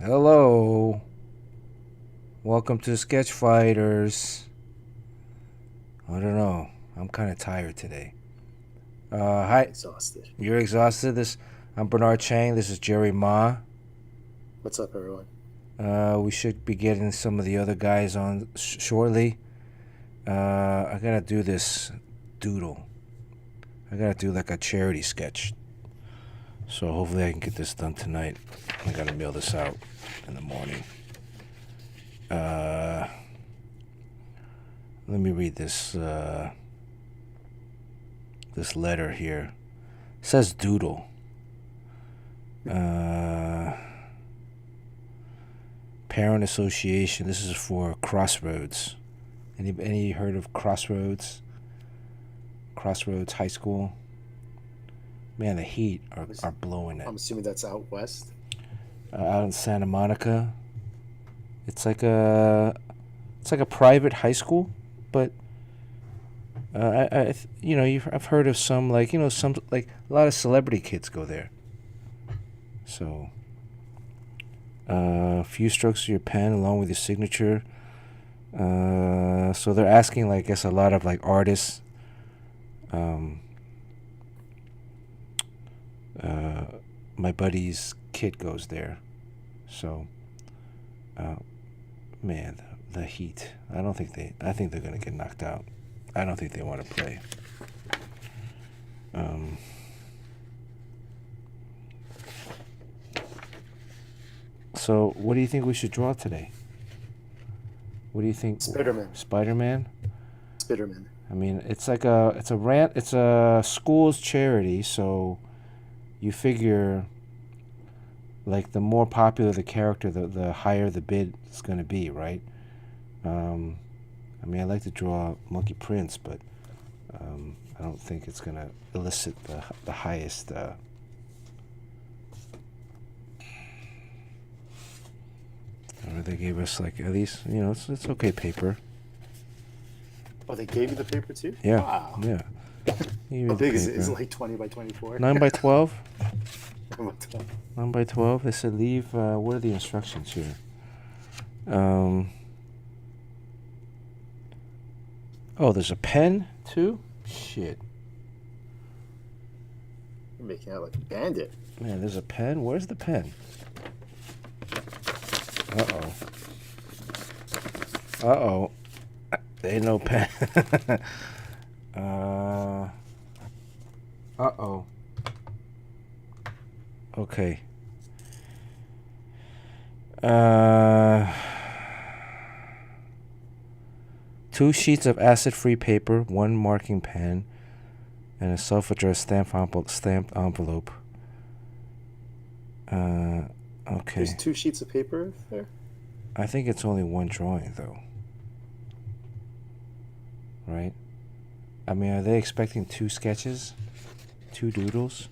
Hello. Welcome to Sketch Fighters. I don't know. I'm kind of tired today. I'm Hi. exhausted. You're exhausted? I'm Bernard Chang. This is Jerry Ma. What's up, everyone? We should be getting some of the other guys on shortly. I gotta do this doodle. I gotta do like a charity sketch. So hopefully I can get this done tonight. I gotta mail this out in the morning. Let me read this letter here. It says doodle. Parent Association. This is for Crossroads. Any heard of Crossroads? Crossroads High School. Man, the heat are blowing it. I'm assuming that's out west. Out in Santa Monica. It's like a private high school, but I've heard of some some like a lot of celebrity kids go there. So a few strokes of your pen along with your signature. So they're asking, like, I guess, a lot of like artists. My buddy's kid goes there, so man, the heat. I think they're gonna get knocked out. I don't think they want to play. So what do you think we should draw today? What do you think? Spiderman. Spider-Man. Spiderman. I mean, it's a school's charity, so you figure, like, the more popular the character, the higher the bid is going to be, right? I mean, I like to draw Monkey Prince, but I don't think it's going to elicit the highest. They gave us, like, at least, it's okay paper. Oh, they gave you the paper too? Yeah. Wow. Yeah. How big is it? Is it like 20 by 24? 9 by 12. 9 by 12. 9 by 12. They said leave. What are the instructions here? Oh, there's a pen too? Shit. You're making out like a bandit. Man, there's a pen? Where's the pen? Uh-oh. Uh-oh. There ain't no pen. Uh-oh. Okay. Two sheets of acid-free paper, one marking pen, and a self-addressed stamped envelope. Okay. There's 2 sheets of paper there? I think it's only one drawing, though. Right? I mean, are they expecting 2 sketches? 2 doodles?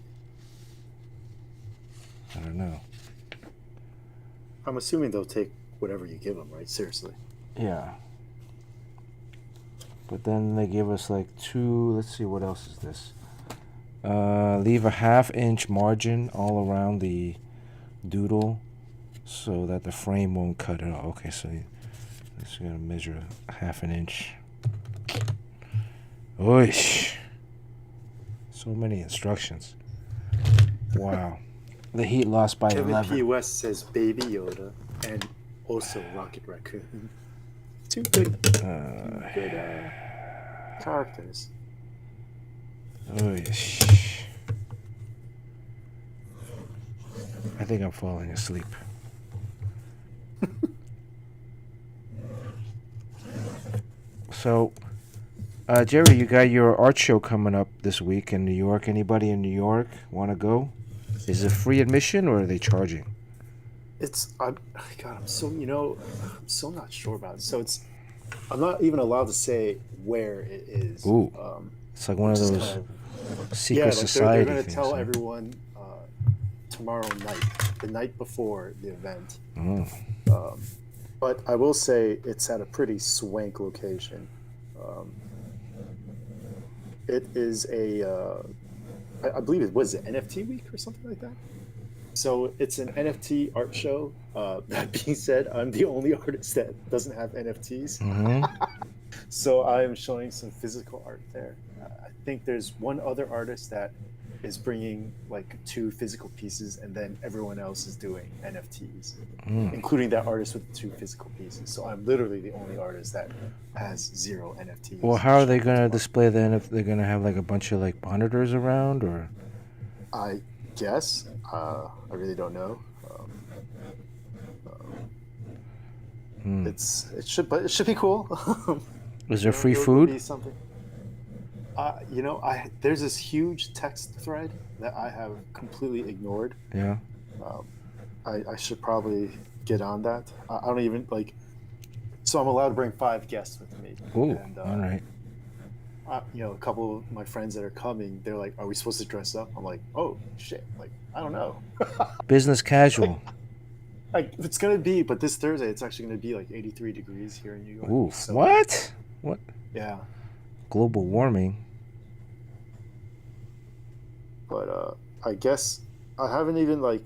I don't know. I'm assuming they'll take whatever you give them, right? Seriously. Yeah. But then they give us like 2. Let's see, what else is this? Leave a 1/2-inch margin all around the doodle so that the frame won't cut it off. Okay, so you're gonna measure 1/2 inch. Oish. So many instructions. Wow. The heat lost by Kevin 11. P. West says Baby Yoda and also Rocket Raccoon. Two good characters. Oish. I think I'm falling asleep. So, Jerry, you got your art show coming up this week in New York. Anybody in New York want to go? Is it free admission or are they charging? God, I'm so not sure about it. So I'm not even allowed to say where it is. Ooh, it's like one of those secret like society they're going to things. tell Huh? everyone tomorrow night, the night before the event. Oh. But I will say it's at a pretty swank location. It is I believe it was NFT week or something like that. So it's an NFT art show. That being said, I'm the only artist that doesn't have NFTs. Mm-hmm. So I'm showing some physical art there. I think there's one other artist that is bringing like two physical pieces, and then everyone else is doing NFTs, Mm. including that artist with the two physical pieces. So I'm literally the only artist that has zero Well, NFTs how are they showing to gonna my. display then? If they're gonna have like a bunch of like monitors around, or I guess. I really don't know. mm. But it should be cool. Is there free It'll food? be something. There's this huge text thread that I have completely ignored. Yeah. Um, I should probably get on that. I don't even like. So I'm allowed to bring 5 guests with me, Ooh. and All right. a couple of my friends that are coming, they're like, "Are we supposed to dress up?" I'm like, "Oh shit!" Like I don't know. Business casual. Like it's gonna be, but this Thursday it's actually gonna be like 83 degrees here in New York. Oof. So What? What? yeah, Global warming. but I guess I haven't even like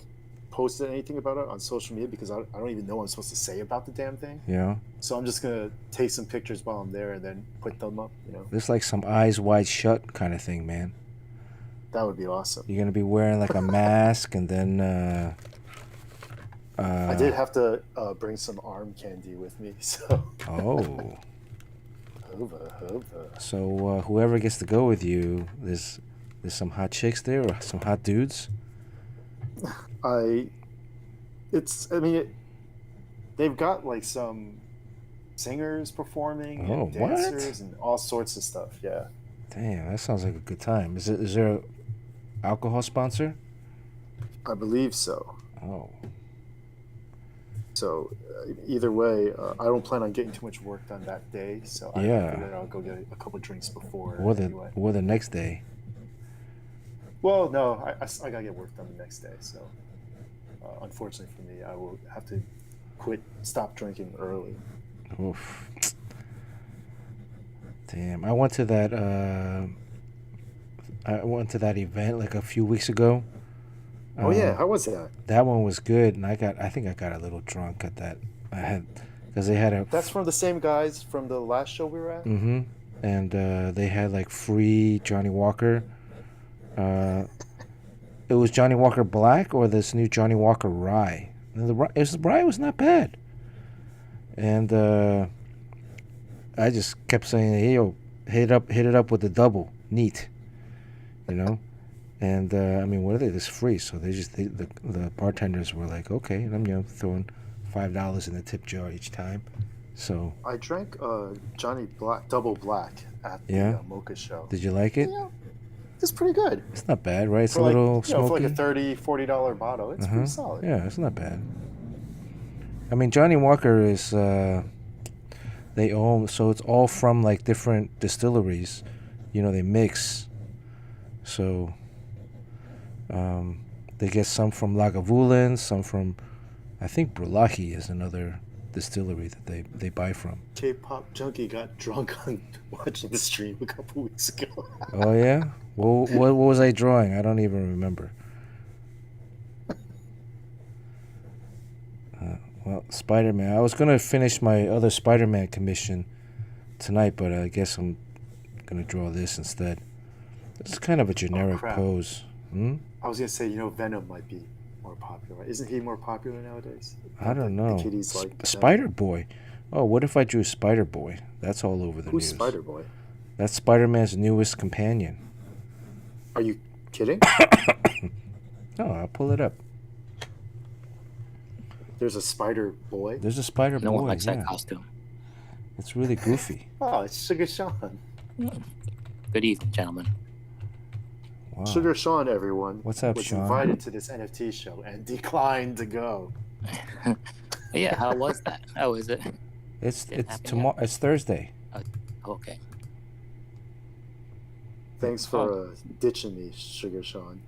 posted anything about it on social media because I don't even know what I'm supposed to say about the damn thing. Yeah. So I'm just gonna take some pictures while I'm there and then put them up. This like some eyes wide shut kind of thing, man. That would be awesome. You're gonna be wearing like a mask, and then I did have to bring some arm candy with me, so oh. hova. So whoever gets to go with you, there's some hot chicks there or some hot dudes. I I mean they've got like some singers performing Oh, and what? dancers and all sorts of stuff. Yeah. Damn, that sounds like a good time. Is there a alcohol sponsor? I believe so. Oh. So either way, I don't plan on getting too much work done that day. So I Yeah. figured I'll go get a couple drinks before Or anyway. the next day. Well, no, I gotta get work done the next day. So unfortunately for me, I will have to stop drinking early. Oof. Damn, I went to that event like a few weeks ago. Oh yeah, how was that? That one was good, and I think I got a little drunk at that. I had because they had a That's from the same guys from the last show we were at. mm-hmm, and they had like free Johnny Walker. It was Johnny Walker Black or this new Johnny Walker Rye. And the rye was not bad, and I just kept saying, "Hey yo, hit it up with the double, neat," you know. And I mean, what are they? This free, so the bartenders were like, okay, and I'm throwing $5 in the tip jar each time. So I drank Johnny Black Double Black at the yeah, Mocha show. did you like it? Yeah, it's pretty good. It's not bad, right? It's For a like little for like smoky. a $30-$40 bottle, it's pretty solid. Yeah, it's not bad. I mean, Johnny Walker is they own, so it's all from like different distilleries. They mix. So they get some from Lagavulin, some from, I think Brulaki is another distillery that they buy from. K-pop junkie got drunk on watching the stream a couple weeks ago. Oh yeah? Well, what was I drawing? I don't even remember. Well, Spider-Man. I was gonna finish my other Spider-Man commission tonight, but I guess I'm gonna draw this instead. It's kind of a generic crap. pose. I was gonna say, Venom might be more popular. Right? Isn't he more popular nowadays? I don't know. The kiddies like Spider Boy. Oh, what if I drew Spider Boy? That's all over the Who's news. Spider Boy? That's Spider-Man's newest companion. Are you kidding? Oh, I'll pull it up. There's a Spider Boy. There's a Spider No Boy. one likes Yeah. that costume. It's really goofy. Oh, it's Sugar Sean. Good evening, gentlemen. Wow. Sugar Sean, everyone. What's up, was Sean? invited to this NFT show and declined to go. Yeah, how was that? How is it? It's Didn't happen tomorrow. It's Thursday. Okay. Thanks for ditching me, Sugar Sean.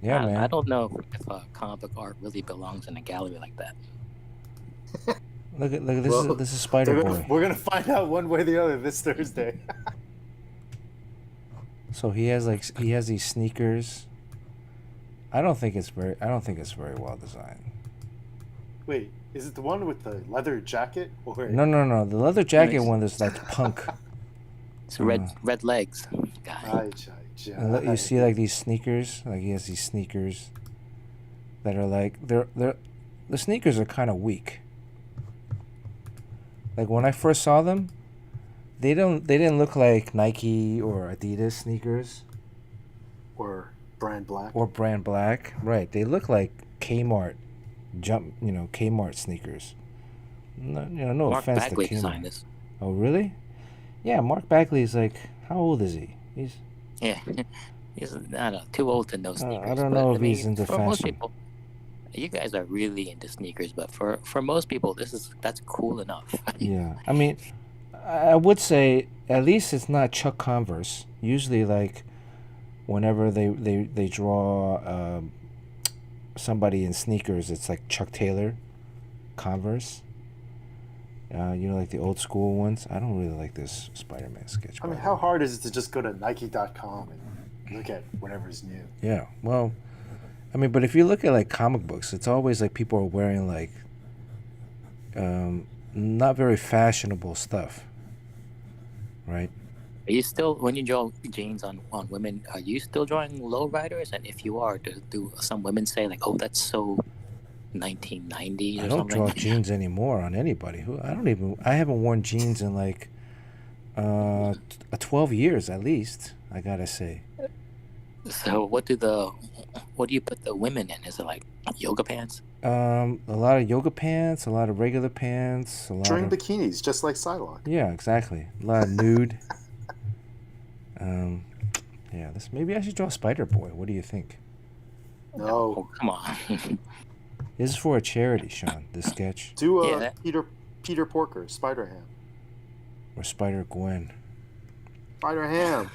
Yeah, man. I don't know if comic book art really belongs in a gallery like that. Look at this. Well, This is Spider Boy. We're gonna find out one way or the other this Thursday. So he has these sneakers, I don't think it's very well designed. Wait, is it the one with the leather jacket? Or No. The leather jacket one is like punk. It's red legs guy. And you see like these sneakers. Like he has these sneakers that are like the sneakers are kind of weak. Like when I first saw them, they didn't look like Nike or Adidas sneakers. Or brand black. Right? They look like Kmart Kmart sneakers. No Mark offense Bagley to designed Kmart. this. Oh really? Yeah, Mark Bagley's like, how old is he? He's Yeah, he's I don't know, too old to know sneakers. I don't know if he's into for most fashion. people, you guys are really into sneakers, but for most people, that's cool enough. Yeah, I mean, I would say at least it's not Chuck Converse. Usually, like, whenever they draw somebody in sneakers, it's like Chuck Taylor, Converse. Like the old school ones. I don't really like this Spider-Man sketch. I mean, how hard is it to just go to Nike.com and look at whatever's new? Yeah, well, I mean, but if you look at like comic books, it's always like people are wearing like not very fashionable stuff, right? Are you still, when you draw jeans on women, are you still drawing lowriders? And if you are, do some women say like, "Oh, that's so 1990s" or I don't something? draw jeans anymore on anybody. I haven't worn jeans in like 12 years at least, I gotta say. So what do you put the women in? Is it like yoga pants? A lot of yoga pants, a lot of regular pants, During bikinis, just like Psylocke. Yeah, exactly. A lot of nude. Yeah, maybe I should draw Spider Boy. What do you think? No. Oh, come on. This is for a charity, Sean, this sketch. Do Peter Porker, Spider-Ham. Or Spider Gwen. Spider-Ham.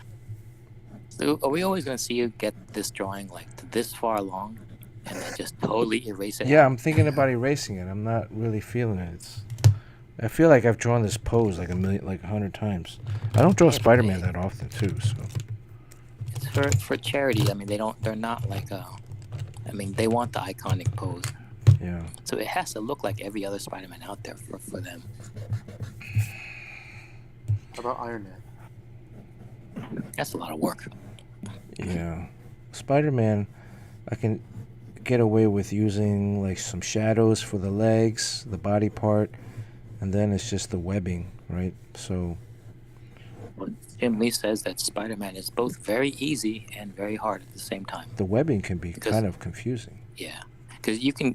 So are we always going to see you get this drawing like this far along and then just totally erase it? Yeah, I'm thinking about erasing it. I'm not really feeling it. I feel like I've drawn this pose like 100 times. I don't draw Spider-Man that often too, so. It's for charity. I mean, they're not like they want the iconic pose. Yeah. So it has to look like every other Spider-Man out there for them. How about Iron Man? That's a lot of work. Yeah. Spider-Man, I can get away with using like some shadows for the legs, the body part, and then it's just the webbing, right? So Jim Lee says that Spider-Man is both very easy and very hard at the same time. The webbing can be kind of confusing. Yeah, because you can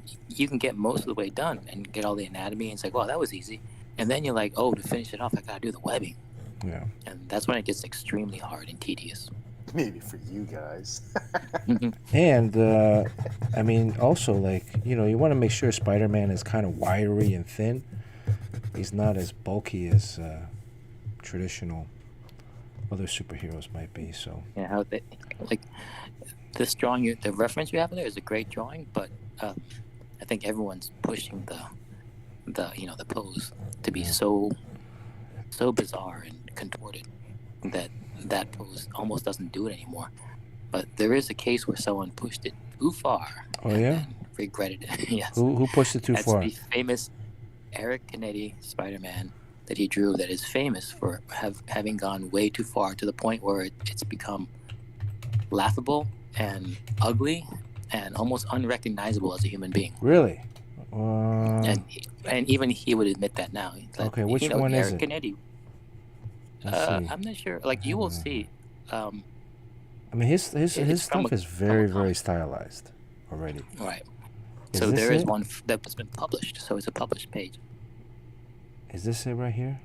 get most of the way done and get all the anatomy and it's like, wow, that was easy. And then you're like, oh, to finish it off, I gotta do the webbing. Yeah. And that's when it gets extremely hard and tedious. Maybe for you guys. And, I mean, also, like, you want to make sure Spider-Man is kind of wiry and thin. He's not as bulky as traditional other superheroes might be, so. Yeah, how they, like, this drawing, the reference you have there is a great drawing, but I think everyone's pushing the pose to be so bizarre and contorted that pose almost doesn't do it anymore. But there is a case where someone pushed it too far. Oh, yeah? And regretted it. Yes. Who pushed it too far? That's the famous Eric Canetti Spider-Man that he drew that is famous for having gone way too far to the point where it's become laughable and ugly and almost unrecognizable as a human being. Really? And even he would admit that now. Okay, which one is Eric it? Canetti. I'm not sure. Like, you will see. I mean, his stuff is very, very stylized already. Right. Is So this there is it? one that's been published. So it's a published page. Is this it right here?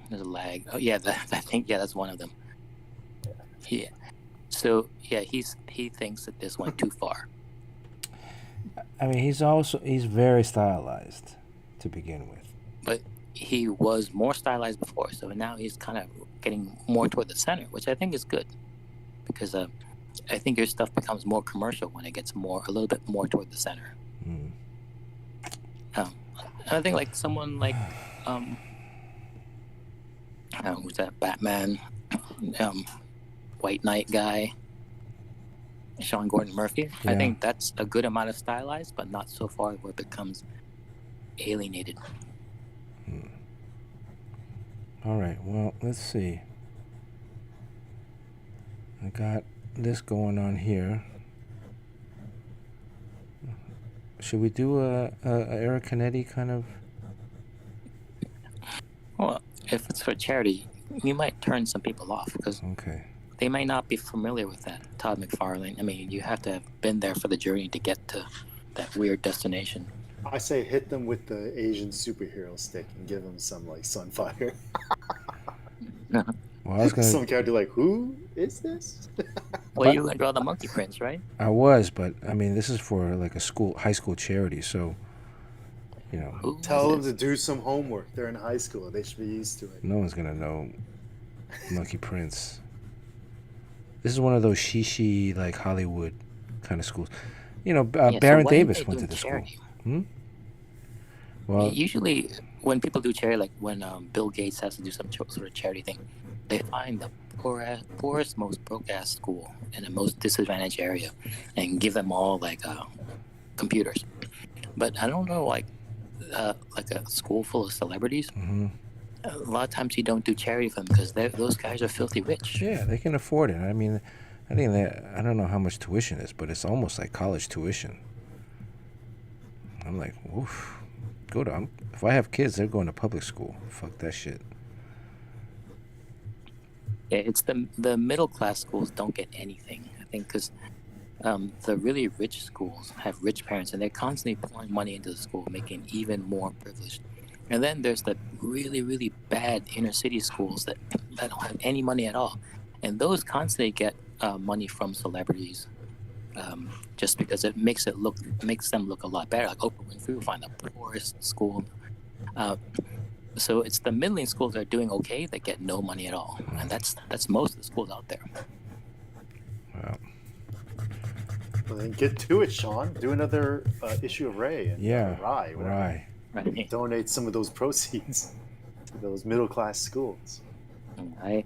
There's a lag. Oh yeah, I think that's one of them. Yeah. So yeah, he thinks that this went too far. I mean, he's very stylized to begin with. But he was more stylized before, so now he's kind of getting more toward the center, which I think is good, because I think your stuff becomes more commercial when it gets a little bit more toward the center. Mm. And I think like someone like who's that Batman, White Knight guy, Sean Gordon Murphy. Yeah. I think that's a good amount of stylized, but not so far where it becomes alienated. All right. Well, let's see. I got this going on here. Should we do a Eric Canetti kind of? Well, if it's for charity, you might turn some people off because Okay. they may not be familiar with that Todd McFarlane. I mean, you have to have been there for the journey to get to that weird destination. I say hit them with the Asian superhero stick and give them some like Sunfire. Well, I was gonna. Some character like, who is this? Well, you were gonna draw the Monkey Prince, right? I was, but I mean, this is for like a high school charity, so you know, Who Tell them was to do some homework. They're in high school. They should be used to it. no one's gonna know Monkey Prince. This is one of those shishi like Hollywood kind of schools. You know, Yeah, so Baron why are Davis they went to doing the charity? school. Well, Usually, when people do charity, like when Bill Gates has to do some sort of charity thing, they find the poorest, most broke-ass school in the most disadvantaged area and give them all like computers. But I don't know, like a school full of celebrities. A lot of times you don't do charity for them because those guys are filthy rich. yeah, they can afford it. I mean, I think I don't know how much tuition is, but it's almost like college tuition. I'm like, oof. If I have kids, they're going to public school. Fuck that shit. Yeah, it's the middle class schools don't get anything. I think because the really rich schools have rich parents and they're constantly pouring money into the school, making it even more privileged. And then there's the really, really bad inner city schools that don't have any money at all, and those constantly get money from celebrities. Just because it makes them look a lot better. Like Oprah Winfrey will find the poorest school. So it's the middling schools that are doing okay that get no money at all, and that's most of the schools out there. Wow. Well, then get to it, Sean. Do another issue of Ray and Rye. Whatever. Rye. Right? Donate some of those proceeds to those middle class schools. I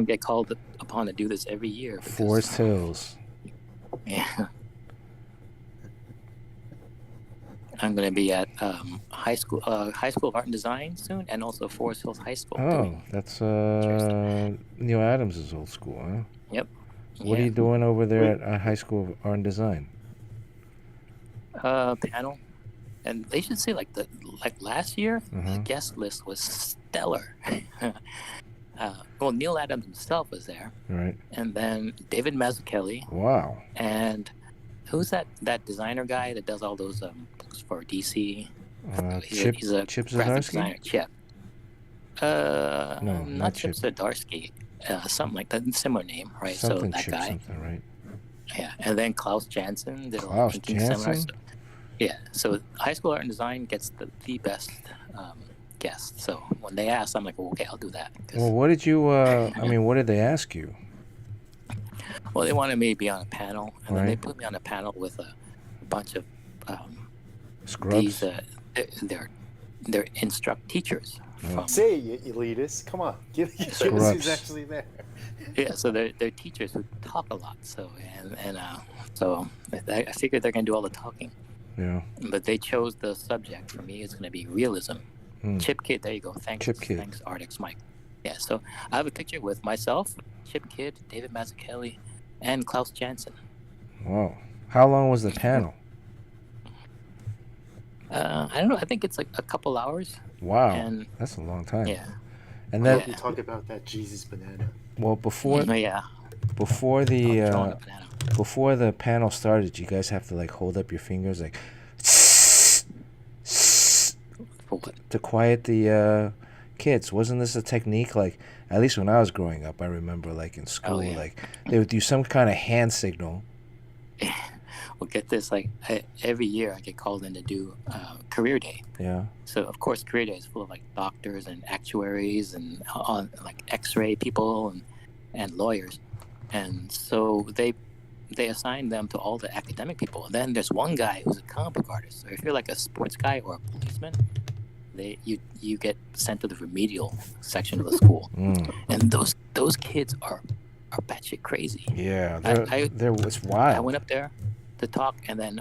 get called upon to do this every year. Because, Forest Hills. Yeah. I'm going to be at high school of art and design soon, and also Forest Hills High School. Oh, that's Neil Adams' old school, huh? Yep. What are you doing over there at High School of Art and Design? Panel, and they should say like last year, the guest list was stellar. Well, Neil Adams himself was there, Right. and then David Mazzucchelli. Wow. And who's that designer guy that does all those books for DC? He's a Chip graphic Zdarsky? designer. Chip. No, not Chip Zdarsky. Something like that, similar name, right? Something so that Chip guy. something, right? Yeah, and then Klaus Janson did Klaus a painting seminar. Janson? Yeah, so High School Art and Design gets the best guests. So when they ask, I'm like, well, okay, I'll do that. Well, what did you, what did they ask you? Well, they wanted me to be on a panel, and then they Right. put me on a panel with a bunch of Scrubs? they're instruct teachers. From, Say it, you elitist. Come on. Give us Scrubs. who's actually there. yeah, so they're teachers who talk a lot. So so I figured they're gonna do all the talking. Yeah. But they chose the subject for me. It's gonna be realism. Chip Kid, there you go. Thanks, Chip Kid. Thanks, Artix Mike. Yeah, so I have a picture with myself, Chip Kid, David Mazzucchelli, and Klaus Janson. Wow. How long was the panel? I don't know. I think it's like a couple hours. Wow. And That's a long time. yeah, And then, You talk about that Jesus banana. well, before yeah. before Oh, the throwing a banana. before the panel started, you guys have to like hold up your fingers like For what? to quiet the kids. Wasn't this a technique? Like, at least when I was growing up, I remember like in school, yeah. like they would do some kind of hand signal. Well, get this. Like every year, I get called in to do career day. Yeah. So of course, career day is full of like doctors and actuaries and like X-ray people and lawyers, and so they assign them to all the academic people. And then there's one guy who's a comic book artist. So if you're like a sports guy or a policeman, you get sent to the remedial section of the school. And those kids are are batshit crazy. Yeah, I it's wild. went up there to talk, and then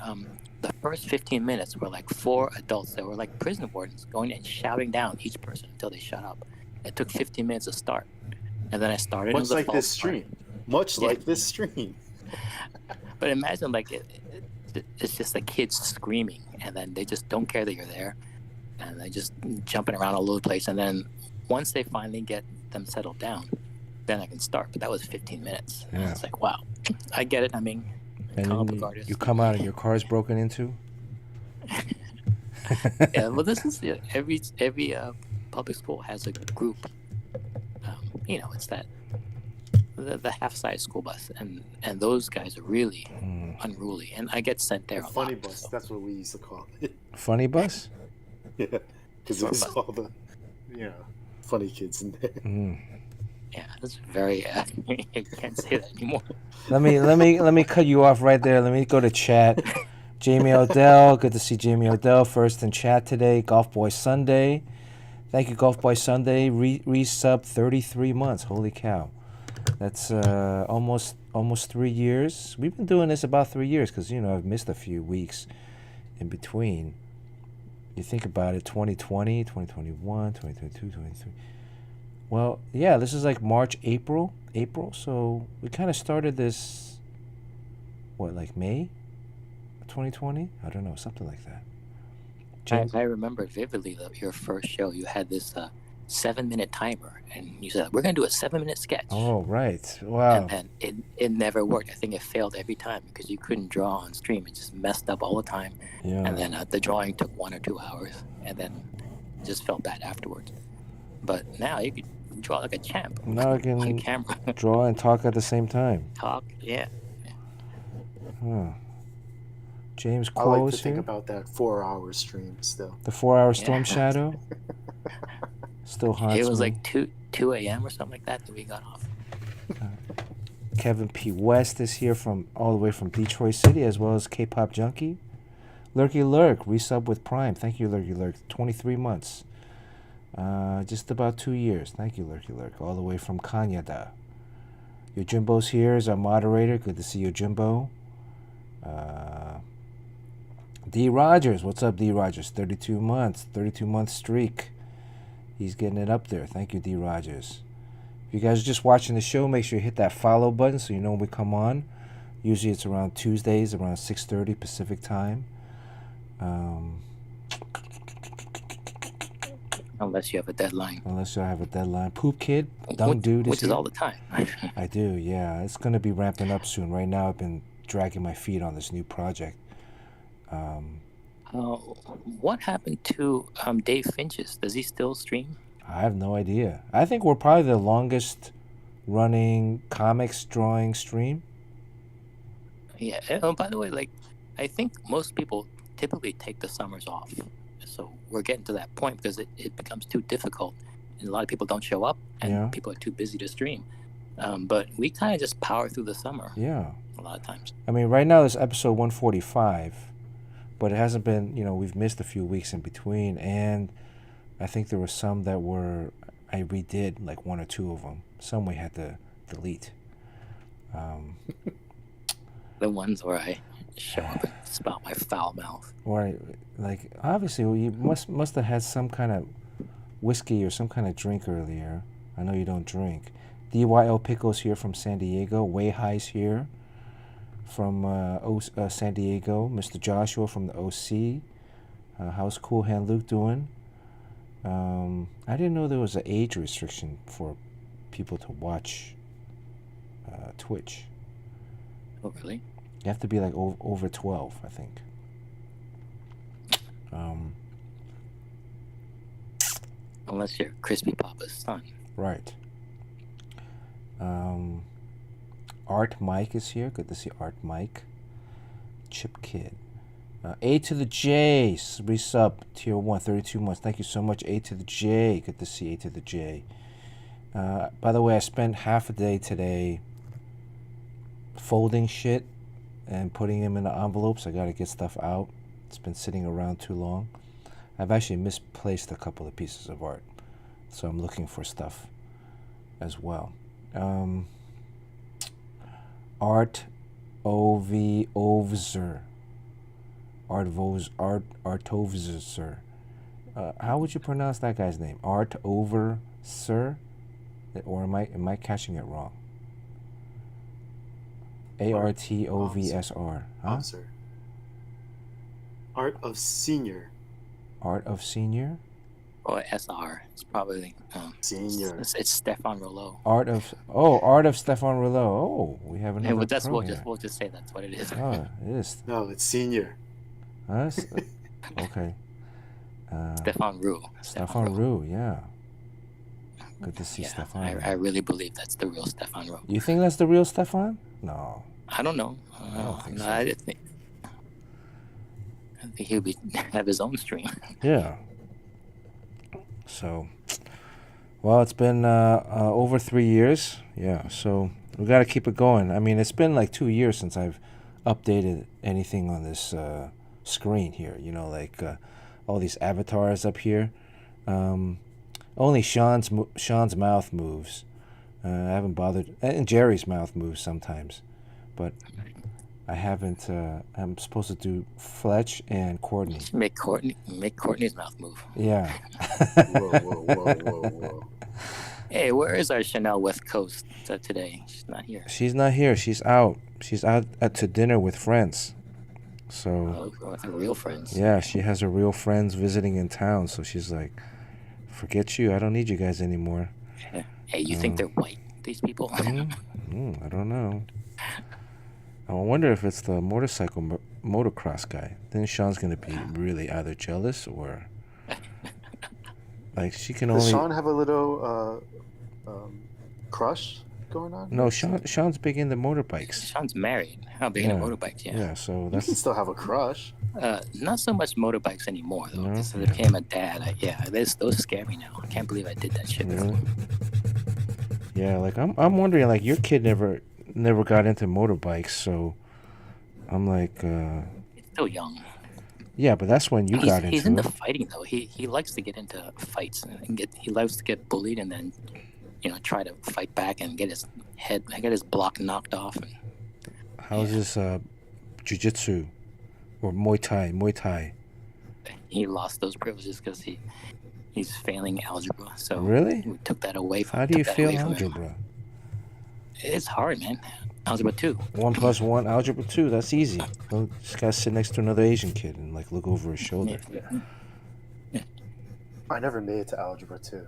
the first 15 minutes were like 4 adults that were like prison wardens going and shouting down each person until they shut up. It took 15 minutes to start, and then I started. It was Much a like false this start. stream. Much Yeah. like this stream. But imagine like it's just the kids screaming, and then they just don't care that you're there, and they just jumping around all over the place. And then once they finally get them settled down, then I can start. But that was 15 minutes. And Yeah. it's like, wow, I get it. I mean, And comic then book artist. you come out and your car's broken into. Yeah, well, this is every public school has a group. It's that the half-size school bus, and those guys are really unruly, and I get sent there a Funny lot. bus. That's what we used to call it. Funny bus. Yeah, because it was all the, funny kids in there. Yeah, that's very. I can't say that anymore. Let me cut you off right there. Let me go to chat. Jamie Odell, good to see Jamie Odell first in chat today. Golf Boy Sunday, thank you, Golf Boy Sunday. Resub 33 months. Holy cow, that's almost 3 years. We've been doing this about 3 years because I've missed a few weeks in between. You think about it, 2020, 2021, 2022, 2023. Well, yeah, this is like March, April. So we kind of started this, like May 2020? I don't know, something like that. I remember vividly your first show. You had this 7-minute timer, and you said, we're going to do a 7-minute sketch. Oh, right. Wow. And it never worked. I think it failed every time because you couldn't draw on stream. It just messed up all the time. Yeah. And then the drawing took 1 or 2 hours, and then it just felt bad afterwards. But now you could draw like a champ. Now I can on camera. draw and talk at the same time. Talk, yeah. Huh. James I Quo like to is think here. about that 4-hour stream still. The 4-hour Storm Shadow. Still haunts me. It was like 2 a.m. or something like that we got off. Kevin P. West is here from all the way from Detroit City, as well as K-Pop Junkie. Lurky Lurk, resub with Prime. Thank you, Lurky Lurk. 23 months. Just about 2 years. Thank you, Lurky Lurk. All the way from Kanyada. Yojimbo's here as our moderator. Good to see you, Jimbo. D. Rogers. What's up, D. Rogers? 32 months. 32-month streak. He's getting it up there. Thank you, D. Rogers. If you guys are just watching the show, make sure you hit that follow button so you know when we come on. Usually it's around Tuesdays, around 6:30 Pacific time. Unless you have a deadline. Poop Kid, Dumb Dude Which is here. all the time. I do, yeah. It's going to be ramping up soon. Right now I've been dragging my feet on this new project. What happened to Dave Finch's? Does he still stream? I have no idea. I think we're probably the longest running comics drawing stream. Yeah. Oh, by the way, I think most people typically take the summers off. So we're getting to that point because it becomes too difficult. And a lot of people don't show up, and people are too busy to stream. But we kind of just power through the summer. Yeah. A lot of times. I mean, right now it's episode 145, but it hasn't been, we've missed a few weeks in between, and I think there were some that I redid, like 1 or 2 of them. Some we had to delete. The ones where I show up and spout my foul mouth. Right. Like, obviously, you must have had some kind of whiskey or some kind of drink earlier. I know you don't drink. DYL Pickles here from San Diego. Way High's here from San Diego. Mr. Joshua from the OC. How's Cool Hand Luke doing? I didn't know there was an age restriction for people to watch Twitch. Oh, really? You have to be like over 12, I think. Unless you're Crispy Papa's son. Right. Art Mike is here. Good to see Art Mike. Chip Kid. A to the J. Resub tier 1, 32 months. Thank you so much, A to the J. Good to see A to the J. By the way, I spent half a day today folding shit and putting them in the envelopes. I got to get stuff out. It's been sitting around too long. I've actually misplaced a couple of pieces of art, so I'm looking for stuff as well. Art Ovzer. Artovzer. How would you pronounce that guy's name? Art over Sir? Or am I catching it wrong? Artovsr. Huh? Officer. Art of Senior. Art of Senior? Or SR. It's probably Senior. it's Stefan Rouleau. Art of Stefan Rouleau. Oh, we have another. We'll just say that's what it is. Oh, it is. No, it's Senior. Huh? Okay. Stefan Roux. Stefan Roux, yeah. Good to see Yeah, Stefan. I really believe that's the real Stefan Roux. You think that's the real Stefan? No. I don't know. I don't think so. I think he'll have his own stream. Yeah. So, well, it's been over 3 years. Yeah, so we got to keep it going. I mean, it's been like 2 years since I've updated anything on this screen here. You know, like all these avatars up here. Only Sean's mouth moves. I haven't bothered, and Jerry's mouth moves sometimes, but I haven't. I'm supposed to do Fletch and Courtney. Make Courtney's mouth move. Yeah. Whoa. Hey, where is our Chanel West Coast today? She's not here. She's not here. She's out. She's out to dinner with friends. So. With her real friends. Yeah, she has her real friends visiting in town. So she's like, "Forget you. I don't need you guys anymore." Hey, you think they're white? These people? I don't know. I wonder if it's the motocross guy. Then Sean's gonna be really either jealous or like she can Does only. Sean have a little crush going on? No, Sean's big into motorbikes. Sean's married. How big into motorbikes? Yeah. Yeah, so You that's can still have a crush. Not so much motorbikes anymore though. No? Since I became a dad, those scare me now. I can't believe I did that shit. really. Yeah, like I'm wondering, like your kid never got into motorbikes, so I'm like, He's still young. yeah, but that's when you got He's into into it. fighting though. He likes to get into fights and he loves to get bullied and then try to fight back and get his block knocked off. And How's his jiu-jitsu or Muay Thai? he lost those privileges because he's failing algebra. So Really? we took that away from. How do you took that feel away from him. algebra? It's hard, man. Algebra 2. 1 + 1, algebra 2. That's easy. Well, just gotta sit next to another Asian kid and like look over his shoulder. I never made it to algebra 2.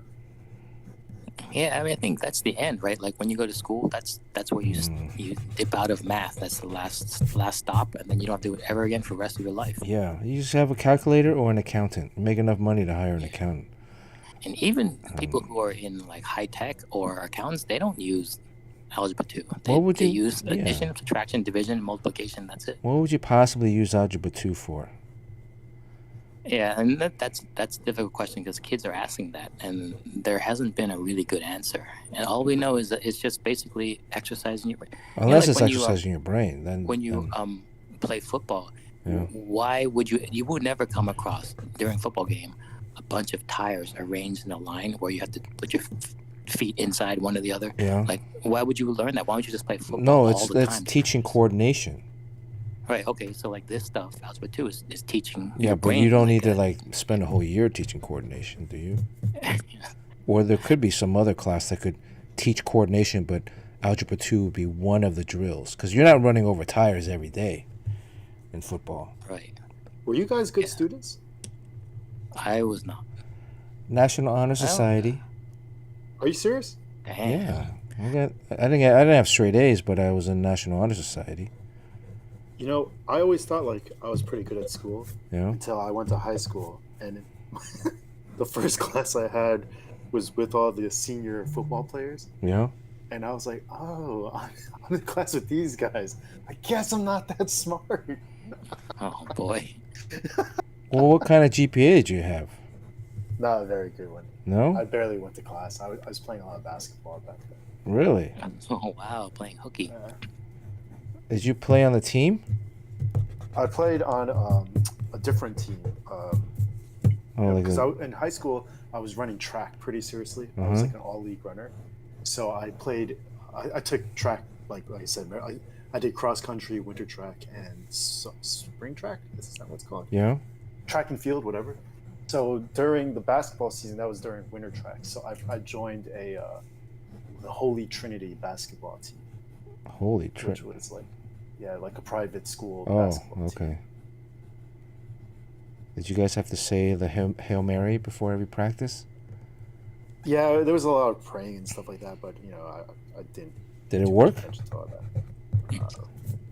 Yeah, I mean, I think that's the end, right? Like when you go to school, that's where you dip out of math. That's the last stop, and then you don't have to do it ever again for the rest of your life. Yeah, you just have a calculator or an accountant. Make enough money to hire an accountant. And even people who are in like high tech or accountants, they don't use algebra 2. They use addition, subtraction, division, multiplication. That's it. What would you possibly use algebra 2 for? Yeah, and that's a difficult question because kids are asking that, and there hasn't been a really good answer. And all we know is that it's just basically exercising your brain. Unless it's exercising your brain, then when you play football, Yeah. why would you would never come across during a football game a bunch of tires arranged in a line where you have to put your feet inside one or the other? Yeah. Like, why would you learn that? Why don't you just play football No, all the it's time? teaching coordination. Right, okay, so like this stuff, algebra 2 is teaching Yeah, your but brain. you don't need to like spend a whole year teaching coordination, do you? Or there could be some other class that could teach coordination, but algebra 2 would be one of the drills because you're not running over tires every day in football. Right. Were you guys good students? I was not. National Honor Society. Are you serious? Damn. Yeah, I didn't have straight A's, but I was in National Honor Society. You know, I always thought like I was pretty good at school Yeah. until I went to high school, and the first class I had was with all the senior football players, Yeah. and I was like, "Oh, I'm in class with these guys. I guess I'm not that smart." Oh boy. Well, what kind of GPA did you have? Not a very good one. No? I barely went to class. I was playing a lot of basketball back then. Really? Oh wow, playing hooky. Did you play on the team? I played on a different team. Because in high school, I was running track pretty seriously. I was like an all-league runner. So I played. I took track, like I said, I did cross country, winter track, and spring track. Is that what's called? Yeah. Track and field, whatever. So during the basketball season, that was during winter track. So I joined the Holy Trinity basketball team, Holy which trick. was like a private school Oh, basketball team. okay. Did you guys have to say the Hail Mary before every practice? Yeah, there was a lot of praying and stuff like that, but I didn't. Did it work? Pay attention to all that.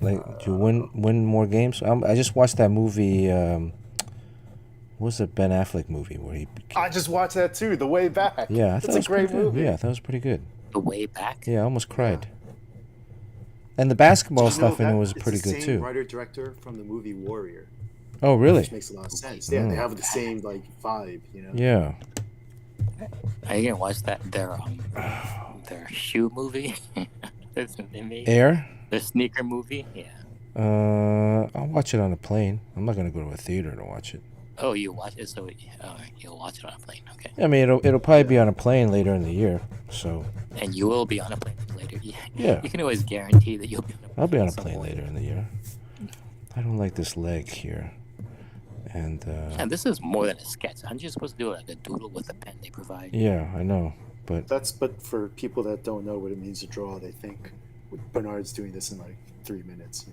Like, did you win more games? I just watched that movie. What was the Ben Affleck movie where he? I just watched that too. The Way Back. Yeah, I thought it's it a was great pretty good. movie. Yeah, that was pretty good. The Way Back. Yeah, I almost cried. And the basketball Did you know stuff in it that was it's pretty the good same too. writer-director from the movie Warrior, Oh, really? which makes a lot of sense. Yeah, they have the same vibe, Yeah. Are you gonna watch that their shoe movie? They made Air? their sneaker movie. Yeah. I'll watch it on a plane. I'm not gonna go to a theater to watch it. Oh, you watch it, so you'll watch it on a plane. Okay. I mean, it'll probably be on a plane later in the year. So. And you will be on a plane later. Yeah. You can always guarantee that you'll be on a plane. I'll be on a at some plane point. later in the year. I don't like this leg here. And And this is more than a sketch. Aren't you supposed to do like a doodle with the pen they provide? yeah, I know, but But for people that don't know what it means to draw, they think Bernard's doing this in like 3 minutes.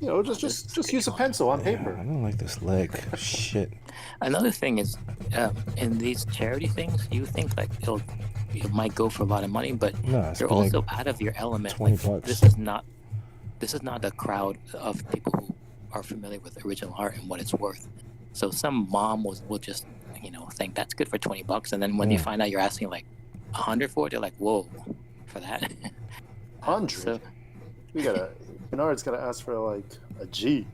Just use a pencil on yeah, paper. I don't like this leg. Shit. Another thing is, in these charity things, you think like it might go for a lot of money, but No, it's you're been like also out of your element. $20. This is not a crowd of people who are familiar with original art and what it's worth. So some mom will just think that's good for $20, and then when you Yeah. find out you're asking like 100 for it, they're like, whoa, for that. 100. So Bernard's gotta ask for like a G.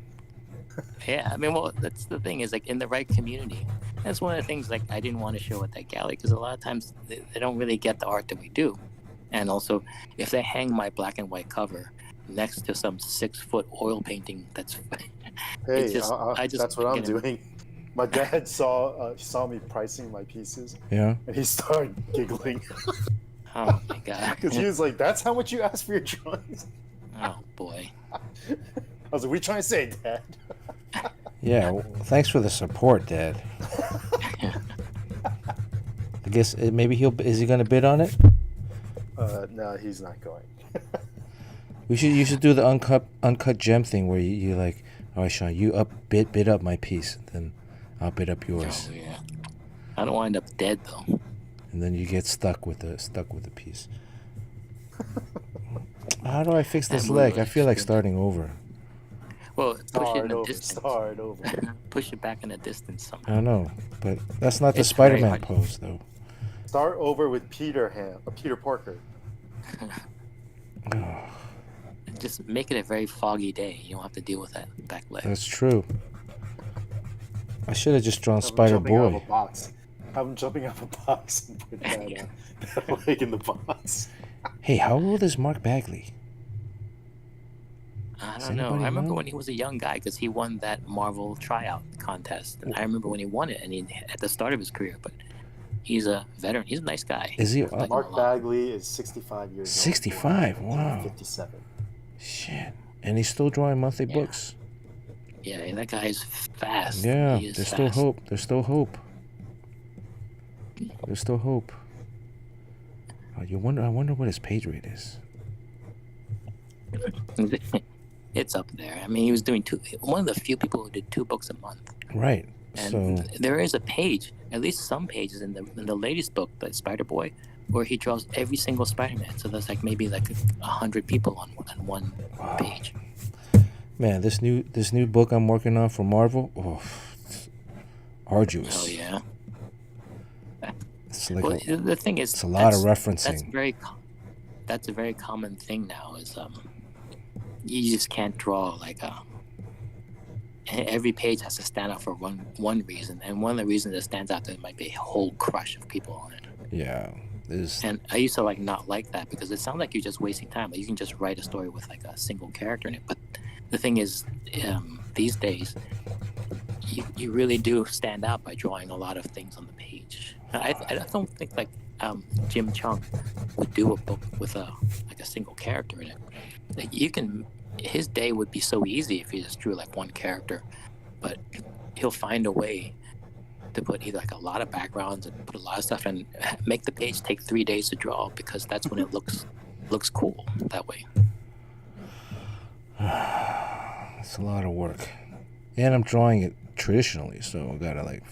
yeah, I mean, well, that's the thing is like in the right community. That's one of the things like I didn't want to show at that gallery because a lot of times they don't really get the art that we do, and also if they hang my black and white cover next to some 6-foot oil painting, that's Hey, I just that's what I'm get it. doing. My dad saw me pricing my pieces, Yeah. and he started giggling Oh my god! because he was like, "That's how much you ask for your drawings." Oh boy! I was like, "We trying to say, Dad?" Yeah. Well, thanks for the support, Dad. I guess maybe is he gonna bid on it? No, he's not going. You should do the uncut gem thing where you like, all right, Sean, you bid up my piece, then I'll bid up yours, Oh yeah. I don't wind up dead though. and then you get stuck with the piece. How do I fix this That leg? movie I feel was like good. starting over. Well, push it in the Start distance. over. Push it back in the distance I somehow. know, but that's not the It's very Spider-Man hard. pose, though. Start over with Peter Porker. Just make it a very foggy day. You don't have to deal with that back leg. That's true. I should have just drawn Have him Spider jumping out of Boy. a box. Have him jumping out of a box and put that leg in the box. Hey, how old is Mark Bagley? I Does don't know. anybody I remember know? when he was a young guy because he won that Marvel tryout contest, and I remember when he won it, and he at the start of his career. But he's a veteran. He's a nice guy. Is he? I like him a Mark lot. Bagley is 65 years old. 65, wow. 57. Shit. And he's still drawing monthly Yeah. books. Yeah, that guy is fast. Yeah, He is there's still fast. hope. There's still hope. There's still hope. I wonder what his page rate is. It's up there. I mean, he was doing one of the few people who did 2 books a month. Right. And So there is a page, at least some pages in the latest book, the Spider Boy, where he draws every single Spider-Man. So there's like maybe like 100 people on one Wow. page. man, this new book I'm working on for Marvel, it's arduous. Oh yeah. It's like Well, the thing is, it's a lot of that's referencing. that's a very common thing now. Is you just can't draw like every page has to stand out for one reason, and one of the reasons it stands out there might be a whole crush of people on it. Yeah. There's And I used to not like that because it sounds like you're just wasting time. Like you can just write a story with like a single character in it. But the thing is, these days, you really do stand out by drawing a lot of things on the page. I don't think like Jim Chung would do a book with a single character in it. Like his day would be so easy if he just drew like one character, but he'll find a way to put either like a lot of backgrounds and put a lot of stuff and make the page take 3 days to draw, because that's when it looks cool that way. It's a lot of work, and I'm drawing it traditionally, so I gotta like.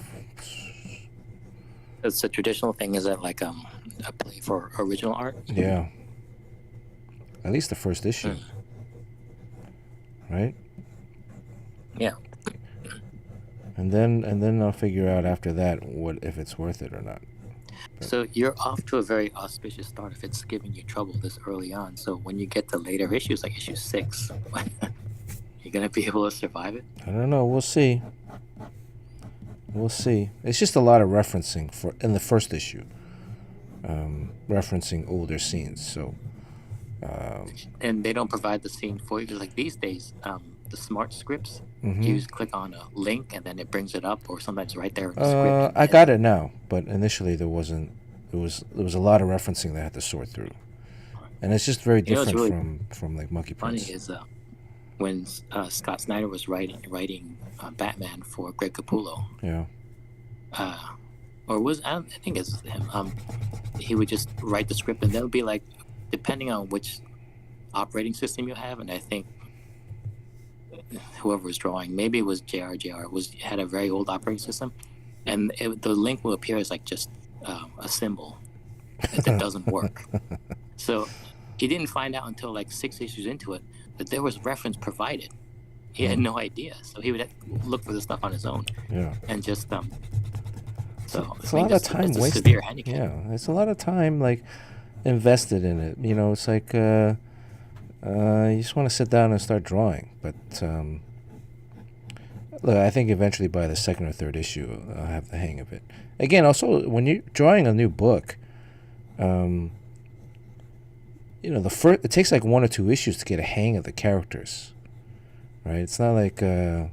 It's a traditional thing. Is that like a play for original art? Yeah. At least the first issue. Right? Yeah. And then I'll figure out after that what if it's worth it or not. But. So you're off to a very auspicious start if it's giving you trouble this early on. So when you get to later issues, like issue 6, you're gonna be able to survive it? I don't know. We'll see. We'll see. It's just a lot of referencing in the first issue, referencing older scenes. So. And they don't provide the scene for you. Like these days, the smart scripts, mm-hmm. you just click on a link and then it brings it up, or sometimes right there in the script. I got it now, but initially there wasn't. There was a lot of referencing that I had to sort through, and it's just very different really from like Monkey Prince. Funny is when Scott Snyder was writing Batman for Greg Capullo. Yeah. I think it's him. He would just write the script, and there would be like, depending on which operating system you have, and I think whoever was drawing, maybe it was JR had a very old operating system, and the link will appear as like just a symbol that doesn't work. So he didn't find out until like 6 issues into it that there was reference provided. He had no idea, so he would look for the stuff on his own. Yeah. And just so it's a lot of time wasted. Severe handicap. Yeah, it's a lot of time like invested in it. You know, it's like you just want to sit down and start drawing. But look, I think eventually by the 2nd or 3rd issue, I'll have the hang of it. Again, also when you're drawing a new book, you know, it takes like 1 or 2 issues to get a hang of the characters, right? It's not like. Yeah.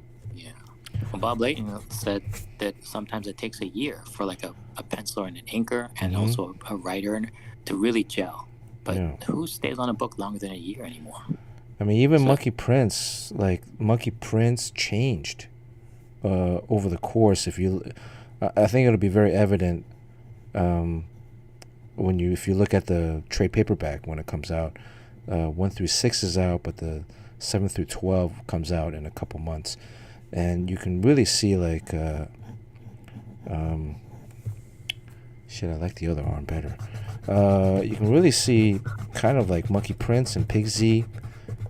Well, Bob Layton said that sometimes it takes a year for like a penciler and an inker and mm-hmm. also a writer to really gel. But yeah. Who stays on a book longer than a year anymore? I mean, even Monkey Prince changed over the course. I think it'll be very evident if you look at the trade paperback when it comes out. 1 through 6 is out, but the 7 through 12 comes out in a couple months, and you can really see like I like the other arm better. You can really see kind of like Monkey Prince and Pig Z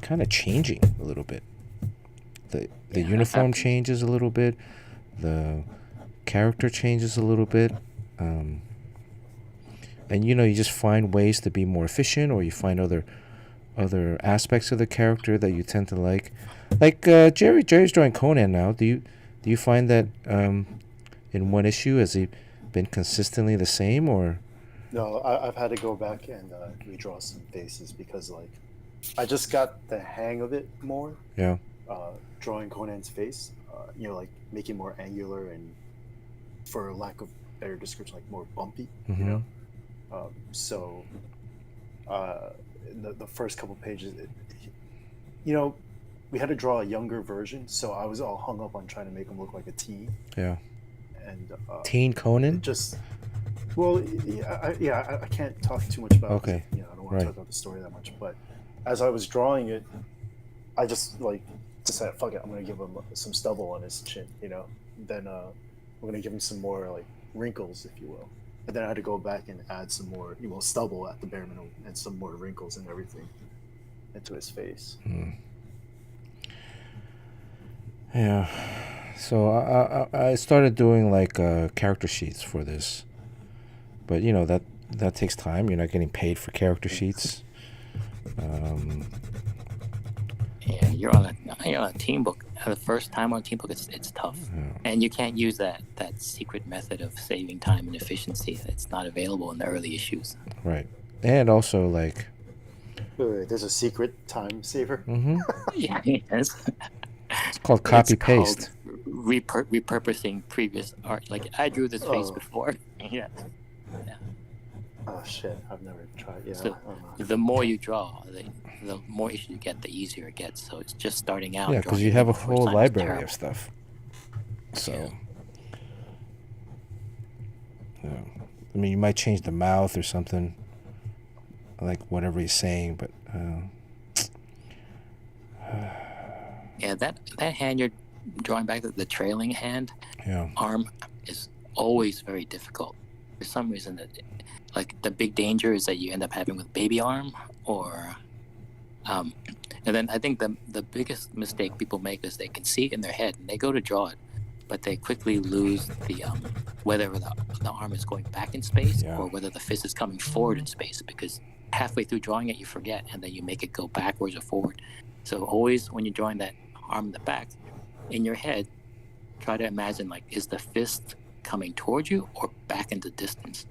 kind of changing a little bit. The uniform changes a little bit. The character changes a little bit. And you know, you just find ways to be more efficient, or you find other aspects of the character that you tend to like. Like Jerry's drawing Conan now. Do you find that in one issue has he been consistently the same, or? No, I've had to go back and redraw some faces because like I just got the hang of it more. Yeah. Drawing Conan's face, you know, like making more angular and, for lack of better description, like more bumpy. Mm-hmm. You know. So the first couple pages, you know, we had to draw a younger version, so I was all hung up on trying to make him look like a teen. Yeah. And teen Conan? Just, well, I can't talk too much about okay. it. You know, I don't want to talk about the story that much, but as I was drawing it, I just like decided, fuck it, I'm gonna give him some stubble on his chin, you know. Then I'm gonna give him some more like wrinkles, if you will. And then I had to go back and add some more, you know, stubble at the bare minimum and some more wrinkles and everything into his face. Yeah. So I started doing like character sheets for this, but you know that takes time. You're not getting paid for character sheets. Yeah, you're on a team book. The first time on a team book, it's tough, and you can't use that secret method of saving time and efficiency. It's not available in the early issues. Right, and also like. Wait, there's a secret time saver. Mm-hmm. Yeah, yes. It's called copy paste. Repurposing previous art. Like I drew this face before. Yeah. Oh shit, I've never tried. Yeah, So I don't know. the more you draw, the more issues you get, the easier it gets. So it's just starting out. Yeah, Drawing because your you have name a the first whole time is library terrible. of stuff. So, yeah. I mean, you might change the mouth or something, like whatever he's saying, but Yeah, that hand you're drawing back, the trailing hand yeah. arm is always very difficult. For some reason, like the big danger is that you end up having with baby arm, or and then I think the biggest mistake people make is they can see it in their head and they go to draw it, but they quickly lose the whether the arm is going back in space Yeah. or whether the fist is coming forward in space, because halfway through drawing it you forget and then you make it go backwards or forward. So always when you're drawing that arm in the back, in your head, try to imagine, like, is the fist coming towards you or back in the distance?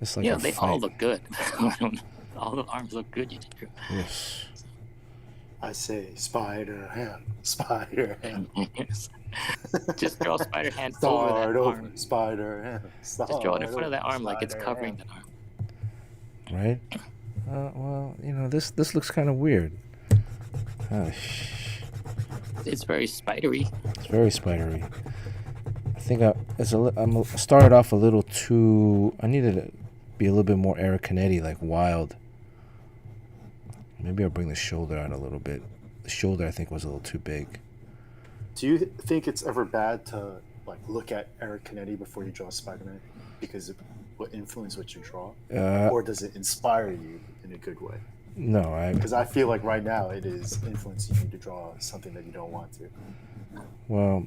It's like Yeah, a they fight. all look good. All the arms look good you drew. Yes. I say Spider Ham, Spider Ham. Yes. Just draw spider hand over Start that over, arm. Spider Ham. Just draw it in front of that arm like it's Spider covering Ham. that arm. Right? Well, this looks kind of weird. It's very spidery. It's very spidery. I think I'm started off a little too. I needed to be a little bit more Eric Canetti, like wild. Maybe I'll bring the shoulder out a little bit. The shoulder, I think, was a little too big. Do you think it's ever bad to like look at Eric Canetti before you draw Spider-Man because it will influence what you draw, or does it inspire you in a good way? No, Because I feel like right now it is influencing you to draw something that you don't want to. Well,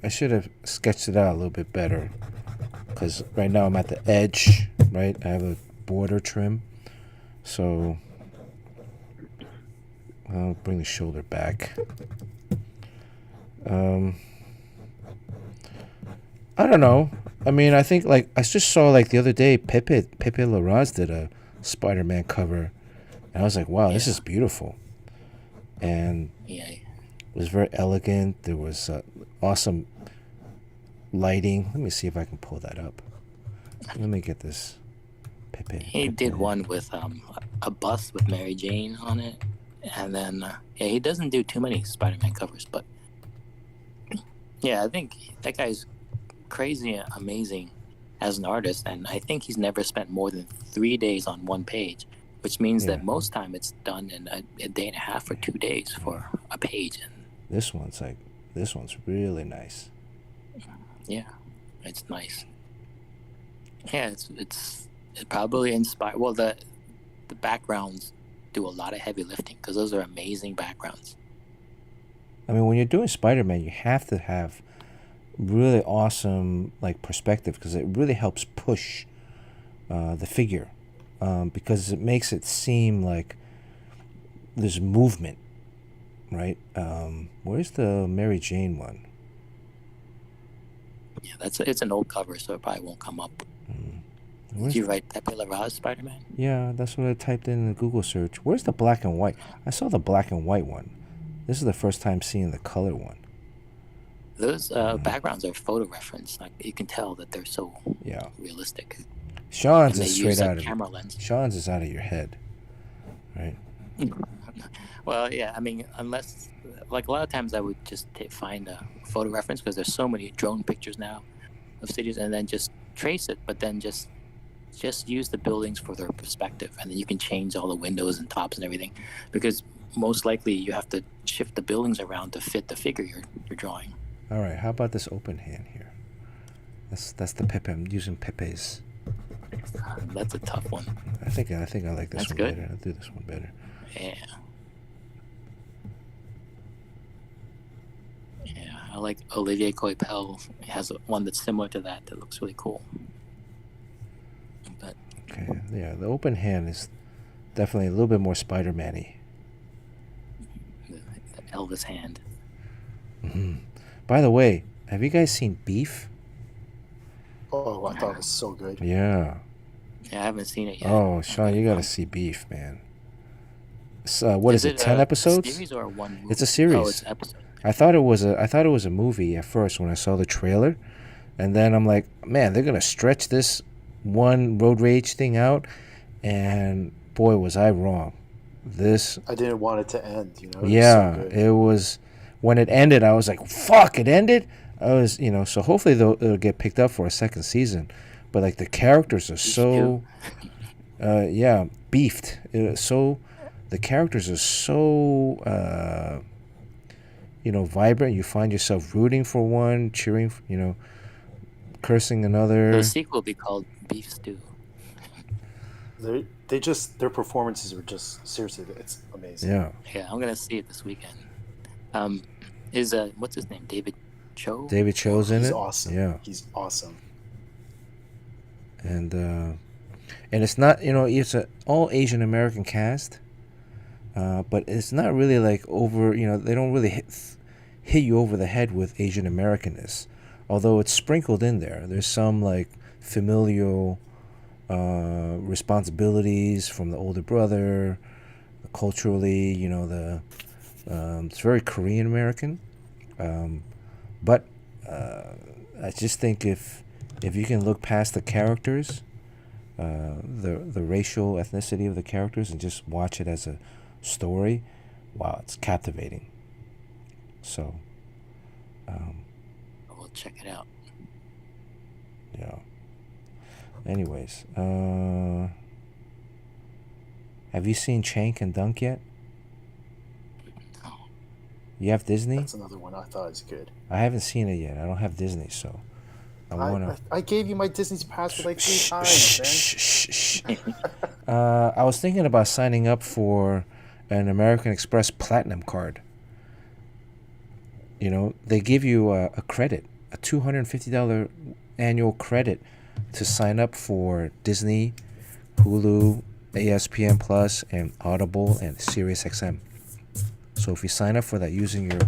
I should have sketched it out a little bit better. Because right now I'm at the edge, right? I have a border trim. So I'll bring the shoulder back. I don't know. I mean, I think, like, I just saw, like, the other day, Pepe Larraz did a Spider-Man cover. And I was like, wow, this is beautiful. And Yeah. it was very elegant. There was awesome lighting. Let me see if I can pull that up. Let me get this. He did one with a bus with Mary Jane on it. And then, yeah, he doesn't do too many Spider-Man covers, but yeah, I think that guy's crazy and amazing as an artist, and I think he's never spent more than 3 days on one page, which means that most time it's done in a day and a half or 2 days for a page. And this one's really nice. yeah, it's nice. Yeah, it probably inspired. Well, the backgrounds do a lot of heavy lifting because those are amazing backgrounds. I mean, when you're doing Spider-Man, you have to have really awesome, like, perspective, because it really helps push the figure, because it makes it seem like there's movement, right? Where's the Mary Jane one? Yeah, it's an old cover, so it probably won't come up. Did you write Pepe Larraz Spider-Man? Yeah, that's what I typed in the Google search. Where's the black and white? I saw the black and white one. This is the first time seeing the color one. Those backgrounds are photo reference. Like, you can tell that they're so realistic. Sean's is straight out of camera lens. Sean's is out of your head, right? Well, yeah. I mean, unless, like, a lot of times I would just find a photo reference because there's so many drone pictures now of cities, and then just trace it. But then just use the buildings for their perspective, and then you can change all the windows and tops and everything, because most likely you have to shift the buildings around to fit the figure you're drawing. All right, how about this open hand here? That's the Pepe. I'm using Pepe's. That's a tough one. I think I like this That's one good. better. I'll do this one better. Yeah. Yeah, I like Olivier Coipel. He has one that's similar to that looks really cool. But okay, yeah, the open hand is definitely a little bit more Spider-Man-y. The Elvis hand. Mm-hmm. By the way, have you guys seen Beef? Oh, I thought it was so good. Yeah. Yeah, I haven't seen it yet. Oh, Sean, you gotta see Beef, man. What is it? 10 a episodes? series or one movie? It's a series. Oh, it's episode. I thought it was a movie at first when I saw the trailer, and then I'm like, man, they're gonna stretch this one road rage thing out, and boy, was I wrong. This, I didn't want it to end. You know, it was so yeah, good. it was. When it ended, I was like, fuck, it ended. I was, so hopefully it'll get picked up for a second season, but like the characters are so, yeah, beefed. The characters are so, vibrant. You find yourself rooting for one, cheering, cursing another. The sequel will be called Beef Stew. Their performances are just seriously, it's amazing. Yeah. Yeah, I'm gonna see it this weekend. Is what's his name? David Cho? David Cho's in it. He's awesome. Yeah. He's awesome. And it's not, it's a all Asian American cast, but it's not really like over, they don't really hit you over the head with Asian Americanness, although it's sprinkled in there. There's some like familial responsibilities from the older brother, culturally, it's very Korean American, but I just think if you can look past the characters, the racial ethnicity of the characters, and just watch it as a story, wow, it's captivating. So, We'll check it out. yeah. Anyways, have you seen Chank and Dunk yet? No. You have Disney? That's another one I thought was good. I haven't seen it yet. I don't have Disney, so I gave you my Disney's password like 3 times, man. I was thinking about signing up for an American Express Platinum card. They give you a credit, a $250 annual credit to sign up for Disney, Hulu, ESPN Plus, and Audible, and SiriusXM. So if you sign up for that using your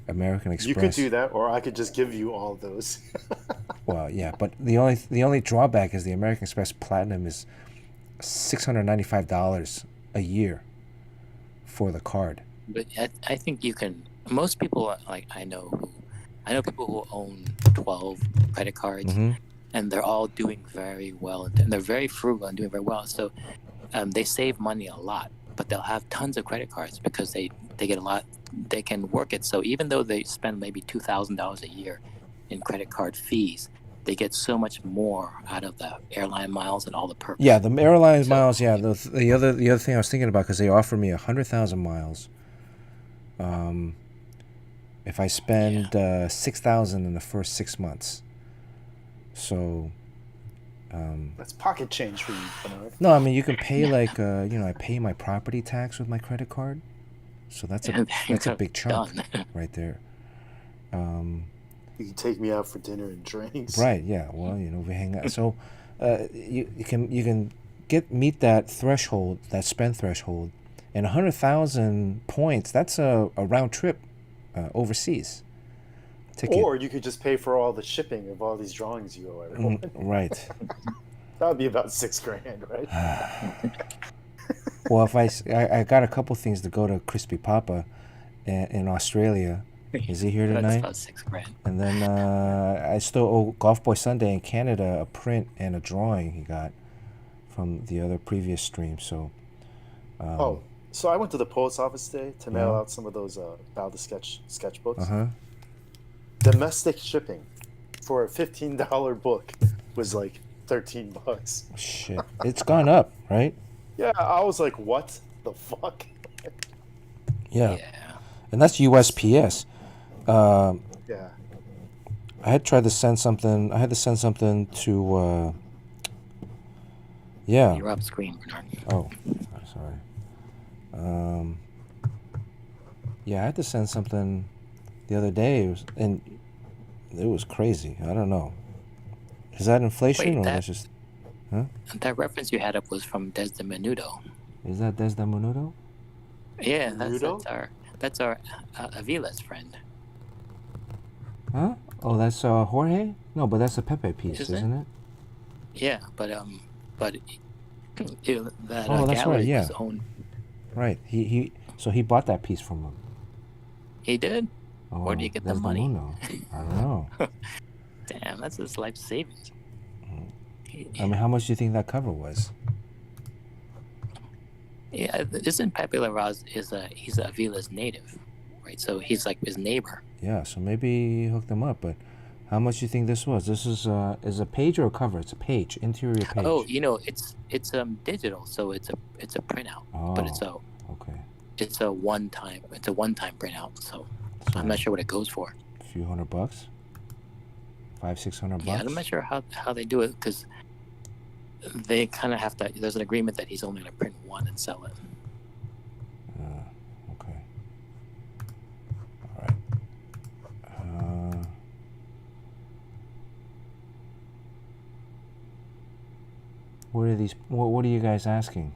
American Express, You could do that, or I could just give you all those. well, yeah, but the only drawback is the American Express Platinum is $695 a year for the card. But I think you can. Most people, like I know people who own 12 credit cards, Mm-hmm. and they're all doing very well, and they're very frugal and doing very well. So they save money a lot, but they'll have tons of credit cards because they get a lot. They can work it. So even though they spend maybe $2,000 a year in credit card fees, they get so much more out of the airline miles and all the perks. Yeah, the airline miles. Yeah, the other thing I was thinking about, because they offer me 100,000 miles. If I spend 6,000 in the first 6 months, so. That's pocket change for you, Bernard. No, I mean you can pay like I pay my property tax with my credit card, so that's a big chunk right there. You can take me out for dinner and drinks. Right. Yeah. Well, we hang out. So, you can meet that threshold, that spend threshold, and 100,000 points. That's a round trip overseas ticket. Or you could just pay for all the shipping of all these drawings you owe everyone. Right. That would be about $6,000, right? Well, if I got a couple things to go to Crispy Papa in Australia. Is he here tonight? That's about $6,000. And then I still owe Golf Boy Sunday in Canada a print and a drawing he got from the other previous stream. So. So I went to the post office today to mail out some of those Balda sketchbooks. Uh-huh. Domestic shipping for a $15 book was like $13. Shit, it's gone up, right? Yeah, I was like, what the fuck? Yeah. And that's USPS. Yeah. I had tried to send something. I had to send something to. Yeah. You're up screen, Bernard. Oh, sorry. Yeah, I had to send something the other day, and it was crazy. I don't know. Is that inflation, or that's just? Huh? That reference you had up was from Desde Menudo. Is that Desde Menudo? Yeah, that's our Avila's friend. Huh? Oh, that's Jorge? No, but that's a Pepe piece, isn't it? Yeah, but that that's gallery right, yeah. was owned. Right. So he bought that piece from him. He did? Oh, Where do you get the there's money? Muno. I don't know. Damn, that's his life savings. I mean, how much do you think that cover was? Yeah, isn't Pepe Larraz he's Avila's native, right? So he's like his neighbor. Yeah, so maybe he hooked them up, but how much do you think this was? This is a page or a cover? It's a page, interior page. Oh, it's digital, so it's a printout, but okay. It's a one-time printout. So I'm not sure what it goes for. A few $100, $500-600. Yeah, I'm not sure how they do it because they kind of have to. There's an agreement that he's only going to print one and sell it. Okay. All right. What are these? What are you guys asking?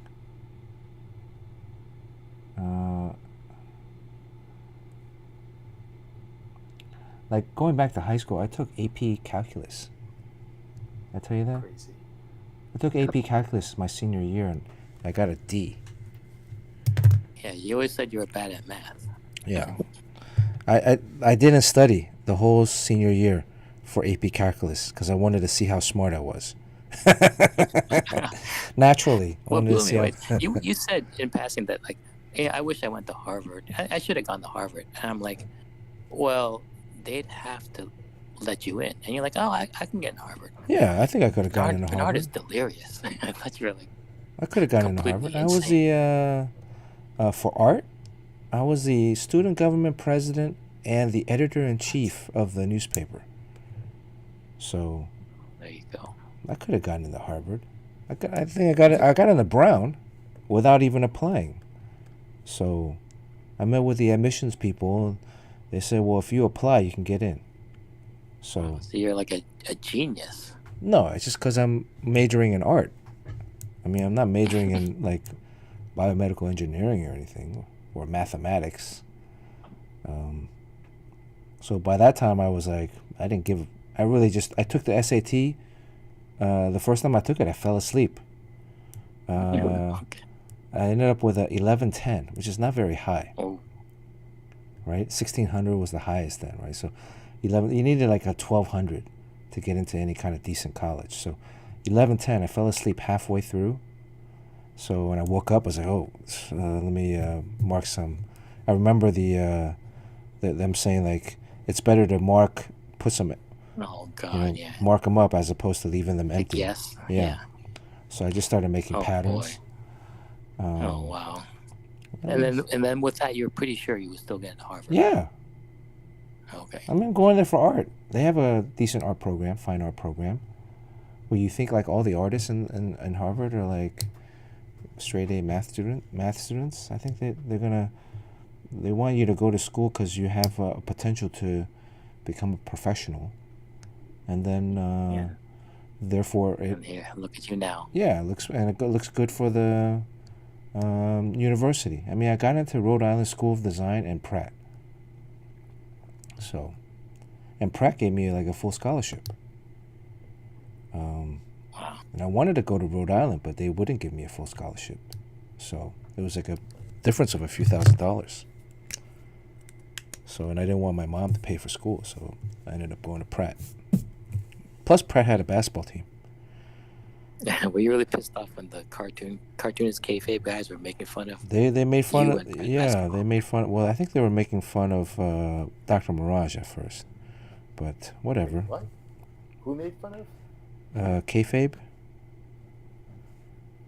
Like going back to high school, I took AP Calculus. Did I tell you that? Crazy. I took AP Calculus my senior year and I got a D. Yeah, you always said you were bad at math. Yeah. I didn't study the whole senior year for AP Calculus because I wanted to see how smart I was. Naturally. Well, you said in passing that, like, hey, I wish I went to Harvard. I should have gone to Harvard. And I'm like, well, they'd have to let you in. And you're like, oh, I can get in Harvard. Yeah, I think I could have gotten into Harvard. Bernard is delirious. I thought you were like, I could have gotten into Harvard. insane. I was the, for art, I was the student government president and the editor-in-chief of the newspaper. So there you go. I could have gotten into Harvard. I think I got into Brown without even applying. So I met with the admissions people. They said, well, if you apply, you can get in. So you're like a genius. No, it's just because I'm majoring in art. I mean, I'm not majoring in like biomedical engineering or anything or mathematics. So by that time I was like, I took the SAT. The first time I took it, I fell asleep. Okay. I ended up with a 1110, which is not very high. Oh. Right? 1600 was the highest then, right? So 11, you needed like a 1200 to get into any kind of decent college. So 1110, I fell asleep halfway through. So when I woke up, I was like, oh, let me mark some. I remember them saying like, it's better to put some, oh God, yeah, mark them up as opposed to leaving them empty. Yes. Yeah. So I just started making patterns. Boy. Oh wow. And then with that, you're pretty sure you would still get into Harvard. Yeah. Okay. I mean, going there for art. They have a decent art program, fine art program, where you think like all the artists in Harvard are like straight A math students. I think they want you to go to school because you have a potential to become a professional, and then therefore and here, look at you now. Yeah, it looks good for the university. I mean, I got into Rhode Island School of Design and Pratt. So, and Pratt gave me like a full scholarship. Wow. And I wanted to go to Rhode Island, but they wouldn't give me a full scholarship. So it was like a difference of a few $1,000s. So, and I didn't want my mom to pay for school, so I ended up going to Pratt. Plus, Pratt had a basketball team. Were you really pissed off when the cartoonist kayfabe guys were making fun of? They made fun of basketball? They made fun. Well, I think they were making fun of Dr. Mirage at first, but whatever. What? Who made fun of? Kayfabe.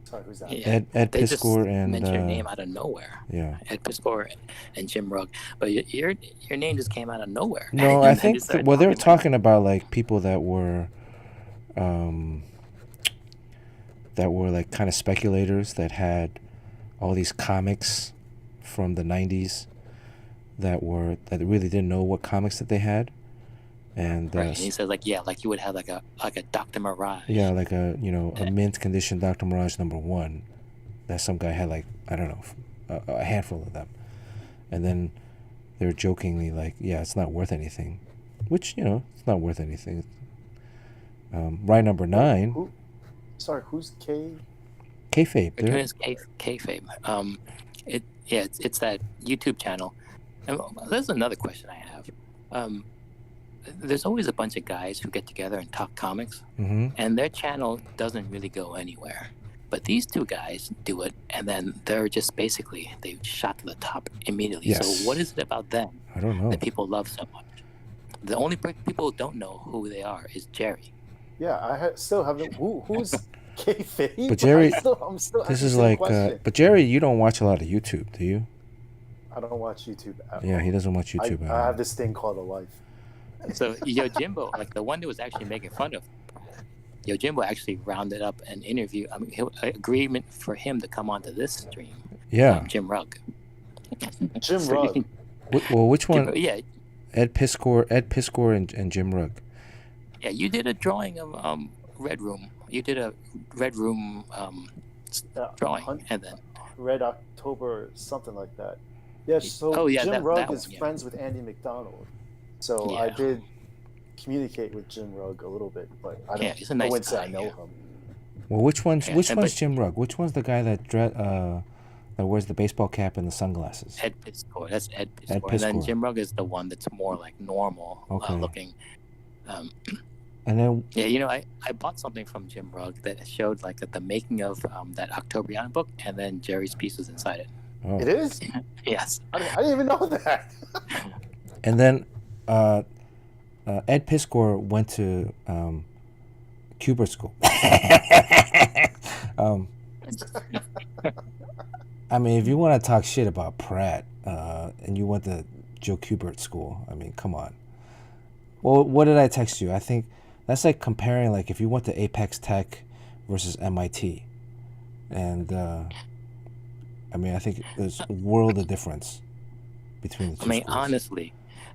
Sorry, who's that? Yeah, Ed they just Piskor and mentioned your name out of nowhere. Yeah. Ed Piskor and Jim Rugg, but your name just came out of nowhere. No, I think they were talking about like people that were like kind of speculators that had all these comics from the 90s that really didn't know what comics that they had. And, right. And he says like you would have like a Dr. Mirage. Yeah, like a mint condition Dr. Mirage #1 that some guy had like, I don't know, a handful of them. And then they're jokingly like, yeah, it's not worth anything. Which, it's not worth anything. Rye number 9. Sorry, who's K? Kayfabe. It's Kayfabe. It's that YouTube channel. And there's another question I have. there's always a bunch of guys who get together and talk comics, Mm-hmm. and their channel doesn't really go anywhere. But these two guys do it, and then they're just basically they shot to the top immediately. Yes. So what is it about them I don't know. that people love so much? The only people who don't know who they are is Jerry. Yeah, still haven't. Who's kayfabe? But Jerry, I'm still this asking is the like, question. but Jerry, you don't watch a lot of YouTube, do you? I don't watch YouTube at Yeah, all. he doesn't watch YouTube at I all. have this thing called a life. So Yojimbo, like the one that was actually making fun of Yojimbo, actually rounded up an interview. I mean, agreement for him to come onto this stream. Yeah. Jim Rugg. Jim So you Rugg. can- Well, which one? yeah, Ed Piskor and Jim Rugg. yeah. You did a drawing of Red Room. You did a Red Room drawing, and then Red October, something like that. Yeah, so Oh, yeah, Jim that Rugg one, is yeah. friends with Andy McDonald. So I Yeah. did communicate with Jim Rugg a little bit, but I don't Yeah, he's a nice I wouldn't say guy, I know yeah. him. Well, which one's Yeah, which and one's but- Jim Rugg? Which one's the guy that wears the baseball cap and the sunglasses? Ed Piskor. That's Ed Piskor. Ed And then Piskor. Jim Rugg is the one that's more like normal Okay. looking. And then Yeah, you know, I bought something from Jim Rugg that showed like the making of that Octobriana book, and then Jerry's piece was inside it. oh, It is? Yes. I didn't even know that. and then Ed Piskor went to Kubert School. I mean, if you want to talk shit about Pratt and you went to Joe Kubert School, I mean, come on. Well, what did I text you? I think that's like comparing, like, if you went to Apex Tech versus MIT. And, I mean, I think there's a world of difference between the two I mean, schools. honestly,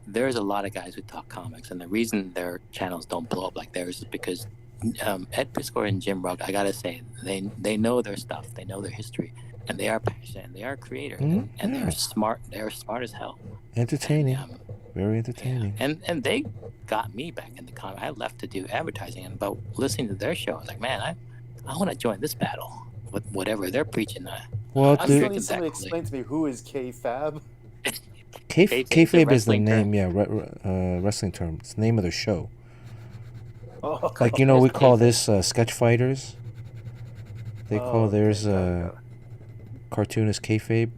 there's a lot of guys who talk comics, and the reason their channels don't blow up like theirs is because Ed Piskor and Jim Rugg, I gotta say, they know their stuff, they know their history, and they are passionate, and they are creators, Mhm, and yeah. they're smart. They're smart as hell. Entertaining. Very Yeah. entertaining. And they got me back in the comic. I left to do advertising, and but listening to their show, I was like, man, I want to join this battle with whatever they're preaching. Well, I dude, still need somebody to explain to me who is kayfabe. kayfabe is the wrestling name, term. yeah, wrestling term. It's the name of the show. Oh, Like, you know, we There's call kayfabe. this sketch fighters. They call theirs cartoonist kayfabe,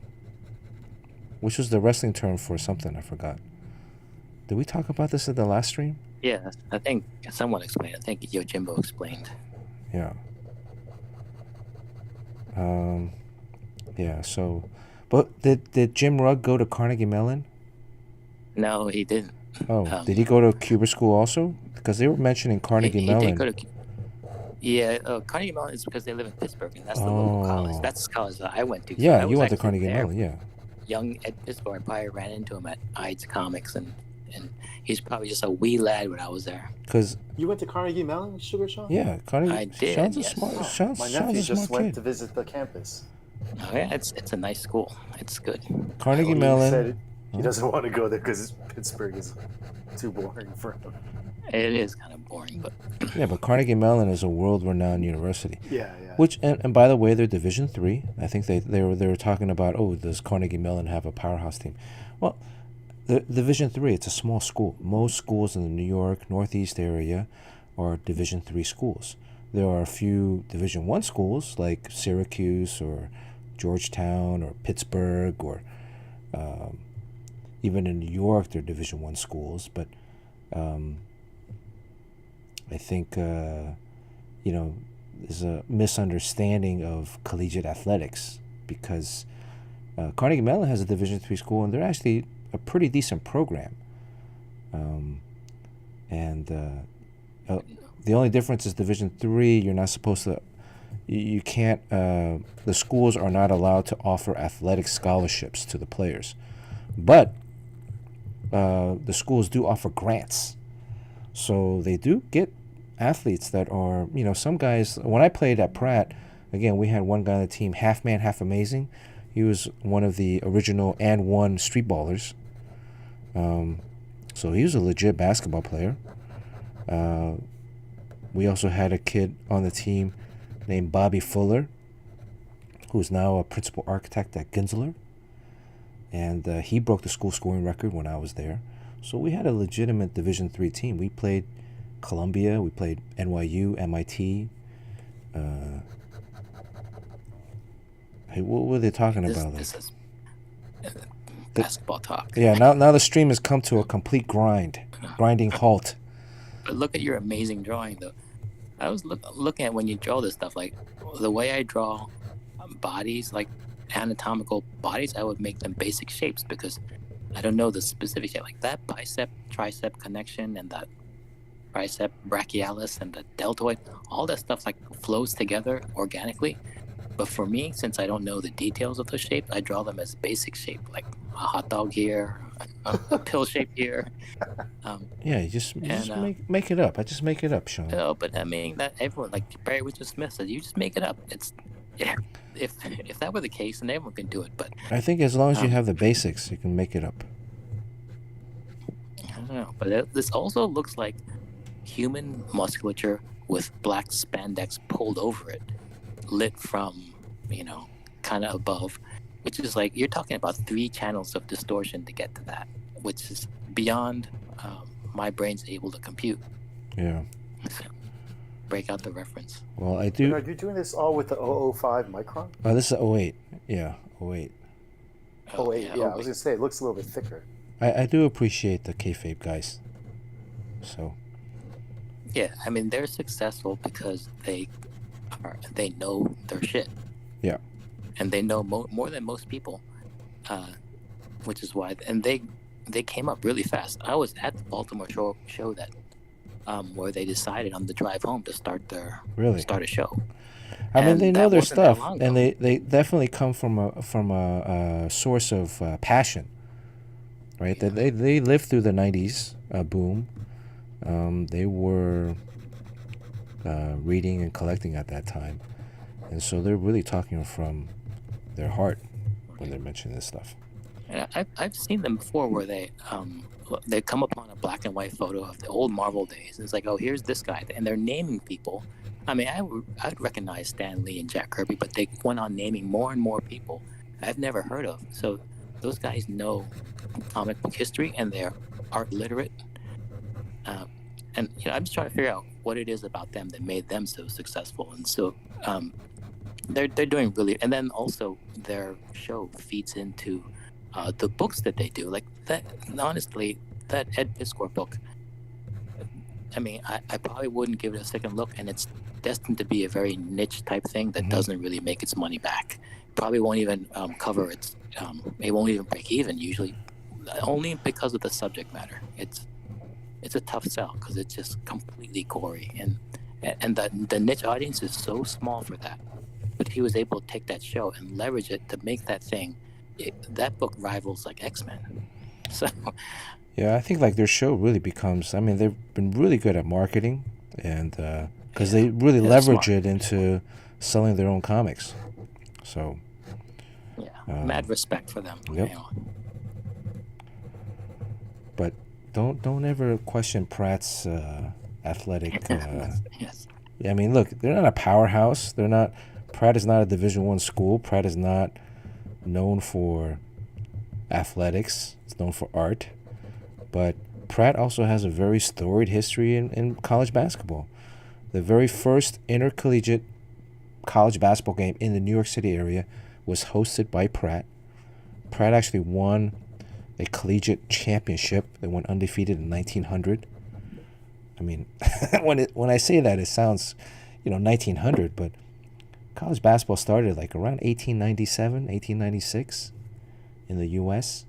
which was the wrestling term for something. I forgot. Did we talk about this at the last stream? Yeah, I think someone explained. I think Yojimbo explained. Yeah. Yeah. So, but did Jim Rugg go to Carnegie Mellon? No, he didn't. Oh, did he go to Kubert School also? Because they were mentioning Carnegie He Mellon. did go to. Yeah, Carnegie Mellon is because they live in Pittsburgh, and that's the local college. Oh. That's the college that I went to. So Yeah, I you was went to actually Carnegie there. Mellon. Yeah. Young Ed Piskor, I probably ran into him at Ides Comics, and he's probably just a wee lad when I was there. Because You went to Carnegie Mellon, Sugar Sean? yeah, Carnegie. I did, Sean's a yes. smart. My Sean's nephew a just smart went kid. to visit the campus. Oh yeah, it's a nice school. It's good. Carnegie He Mellon. said he doesn't want to go there because Pittsburgh is too boring for him. It is kind of boring, but Yeah, but Carnegie Mellon is a world-renowned university. Yeah, yeah. Which and by the way, they're Division III. I think they were talking about, oh, does Carnegie Mellon have a powerhouse team? Well, the Division III, it's a small school. Most schools in the New York Northeast area are Division III schools. There are a few Division I schools like Syracuse or Georgetown or Pittsburgh or even in New York, they're Division I schools. But I think there's a misunderstanding of collegiate athletics because Carnegie Mellon has a Division III school, and they're actually a pretty decent program. The only difference is Division III. You're not supposed to. You can't. The schools are not allowed to offer athletic scholarships to the players, but the schools do offer grants, so they do get athletes that are, some guys. When I played at Pratt, again, we had one guy on the team, half man, half amazing. He was one of the original and one street ballers. So he was a legit basketball player. We also had a kid on the team named Bobby Fuller, who's now a principal architect at Ginsler. And he broke the school scoring record when I was there. So we had a legitimate Division III team. We played Columbia, we played NYU, MIT. Hey, what were they talking about? This is basketball talk. Yeah, now the stream has come to a complete grinding halt. But look at your amazing drawing, though. I was looking at when you draw this stuff, like the way I draw bodies, like anatomical bodies, I would make them basic shapes because I don't know the specific shape, like that bicep tricep connection and that tricep brachialis and the deltoid. All that stuff like flows together organically. But for me, since I don't know the details of the shape, I draw them as basic shape, like a hot dog here, a pill shape here. Yeah, you just make it up. I just make it up, Sean. No, but I mean that everyone, like Barry Windsor Smith said, you just make it up. It's if that were the case, then everyone can do it. But I think as long as you have the basics, you can make it up. I don't know, but this also looks like human musculature with black spandex pulled over it, lit from, kind of above, which is like you're talking about 3 channels of distortion to get to that, which is beyond my brain's able to compute. Yeah. So, break out the reference. Well, I do. Are you doing this all with the 005 micron? Oh, this is 08. Yeah, 08. 08, yeah. I was gonna say it looks a little bit thicker. I do appreciate the kayfabe guys. So. Yeah, I mean they're successful because they know their shit. Yeah. And they know more than most people, which is why. And they came up really fast. I was at the Baltimore show that where they decided on the drive home to start a show. I mean, they know their stuff, and they definitely come from a source of passion, right? Yeah. They lived through the '90s boom. They were reading and collecting at that time, and so they're really talking from their heart when they're mentioning this stuff. And I've seen them before where they come upon a black and white photo of the old Marvel days. And it's like, oh, here's this guy, and they're naming people. I mean, I'd recognize Stan Lee and Jack Kirby, but they went on naming more and more people I've never heard of. So those guys know comic book history and they're art literate. And I'm just trying to figure out what it is about them that made them so successful. And so they're doing really. And then also their show feeds into the books that they do. Like that. Honestly, that Ed Piscor book. I mean, I probably wouldn't give it a second look, and it's destined to be a very niche type thing that doesn't really make its money back. Probably won't even cover its. It won't even break even usually, only because of the subject matter. It's a tough sell because it's just completely gory, and the niche audience is so small for that. But he was able to take that show and leverage it to make that thing. That book rivals like X-Men. So. Yeah, I think like their show really becomes. I mean, they've been really good at marketing, and because they really leverage it into selling their own comics. So. Yeah, mad respect for them. Yep. But don't ever question Pratt's athletic. Yes. I mean, look, they're not a powerhouse. They're not. Pratt is not a Division I school. Pratt is not known for athletics. It's known for art. But Pratt also has a very storied history in college basketball. The very first intercollegiate college basketball game in the New York City area was hosted by Pratt. Pratt actually won a collegiate championship. They went undefeated in 1900. I mean, when I say that, it sounds, 1900, but college basketball started like around 1897, 1896 in the U.S.,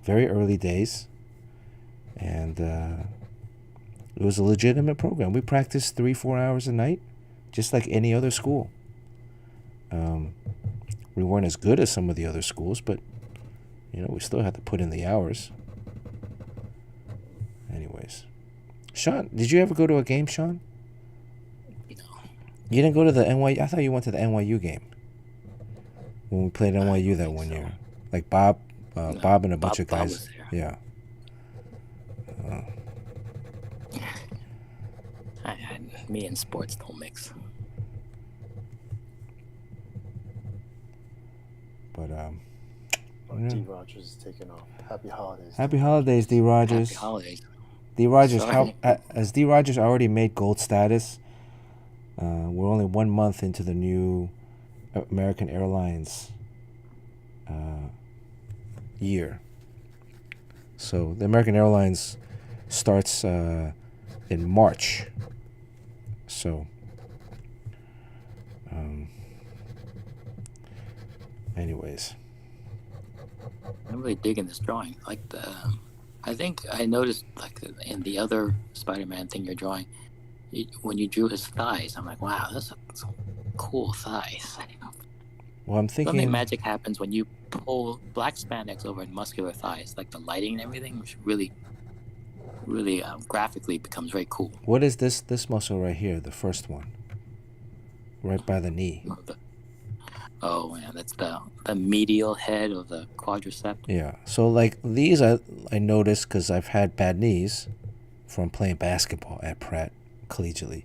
very early days, and it was a legitimate program. We practiced 3-4 hours a night, just like any other school. We weren't as good as some of the other schools, but we still had to put in the hours. Anyways, Sean, did you ever go to a game, Sean? No. You didn't go to the NYU? I thought you went to the NYU game when we played NYU that one year. Like Bob and a bunch of guys. Was there. Yeah. Me and sports don't mix. But Oh, Yeah. D. Rogers is taking off. Happy holidays. Happy D. holidays, D. Happy Rogers. holidays. D. Rogers, Sorry. has D. Rogers already made gold status? We're only 1 month into the new American Airlines year. So the American Airlines starts in March. So, anyways. I'm really digging this drawing. Like I think I noticed like in the other Spider-Man thing you're drawing, when you drew his thighs, I'm like, wow, that's some cool thighs. Well, I'm thinking Something magic happens when you pull black spandex over muscular thighs, like the lighting and everything, which really graphically becomes very cool. What is this muscle right here, the first one? Right by the knee. Oh man, that's the medial head of the quadricep. Yeah. So like these I noticed because I've had bad knees from playing basketball at Pratt collegiately.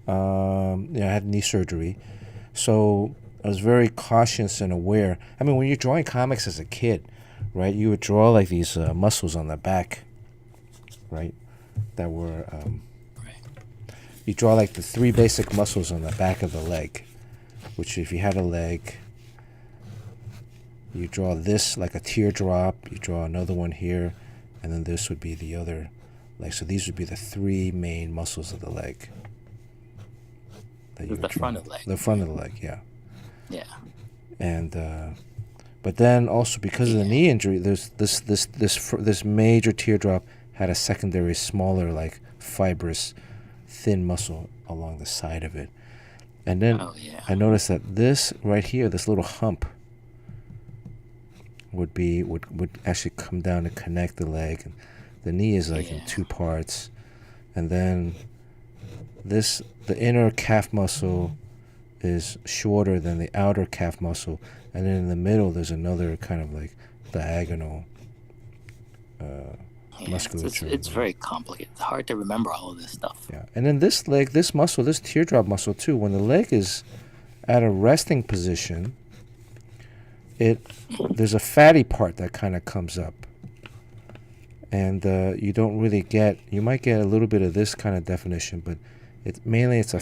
I had knee surgery. So I was very cautious and aware. I mean, when you're drawing comics as a kid, right, you would draw like these muscles on the back, right, that were, you draw like the 3 basic muscles on the back of the leg, which if you had a leg, you draw this like a teardrop, you draw another one here, and then this would be the other leg. So these would be the 3 main muscles of the leg. The front of the leg. The front of the leg, yeah. Yeah. And but then also because of the knee injury, there's this major teardrop had a secondary smaller like fibrous thin muscle along the side of it. And then I noticed that this right here, this little hump would actually come down to connect the leg, and the knee is like in 2 parts. And then the inner calf muscle is shorter than the outer calf muscle, and then in the middle there's another kind of like diagonal musculature. It's very complicated. It's hard to remember all of this stuff. Yeah, and then this leg, this muscle, this teardrop muscle too, when the leg is at a resting position, there's a fatty part that kind of comes up, and you don't really you might get a little bit of this kind of definition, but it's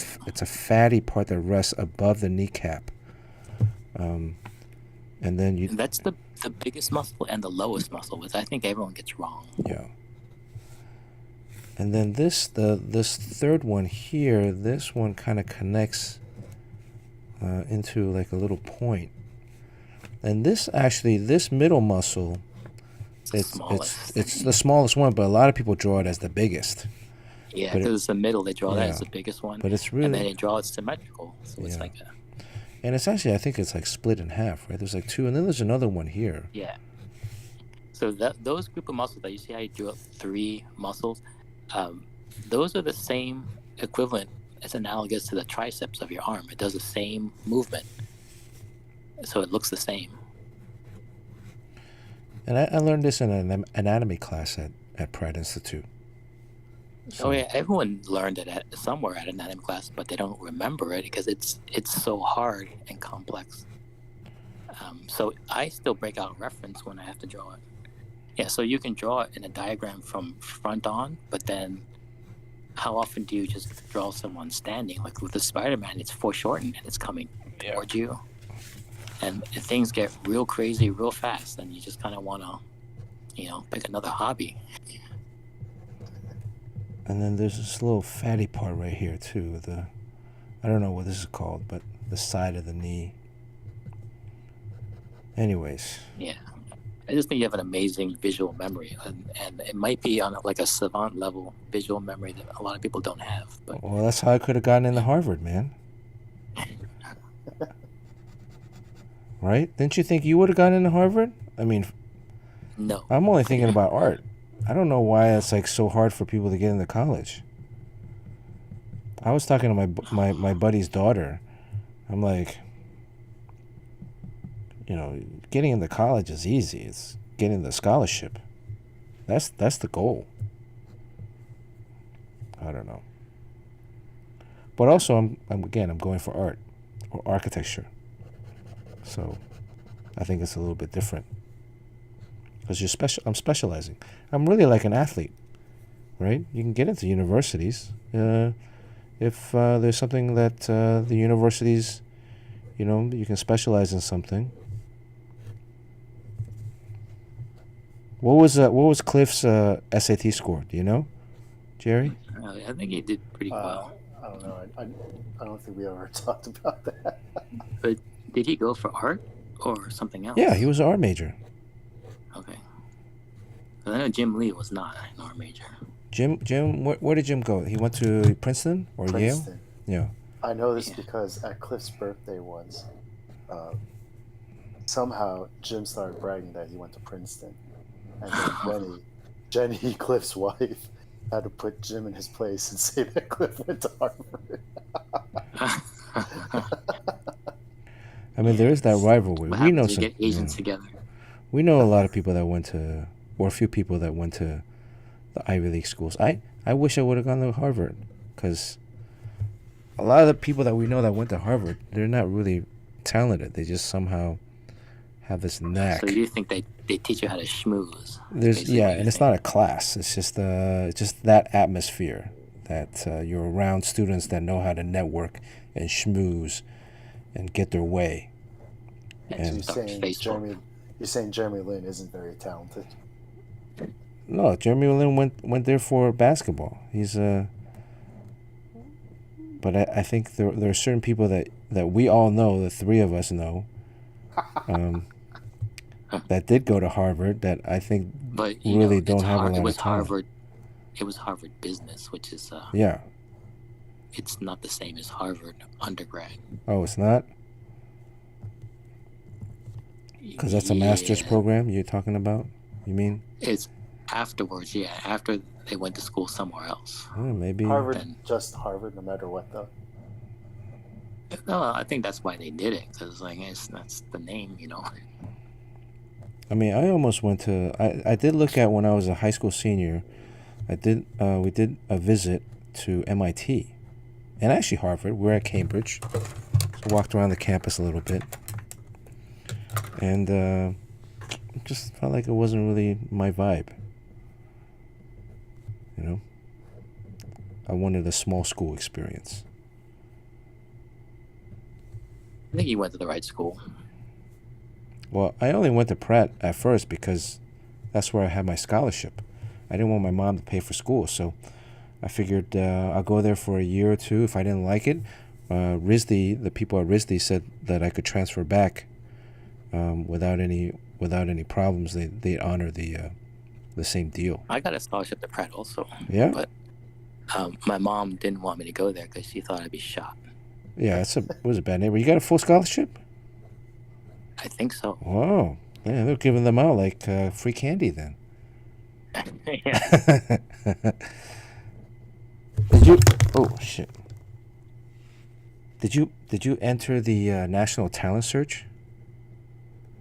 a fatty part that rests above the kneecap, and then that's the biggest muscle and the lowest muscle, which I think everyone gets wrong. Yeah. And then this third one here, this one kind of connects into like a little point, and this middle muscle, it's the smallest one, but a lot of people draw it as the biggest. Yeah, because it's the middle. They draw that as the biggest one. But it's really... And then they draw it symmetrical. So it's like a... And it's actually, I think it's like split in half, right? There's like 2, and then there's another one here. Yeah. So those group of muscles that you see how you drew up 3 muscles, those are the same equivalent. It's analogous to the triceps of your arm. It does the same movement. So it looks the same. And I learned this in an anatomy class at Pratt Institute. So, everyone learned it somewhere at anatomy class, but they don't remember it because it's so hard and complex. So I still break out reference when I have to draw it. Yeah, so you can draw it in a diagram from front on, but then how often do you just draw someone standing? Like with the Spider-Man, it's foreshortened and it's coming towards you. And things get real crazy real fast, and you just kind of want to, pick another hobby. And then there's this little fatty part right here too. I don't know what this is called, but the side of the knee. Anyways. Yeah. I just think you have an amazing visual memory, and it might be on like a savant level visual memory that a lot of people don't have. But well, that's how I could have gotten into Harvard, man. Right? Didn't you think you would have gotten into Harvard? I mean, no. I'm only thinking about art. I don't know why it's like so hard for people to get into college. I was talking to my buddy's daughter. I'm like, getting into college is easy. It's getting the scholarship. That's the goal. I don't know. But also, I'm going for art or architecture. So I think it's a little bit different. because you're special. I'm specializing. I'm really like an athlete, right? You can get into universities if there's something that the universities, you can specialize in something. What was Cliff's SAT score? Do you know, Jerry? I think he did pretty well. I don't know. I don't think we ever talked about that. But did he go for art or something else? Yeah, he was an art major. Okay. I know Jim Lee was not an art major. Jim, where did Jim go? He went to Princeton or Princeton. Yale? Yeah. I know this because at Cliff's birthday once, somehow Jim started bragging that he went to Princeton. And then Jenny, Cliff's wife, had to put Jim in his place and say that Cliff went to Harvard. I mean, there is that rivalry. What We know happens some. to get Asians together. We know a lot of people that went to, or a few people that went to the Ivy League schools. I wish I would have gone to Harvard, because a lot of the people that we know that went to Harvard, they're not really talented. They just somehow have this knack. So you think they teach you how to schmooze? And it's not a class. It's just that atmosphere that you're around students that know how to network and schmooze and get their way. And you're saying Jeremy Lin isn't very talented. No, Jeremy Lin went there for basketball. He's but I think there are certain people that we all know, the three of us know, that did go to Harvard that I think really don't have a lot of talent. It was Harvard Business, which is yeah. It's not the same as Harvard undergrad. Oh, it's not? Because that's a master's program you're talking about, you mean? It's afterwards, yeah. After they went to school somewhere else. Maybe. Harvard, just Harvard, no matter what, though. No, I think that's why they did it. Because, that's the name, I mean, I almost went to... I did look at, when I was a high school senior, we did a visit to MIT. And actually Harvard. We're at Cambridge. So walked around the campus a little bit. And just felt like it wasn't really my vibe. I wanted a small school experience. I think you went to the right school. Well, I only went to Pratt at first because that's where I had my scholarship. I didn't want my mom to pay for school, so I figured I'll go there for a year or two. If I didn't like it, the people at RISD said that I could transfer back without any problems. They honor the same deal. I got a scholarship to Pratt also. Yeah. But my mom didn't want me to go there because she thought I'd be shot. Yeah, it was a bad neighbor. You got a full scholarship? I think so. Wow. Yeah, they're giving them out like free candy then. Yeah. Did you? Oh shit. Did you enter the National Talent Search?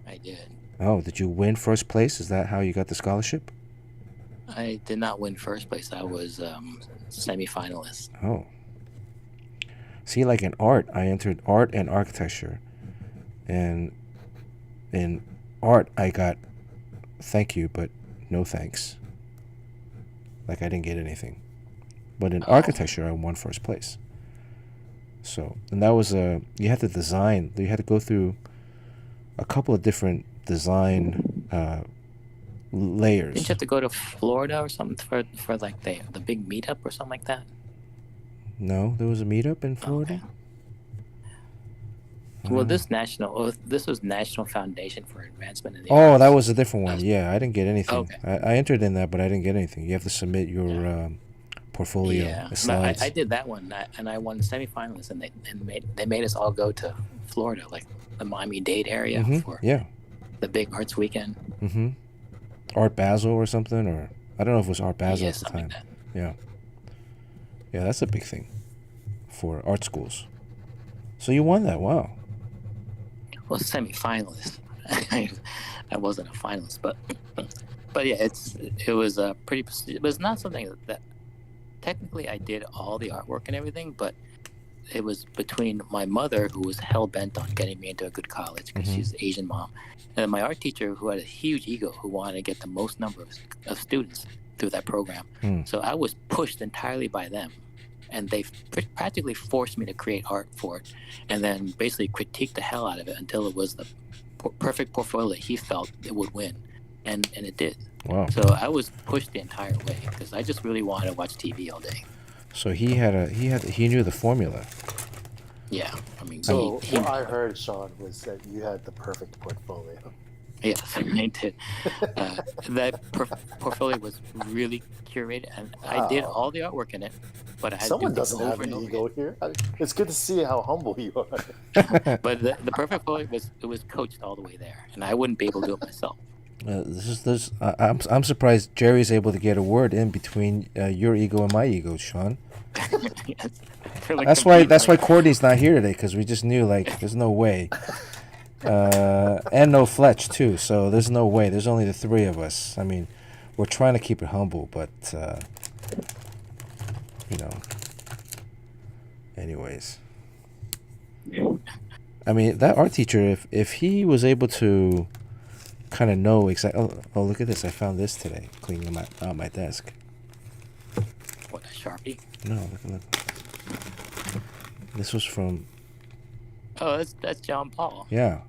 I did. Oh, did you win first place? Is that how you got the scholarship? I did not win first place. I was semi-finalist. Oh. See, like in art, I entered art and architecture. And in art, I got thank you, but no thanks. Like I didn't get anything. But in architecture, I won first place. So, and that was you had to design, you had to go through a couple of different design layers. Didn't you have to go to Florida or something for like the big meetup or something like that? No, there was a meetup in Florida. Okay. Well, this was National Foundation for Advancement in the Arts. Arts. That was a different one. Yeah, I didn't get anything. Okay. I entered in that, but I didn't get anything. You have to submit your portfolio, slides. I did that one, and I won the semifinalists, and they made us all go to Florida, like the Miami-Dade area for the big arts weekend. Mm-hmm. Art Basel or something, or I don't know if it was Art Basel at the time. Like Yeah. Yeah, that's a big thing for art schools. So you won that. Wow. Well, semi-finalist. I wasn't a finalist, but yeah, it was pretty. It was not something that technically I did all the artwork and everything, but it was between my mother, who was hell bent on getting me into a good college because she's an Asian mom, and then my art teacher, who had a huge ego, who wanted to get the most number of students through that program. So I was pushed entirely by them, and they practically forced me to create art for it, and then basically critique the hell out of it until it was the perfect portfolio that he felt it would win, and it did. Wow. So I was pushed the entire way because I just really wanted to watch TV all day. So he knew the formula. Yeah, I mean. So what I heard, Sean, was that you had the perfect portfolio. Yes, I did. That portfolio was really curated, and I did all the artwork in it. But I had Someone to do doesn't it have over an and over ego again. here. It's good to see how humble you are. But the perfect portfolio was coached all the way there, and I wouldn't be able to do it myself. I'm surprised Jerry's able to get a word in between your ego and my ego, Sean. Yes. That's why Courtney's not here today, because we just knew, like, there's no way. And no Fletch too, so there's no way. There's only the three of us. I mean, we're trying to keep it humble, but anyways. I mean, that art teacher, if he was able to kind of know exactly. Oh, look at this! I found this today, cleaning out my desk. What, a Sharpie? No, look. This was from. Oh, that's John Paul. Yeah,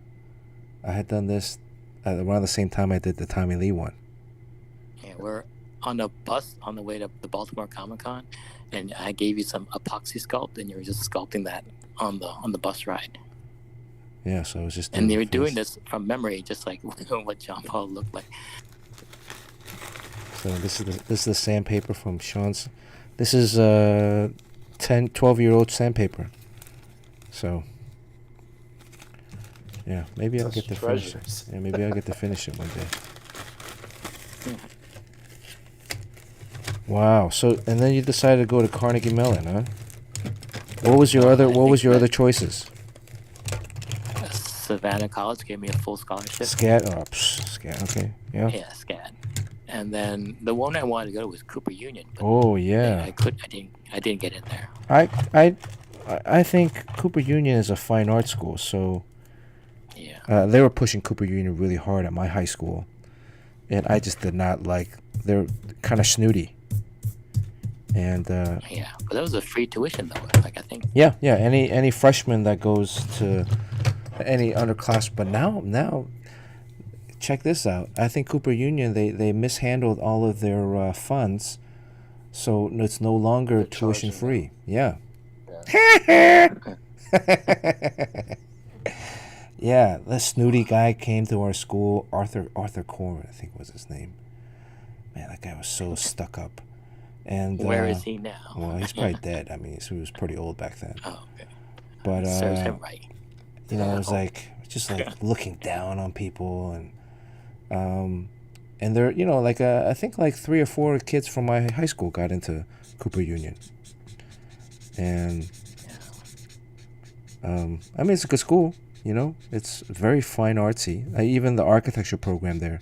I had done this around the same time I did the Tommy Lee one. Yeah, we're on a bus on the way to the Baltimore Comic Con, and I gave you some epoxy sculpt, and you were just sculpting that on the bus ride. Yeah, so I was just. And they were doing this from memory, just like what John Paul looked like. So this is the sandpaper from Sean's. This is 12-year-old sandpaper. So. Yeah, maybe I'll get to finish it. Yeah, maybe I'll get to finish it one day. Wow. So, and then you decided to go to Carnegie Mellon, huh? What was your other choices? Savannah College gave me a full scholarship. SCAD. Okay. Yeah. Yeah, SCAD. And then the one I wanted to go to was Cooper Union. But oh yeah. I didn't get in there. I think Cooper Union is a fine art school, so. Yeah. They were pushing Cooper Union really hard at my high school, and I just did not like. They're kind of snooty. And yeah, but that was a free tuition though. Like I think. Yeah. Any freshman that goes to any underclass, but now, check this out. I think Cooper Union they mishandled all of their funds, so it's no longer tuition free. Yeah. Yeah, the snooty guy came to our school. Arthur Corwin, I think was his name. Man, that guy was so stuck up. And where is he now? Well, he's probably dead. I mean, he was pretty old back then. Oh, okay. But serves him right. You know, it was like just like looking down on people, and they're like I think like 3 or 4 kids from my high school got into Cooper Union, and I mean it's a good school. It's very fine artsy. Even the architecture program there.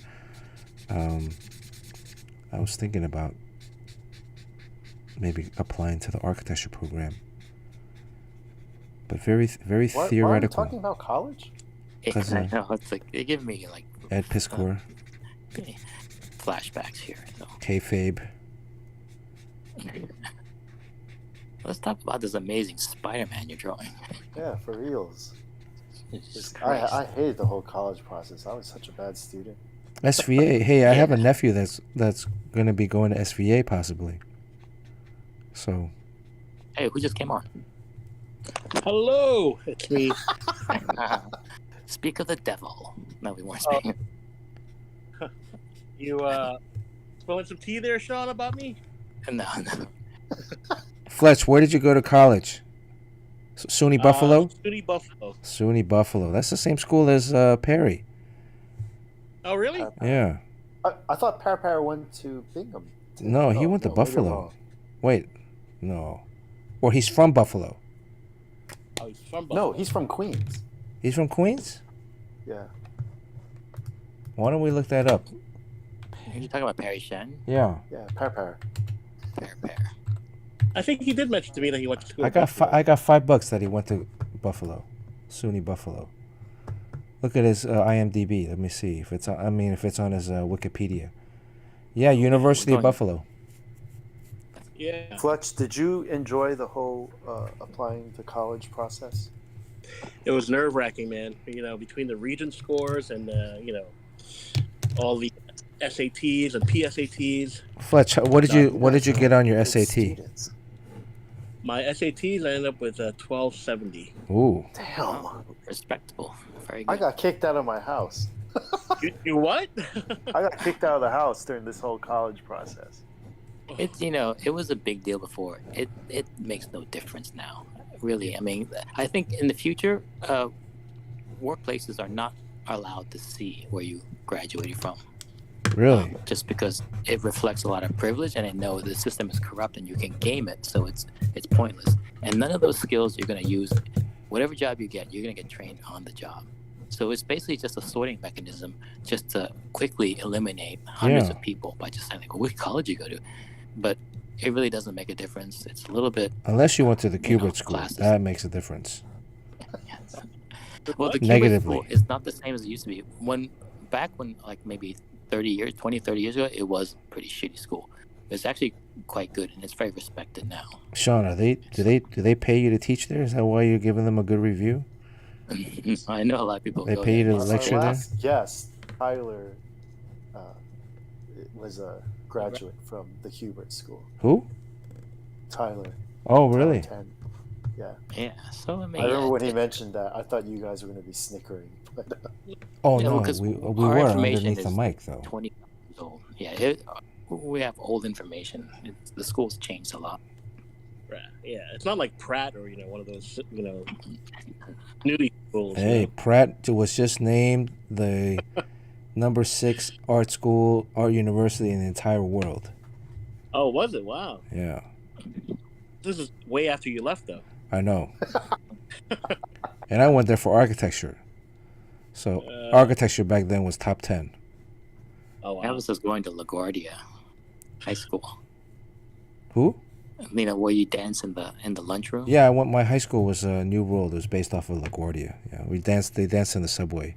I was thinking about maybe applying to the architecture program, but very theoretical. Why are you talking about college? I know, it's like they give me like Ed Piscor. Flashbacks here. So. Kayfabe. Let's talk about this amazing Spider-Man you're drawing. Yeah, for reals. I hated the whole college process. I was such a bad student. SVA. Hey, I have a nephew that's going to be going to SVA possibly. So. Hey, who just came on? Hello, it's me. Speak of the devil. No, we weren't speaking. You spilling some tea there, Sean, about me? No. Fletch, where did you go to college? SUNY Buffalo? SUNY Buffalo. SUNY Buffalo. That's the same school as Perry. Oh, really? Yeah. I thought Par went to Bingham. No, he went to Buffalo. Wait, no. Or he's from Buffalo. Oh, he's from Buffalo. No, he's from Queens. He's from Queens? Yeah. Why don't we look that up? Are you talking about Perry Shen? Yeah. Yeah, Par. Pear. I think he did mention to me that he went to school. I got I got $5 that he went to Buffalo, SUNY Buffalo. Look at his IMDb. Let me see if it's if it's on his Wikipedia. Yeah, University of Buffalo. Yeah. Fletch, did you enjoy the whole applying to college process? It was nerve wracking, man. Between the Regent scores and all the SATs and PSATs. Fletch, what did you get on your SAT? Students. My SATs, I ended up with 1270. Ooh. Damn. Oh, respectable. Very good. I got kicked out of my house. You what? I got kicked out of the house during this whole college process. It's it was a big deal before. It makes no difference now. Really, I think in the future, workplaces are not allowed to see where you graduated from. Really? Just because it reflects a lot of privilege, and they know the system is corrupt and you can game it, so it's pointless. And none of those skills you're going to use. Whatever job you get, you're going to get trained on the job. So it's basically just a sorting mechanism, just to quickly eliminate hundreds of people by just saying, like, which college you go to. But it really doesn't make a difference. It's a little bit. Unless you went to the Kubert school, classes. that makes a difference. Well, the Kubert Negatively. school is not the same as it used to be. Back when like maybe 30 years ago, it was a pretty shitty school. It's actually quite good, and it's very respected now. Sean, do they pay you to teach there? Is that why you're giving them a good review? I know a lot of people. They go pay you there. to lecture Our there? last guest, Tyler, was a graduate from the Hubert School. Who? Tyler. Oh, really? 10. Yeah. Yeah. So I remember when he mentioned that. I thought you guys were going to be snickering. But Oh Yeah, no, because we our were information underneath the is mic though. 20 years old. Yeah, we have old information. The school's changed a lot. Right. Yeah, it's not like Pratt or one of those nudie schools. Hey, Pratt was just named the number 6 art university in the entire world. Oh, was it? Wow. Yeah, This is way after you left, though. I know. And I went there for architecture. So architecture back then was top 10. Oh, I wow. was just going to LaGuardia High School. Who? Where you dance in the lunchroom. Yeah, my high school was New World. It was based off of LaGuardia. Yeah, they danced in the subway.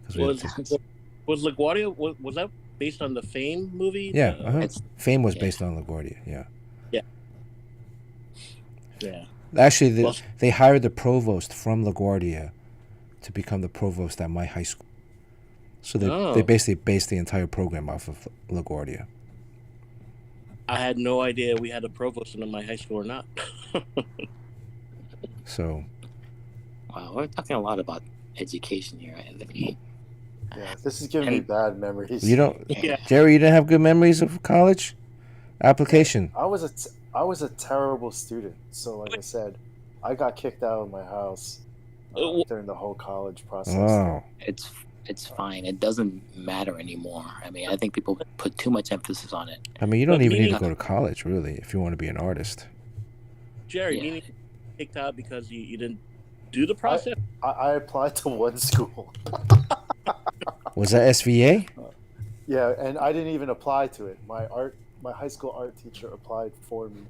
'Cause we had to- Was LaGuardia, was that based on the Fame movie? Yeah, It's- Fame was based on LaGuardia. Yeah. Yeah. Actually, Well- they hired the provost from LaGuardia to become the provost at my high school. So they basically based the entire program off of LaGuardia. I had no idea we had a provost in my high school or not. So Wow, we're talking a lot about education here. yeah, this is giving me bad memories. you don't, Yeah. Jerry, you didn't have good memories of college application. I was a terrible student. So, like I said, I got kicked out of my house during the whole college process. Oh, It's fine. It doesn't matter anymore. I think people put too much emphasis on it. I mean, you don't But even need to meaning- go to college really if you want to be an artist. Jerry, Yeah. you need kicked out because you didn't do the process? I applied to one school. Was that SVA? Yeah, and I didn't even apply to it. My high school art teacher applied for me.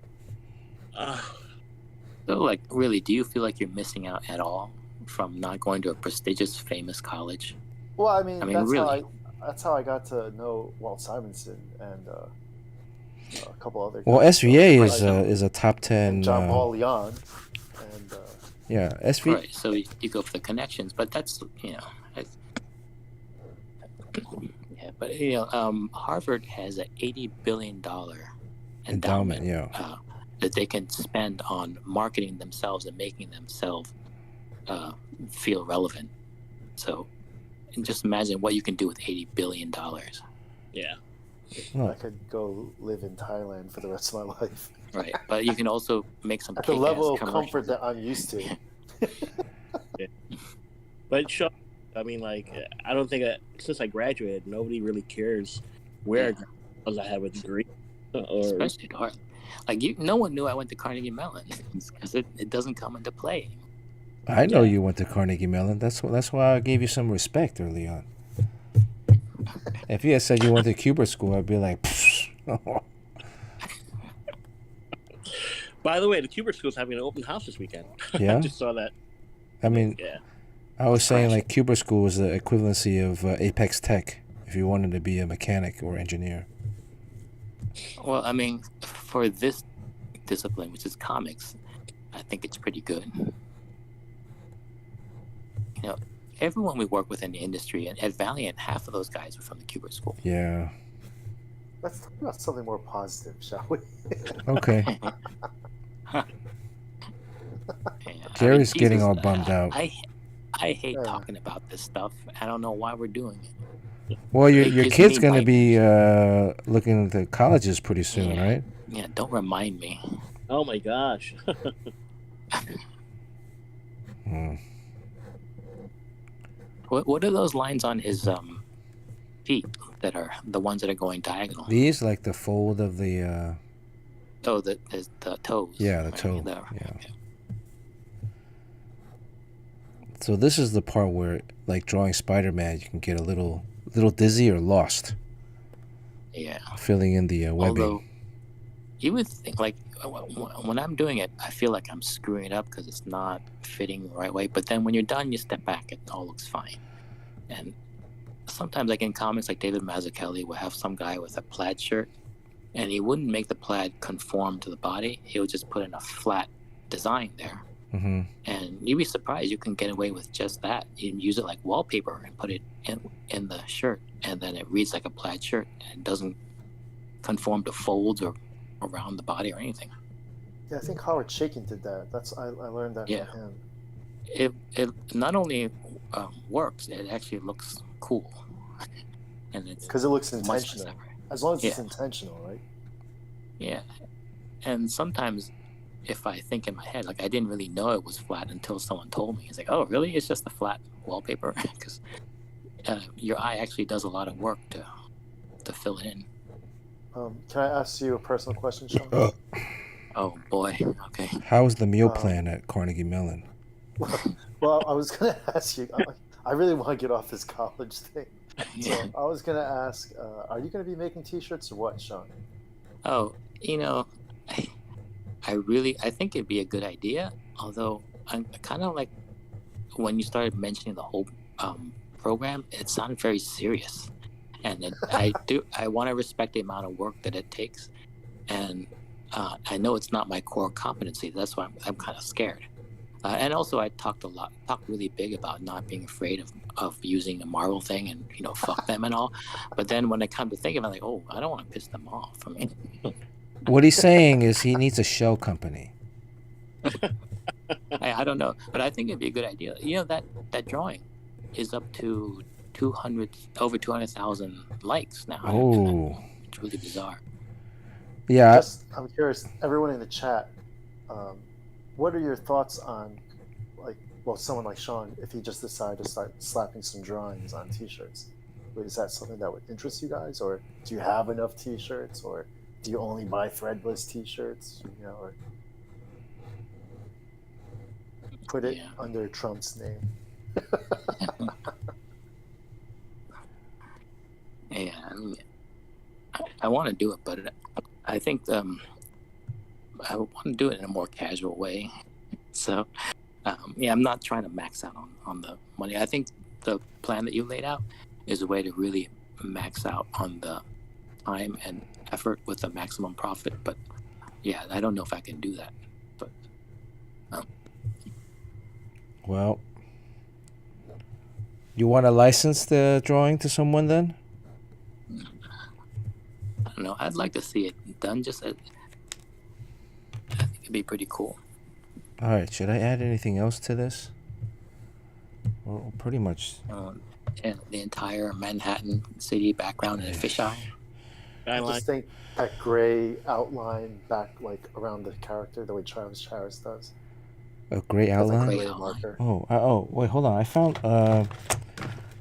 So, like, really, do you feel like you're missing out at all from not going to a prestigious, famous college? Well, I mean really. that's how I got to know Walt Simonson and a couple other. Well, guys. SVA Like, is a top 10. and John Paul Leon, and Yeah, SVA. Right. So you go for the connections, but that's yeah. But Harvard has an $80 billion endowment. Yeah. That they can spend on marketing themselves and making themselves feel relevant. So, and just imagine what you can do with $80 billion. Yeah. I could go live in Thailand for the rest of my life. Right, but you can also make some At the kick-ass level of commercials. comfort that I'm used to. But Sean, I don't think since I graduated, nobody really cares where I have a degree. Or Especially at Harvard. Like no one knew I went to Carnegie Mellon because it doesn't come into play. I know you went to Carnegie Mellon. That's why I gave you some respect early on. If you had said you went to Kubert school, I'd be like, By the way, the Kubert School's having an open house this weekend. Yeah? I just saw that. I mean, Yeah. I was saying like Cuber School is the equivalency of Apex Tech if you wanted to be a mechanic or engineer. Well, I mean, for this discipline, which is comics, I think it's pretty good. You know, everyone we work with in the industry, and at Valiant, half of those guys are from the Kubert School. Yeah. Let's talk about something more positive, shall we? Okay. Yeah, Gary's getting Jesus, all bummed out. I hate talking about this stuff. I don't know why we're doing it. Well, your gives kid's me going to be nightmares. looking into colleges pretty soon, Yeah. right? Yeah, don't remind me. Oh my gosh. Hmm. What are those lines on his feet that are the ones that are going diagonal? These like the fold of the Oh, the toes. yeah, the right? toe. The- Yeah. So this is the part where, like drawing Spider-Man, you can get a little dizzy or lost Yeah. filling in the webbing. Although, you would think, like, when I'm doing it, I feel like I'm screwing it up because it's not fitting the right way. But then when you're done, you step back, it all looks fine. And sometimes, like in comics, like David Mazzucchelli will have some guy with a plaid shirt, and he wouldn't make the plaid conform to the body. He would just put in a flat design there. Mm-hmm. And you'd be surprised you can get away with just that. You can use it like wallpaper and put it in the shirt, and then it reads like a plaid shirt, and it doesn't conform to folds or around the body or anything. Yeah, I think Howard Chaykin did that. I learned that Yeah. from him. It not only works, it actually looks cool, and it's Because it looks much intentional. less effort. As long as it's Yeah. intentional, right? Yeah, and sometimes if I think in my head, like I didn't really know it was flat until someone told me. It's like, oh, really? It's just a flat wallpaper, because your eye actually does a lot of work to fill it in. Can I ask you a personal question, Sean? Oh boy. Okay. How's the meal plan at Carnegie Mellon? Well, I was going to ask you. I really want to get off this college thing. So Yeah. I was going to ask, are you going to be making T-shirts or what, Sean? Oh, I think it'd be a good idea. Although I'm kind of like, when you started mentioning the whole program, it sounded very serious, and I want to respect the amount of work that it takes, and I know it's not my core competency. That's why I'm kind of scared. And also, I talked really big about not being afraid of using the Marvel thing and fuck them and all. But then when I come to think of it, I'm like, oh, I don't want to piss them off. I mean, What he's saying is he needs a shell company. I don't know, but I think it'd be a good idea. That drawing is up to over 200,000 likes now. Oh. It's really bizarre. Yeah. I'm curious, everyone in the chat, what are your thoughts on, someone like Sean, if he just decided to start slapping some drawings on T-shirts? Is that something that would interest you guys, or do you have enough T-shirts, or do you only buy threadless T-shirts? Or put it under Trump's name. Yeah, I want to do it, but I think I want to do it in a more casual way. So, I'm not trying to max out on the money. I think the plan that you laid out is a way to really max out on the time and effort with the maximum profit. But yeah, I don't know if I can do that. But Well, you want to license the drawing to someone then? I don't know. I'd like to see it done. I think it'd be pretty cool. All right. Should I add anything else to this? Well, pretty much. And the entire Manhattan city background and a fisheye. I just think that gray outline back around the character, the way Travis Charest does. A gray outline? Gray outline. Oh, wait, hold on. I found,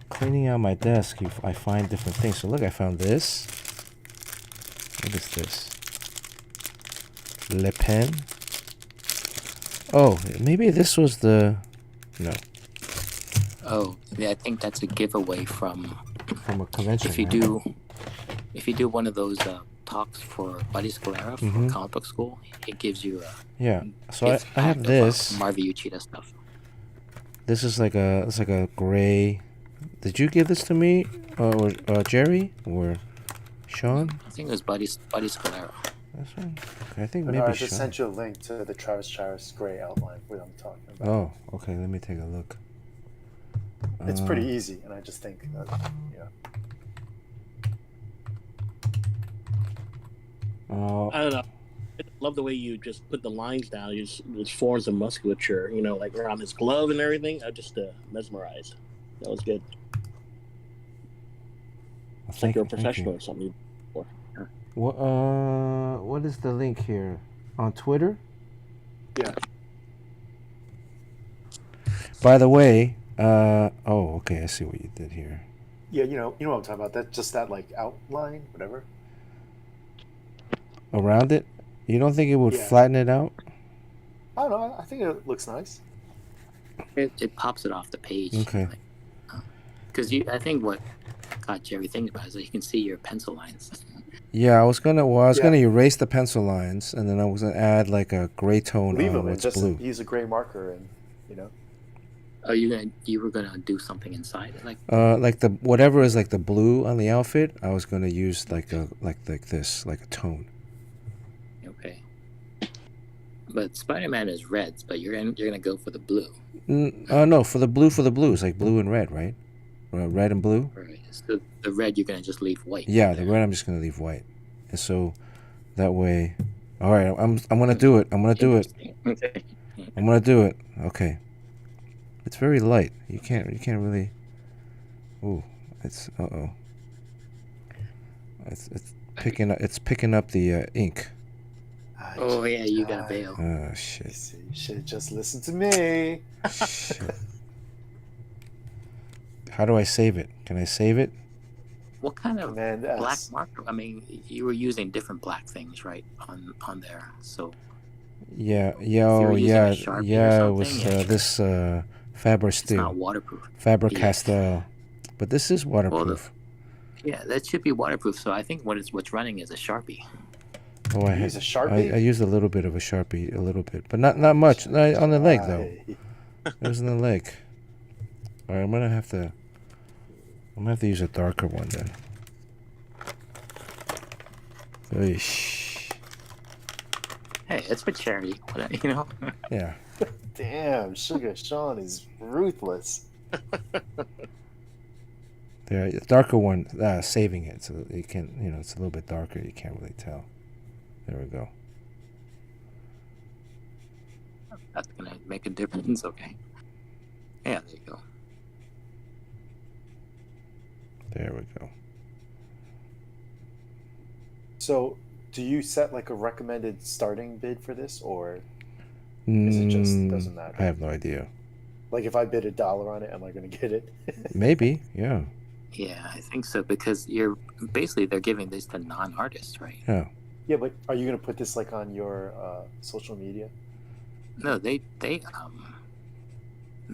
cleaning out my desk, I find different things. So look, I found this. What is this? Le Pen. Oh, maybe this was no. Oh, yeah, I think that's a giveaway from a convention. if you do one of those talks for Buddy Scalera for Mhm. comic book school. It gives you Yeah. So I it's have packed of, this. Marvel Uchida stuff. This is like a gray. Did you give this to me, or Jerry, or Sean? I think it was Buddy Scalera. This one? Okay, I think Bernard, maybe I just Sean. sent you a link to the Travis Charest gray outline, what I'm talking about. Oh, okay. Let me take a look. It's pretty easy, and I just think that, Oh, I don't know. I love the way you just put the lines down. You just forms of musculature, like around his glove and everything. I just mesmerized. That was good. It's like you're a professional or something. what is the link here? On Twitter? yeah. By the way, okay, I see what you did here. Yeah, you know what I'm talking about. That like outline, whatever. Around it? You don't think it would Yeah. flatten it out? I don't know. I think it looks nice. It pops it off the page. Okay. Because I think what got Jerry thinking about is that you can see your pencil lines. Yeah, I was gonna Yeah. erase the pencil lines, and then I was gonna add like a gray tone Leave on them and what's just blue. use a gray marker, and Oh, you were gonna do something inside it, like Like the whatever is like the blue on the outfit, I was gonna use like this, like a tone. okay. But Spider-Man is reds, but you're gonna go for the blue. No, for the blue, it's like blue and red, right? Red and blue. Right. So the red you're gonna just leave white. Yeah, the red I'm just gonna leave white, and so that way. All right, I'm gonna do it. I'm gonna do it. Okay. I'm gonna do it. Okay. It's very light. You can't really. Ooh, it's It's picking up the ink. Oh yeah, you got bail. Oh shit. You should just listen to me. Shit. How do I save it? Can I save it? What kind of Command black S. marker? I mean, you were using different black things, right? On there. So Yeah. were Oh using yeah. a Sharpie or Yeah. It was something, yeah. this it's Faber-Steel. not waterproof. Faber-Castell. But this is waterproof. Yeah, that should be waterproof. So I think what's running is a Sharpie. Oh, You use a Sharpie? I used a little bit of a Sharpie, a little bit, but not much. On the leg though. It was in the leg. All right, I'm gonna have to use a darker one then. Eesh. Hey, it's for charity. Yeah. Damn, Sugar Sean is ruthless. There, a darker one, saving it so you can, it's a little bit darker. You can't really tell. There we go. That's gonna make a difference. Okay. Yeah, there you go. There we go. So, do you set like a recommended starting bid for this, or is it just doesn't matter? I have no idea. Like, if I bid $1 on it, am I going to get it? Maybe, yeah. Yeah, I think so because they're giving this to non-artists, right? Yeah. Yeah, but are you going to put this like on your social media? No, they I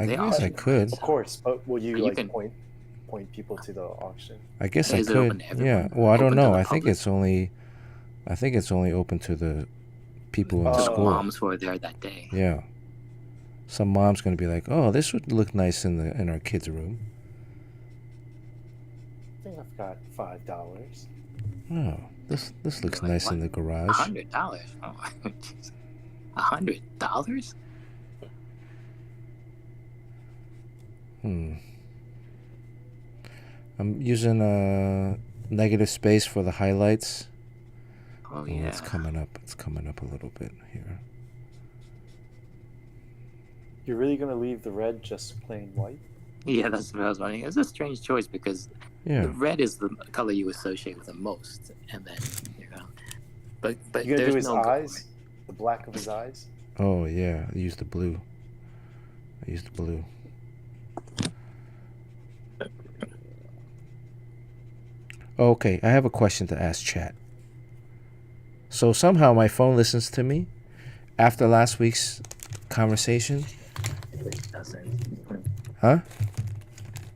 guess auction I it, could. Of course, but will you You like can- point people to the auction? I guess I Is it open could. to everyone? Yeah. Well, I don't Open to know. the I think public? it's only open to the people in To To the the school. moms who are there that day. Yeah. Some mom's gonna be like, "Oh, this would look nice in our kids' room." I think I've got $5. Oh, this looks Like nice what? in the garage. $100. Oh, jeez. $100? I'm using a negative space for the highlights. Oh Oh, yeah. it's coming up. It's coming up a little bit here. You're really going to leave the red just plain white? Yeah, that's what I was wondering. It's a strange choice because Yeah. the red is the color you associate with the most, and then but You going to do there's his no good eyes? way. The black of his eyes? Oh yeah. I used the blue. Okay, I have a question to ask chat. So somehow my phone listens to me after last week's conversation. It doesn't. Huh?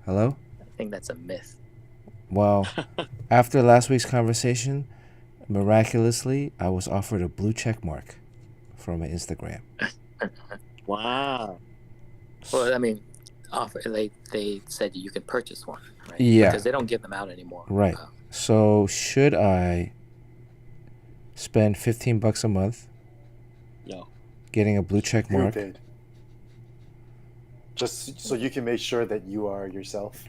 Hello? I think that's a myth. Well, after last week's conversation, miraculously, I was offered a blue check mark from my Instagram. Wow. Well, I mean, they said you can purchase one, right? Yeah. Because they don't give them out anymore. Right. So should I spend $15 a month No. getting a blue check mark? Stupid. Just so you can make sure that you are yourself.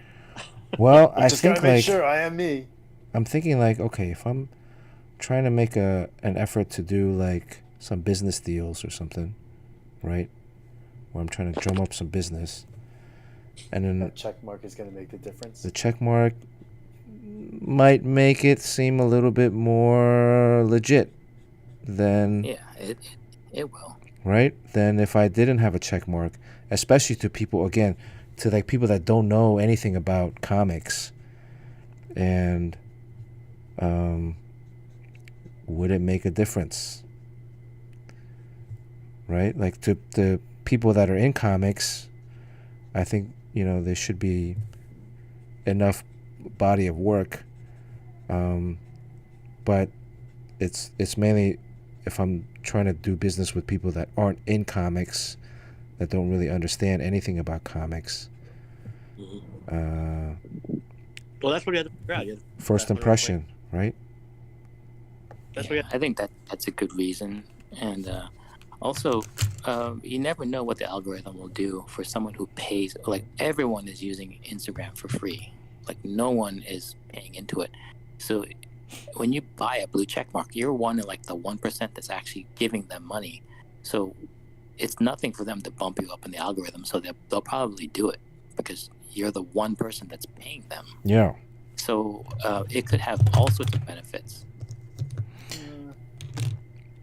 Well, I Just think gotta make like sure I am me. I'm thinking like, okay, if I'm trying to make an effort to do like some business deals or something, right? Where I'm trying to drum up some business, and then That check mark is gonna make the difference. the check mark might make it seem a little bit more legit than Yeah, it will. right? Than if I didn't have a check mark, especially to people, again, to like people that don't know anything about comics. And would it make a difference? Right? Like to the people that are in comics, I think, there should be enough body of work. But it's mainly if I'm trying to do business with people that aren't in comics, that don't really understand anything about comics. Well, that's what you have to figure out. First impression, right? That's Yeah, I think that's a good reason. And also, you never know what the algorithm will do for someone who pays. Like, everyone is using Instagram for free. Like, no one is paying into it. So when you buy a blue check mark, you're one of like the 1% that's actually giving them money. So it's nothing for them to bump you up in the algorithm. So they'll probably do it because you're the one person that's paying them. Yeah. So it could have all sorts of benefits.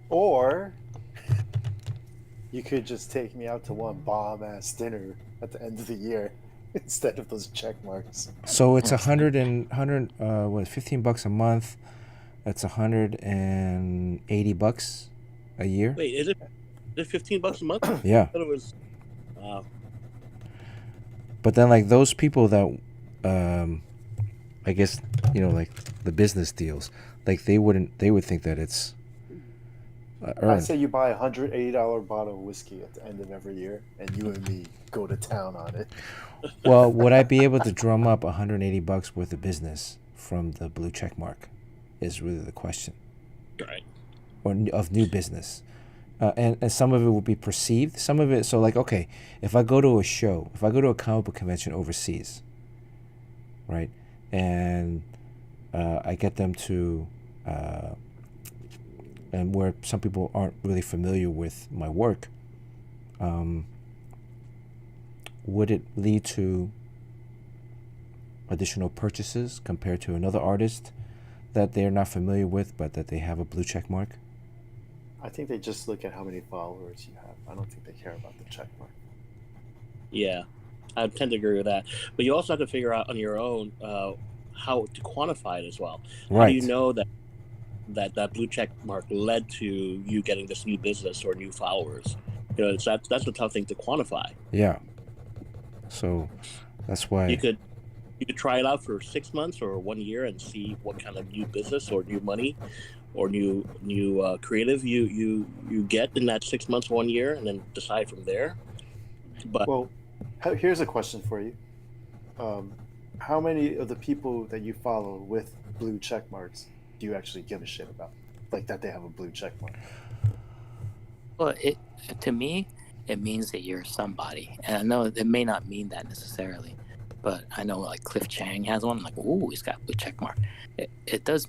Or you could just take me out to one bomb-ass dinner at the end of the year instead of those check marks. So it's $15 a month. That's $180 a year. Wait, is it $15 a month? Yeah. I thought it was. Wow. But then like those people that, I guess, like the business deals, like they would think that it's I earned. say you buy a $180 bottle of whiskey at the end of every year, and you and me go to town on it. Well, would I be able to drum up $180 worth of business from the blue check mark? Is really the question. Right. Or of new business. And some of it will be perceived. Some of it, so like, okay, if I go to a show, if I go to a comic book convention overseas, right, and I get them to, and where some people aren't really familiar with my work, would it lead to additional purchases compared to another artist that they're not familiar with, but that they have a blue check mark? I think they just look at how many followers you have. I don't think they care about the check mark. Yeah, I tend to agree with that. But you also have to figure out on your own how to quantify it as well. How Right. do you know that blue check mark led to you getting this new business or new followers? That's a tough thing to quantify. Yeah. So that's why You could try it out for 6 months or 1 year and see what kind of new business or new money or new creative you get in that 6 months, 1 year, and then decide from there. But Well, here's a question for you. How many of the people that you follow with blue check marks do you actually give a shit about? Like that they have a blue check mark? Well, to me, it means that you're somebody. And I know it may not mean that necessarily, but I know like Cliff Chang has one. I'm like, ooh, he's got a blue check mark. It does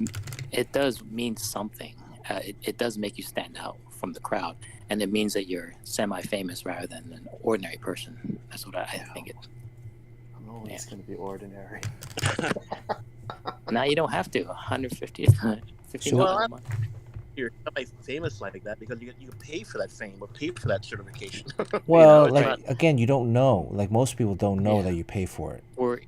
mean something. It does make you stand out from the crowd, and it means that you're semi-famous rather than an ordinary person. That's what I think it. I'm always going to be ordinary. Now you don't have to. 150 So- $15 a month. you're somebody famous like that because you pay for that fame or pay for that certification. Well, it's like not- again, you don't know. Like most people don't know Yeah. that you pay for it. We're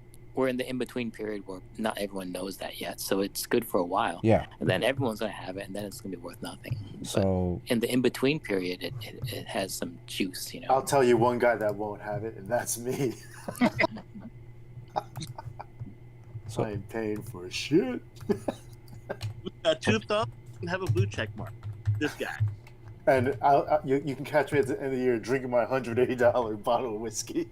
in the in-between period where not everyone knows that yet, so it's good for a while. Yeah. And then everyone's gonna have it, and then it's gonna be worth nothing. But So in the in-between period, it has some juice, you know. I'll tell you one guy that won't have it, and that's me. So- I ain't paying for shit. Two thumbs. have a blue check mark. This guy. And you can catch me at the end of the year drinking my $180 bottle of whiskey.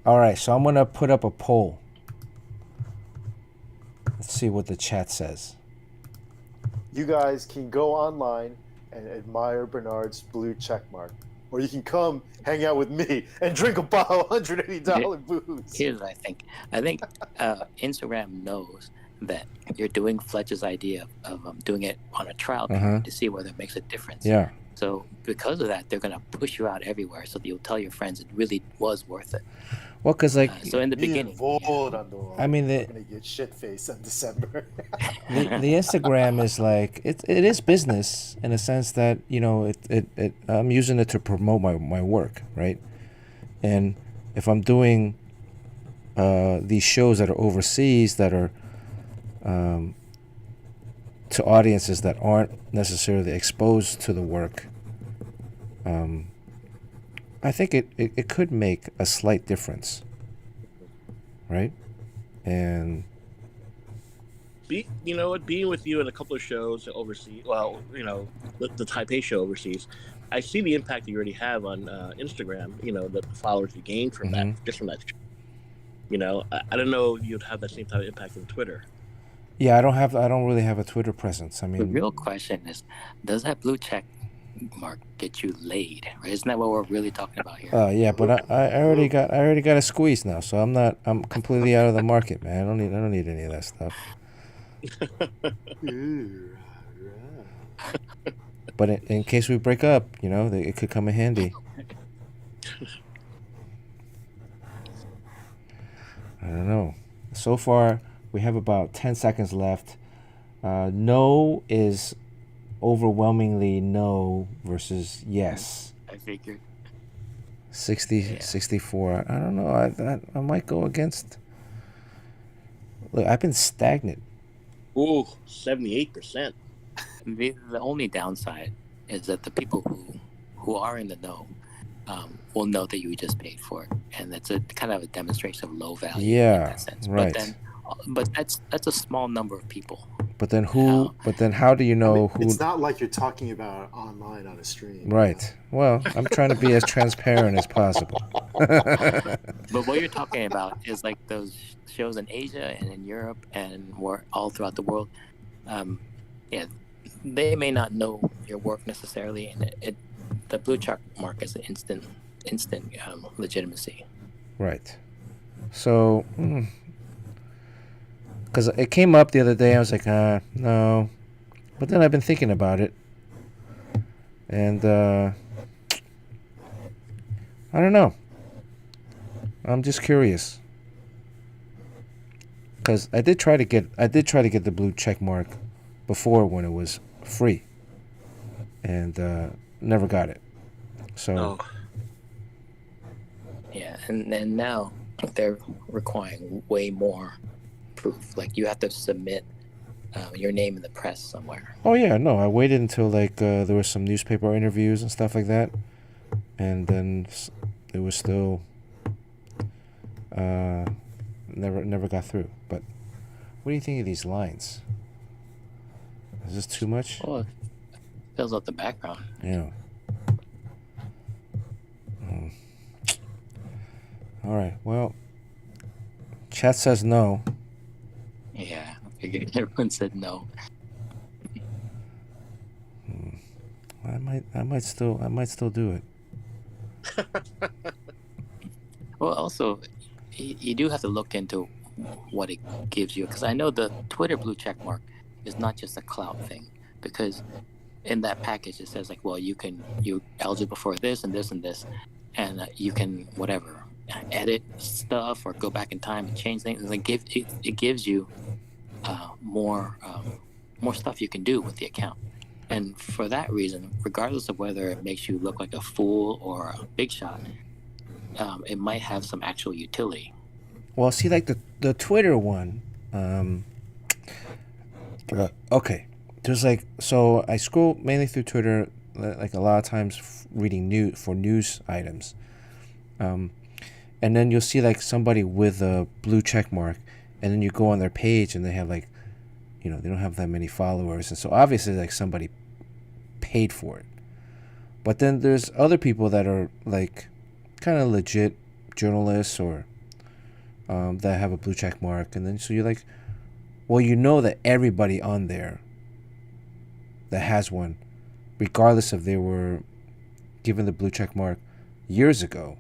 All right, so I'm gonna put up a poll. Let's see what the chat says. You guys can go online and admire Bernard's blue check mark. Or you can come hang out with me and drink a bottle of $180 booze. Here's what I think. I think Instagram knows that you're doing Fletcher's idea of doing it on a trial period to see whether it makes a difference. Yeah. So because of that, they're going to push you out everywhere so that you'll tell your friends it really was worth it. Well, because like so in the beginning, I mean, I'm gonna get shit faced in December. the Instagram is like it is business in a sense that it I'm using it to promote my work, right? And if I'm doing these shows that are overseas that are to audiences that aren't necessarily exposed to the work, I think it could make a slight difference, right? And being with you in a couple of shows overseas, the Taipei show overseas, I see the impact you already have on Instagram, the followers you gain from that, just from that show. I don't know if you'd have that same type of impact on Twitter. Yeah, I don't really have a Twitter presence. I mean, the real question is, does that blue check mark get you laid? Right? Isn't that what we're really talking about here? Yeah, but I already got a squeeze now, so I'm completely out of the market, man. I don't need any of that stuff. But in case we break up, it could come in handy. I don't know. So far, we have about 10 seconds left. No is overwhelmingly no versus yes. I figured. 64. I don't know. I might go against. Look, I've been stagnant. Ooh, 78%. The only downside is that the people who are in the know will know that you just paid for it, and that's a kind of a demonstration of low value. Yeah, in that sense. right. But that's a small number of people. But then who? But then how do you know who? It's not like you're talking about online on a stream. Right. Well, I'm trying to be as transparent as possible. But what you're talking about is like those shows in Asia and in Europe and all throughout the world. They may not know your work necessarily, and the blue check mark is an instant legitimacy. Right. So, because it came up the other day, I was like, no. But then I've been thinking about it, and I don't know. I'm just curious, because I did try to get the blue check mark before when it was free, and never got it. So yeah, and now they're requiring way more proof. Like you have to submit your name in the press somewhere. Oh yeah, no, I waited until like there were some newspaper interviews and stuff like that, and then it was still never got through. But what do you think of these lines? Is this too much? Well, it fills out the background. Yeah. All right. Well, chat says no. Yeah, I figured everyone said no. I might still do it. Well, also, you do have to look into what it gives you, because I know the Twitter blue check mark is not just a clout thing, because in that package it says like, well, you're eligible for this and this and this, and you can whatever edit stuff or go back in time and change things. And it gives you more stuff you can do with the account. And for that reason, regardless of whether it makes you look like a fool or a big shot, it might have some actual utility. Well, see, like the Twitter one, okay, there's like, so I scroll mainly through Twitter, like a lot of times reading news items, and then you'll see like somebody with a blue check mark, and then you go on their page and they have like they don't have that many followers, and so obviously like somebody paid for it. But then there's other people that are like kind of legit journalists or that have a blue check mark, and then so you're like, well, that everybody on there that has one, regardless if they were given the blue check mark years ago,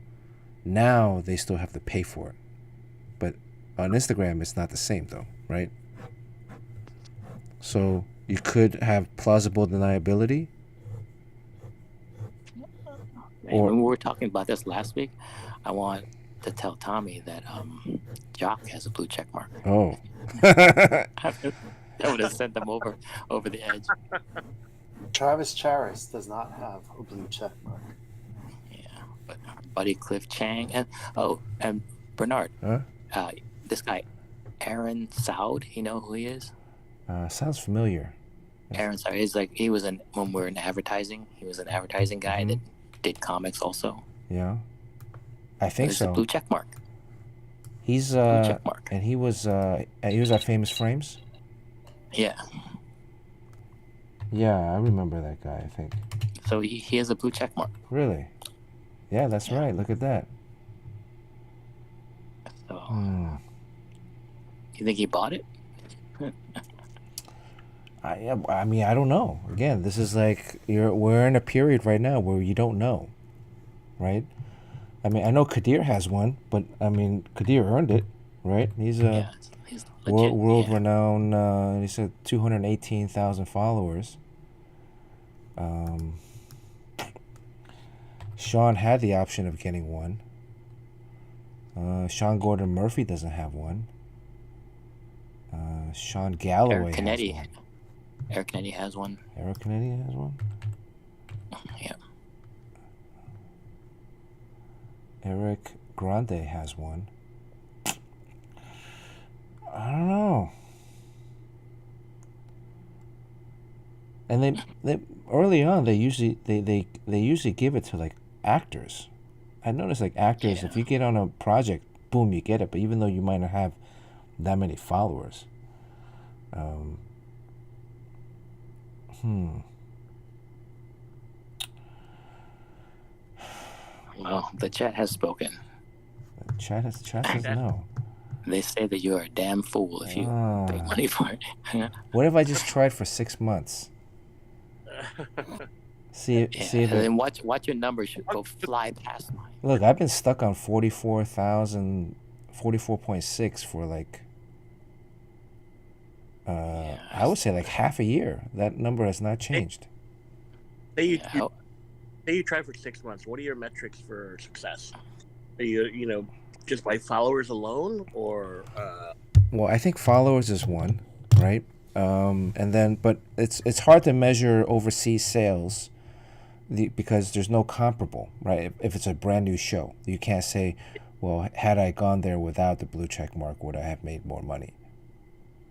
now they still have to pay for it. But on Instagram, it's not the same though, right? So you could have plausible deniability. When we were talking about this last week, I want to tell Tommy that Jock has a blue check mark. Oh. I would have sent them over the edge. Travis Charis does not have a blue check mark. Yeah, but Buddy Cliff Chang and Bernard. Huh? This guy, Aaron Soud. You know who he is? Sounds familiar. Aaron Soud. He was when we were in advertising. He was an advertising guy that did comics also. Yeah, I think so. A blue check mark. He's blue check mark. And he was at Famous Frames. Yeah. Yeah, I remember that guy. I think. So he has a blue check mark. Really? Yeah, that's right. Look at that. So, you think he bought it? I mean, I don't know. Again, this is like we're in a period right now where you don't know, right? I mean, I know Kadir has one, but I mean, Kadir earned it, right? He's a world-renowned. He said 218,000 followers. Sean had the option of getting one. Sean Gordon Murphy doesn't have one. Sean Galloway has one. Eric Kennedy has one. Eric Kennedy has one? Yeah. Eric Grande has one. I don't know. And they early on they usually give it to like actors. I noticed like actors, if you get on a project, boom, you get it. But even though you might not have that many followers. Well, the chat has spoken. The chat says no. They say that you're a damn fool if you pay money for it. What if I just tried for 6 months? See if and then watch your numbers should go fly past mine. Look, I've been stuck on 44.6 for like I would say like half a year. That number has not changed. Say you try for 6 months. What are your metrics for success? Are you just by followers alone, or? Well, I think followers is one, right? And then, but it's hard to measure overseas sales, because there's no comparable, right? If it's a brand new show, you can't say, well, had I gone there without the blue check mark, would I have made more money?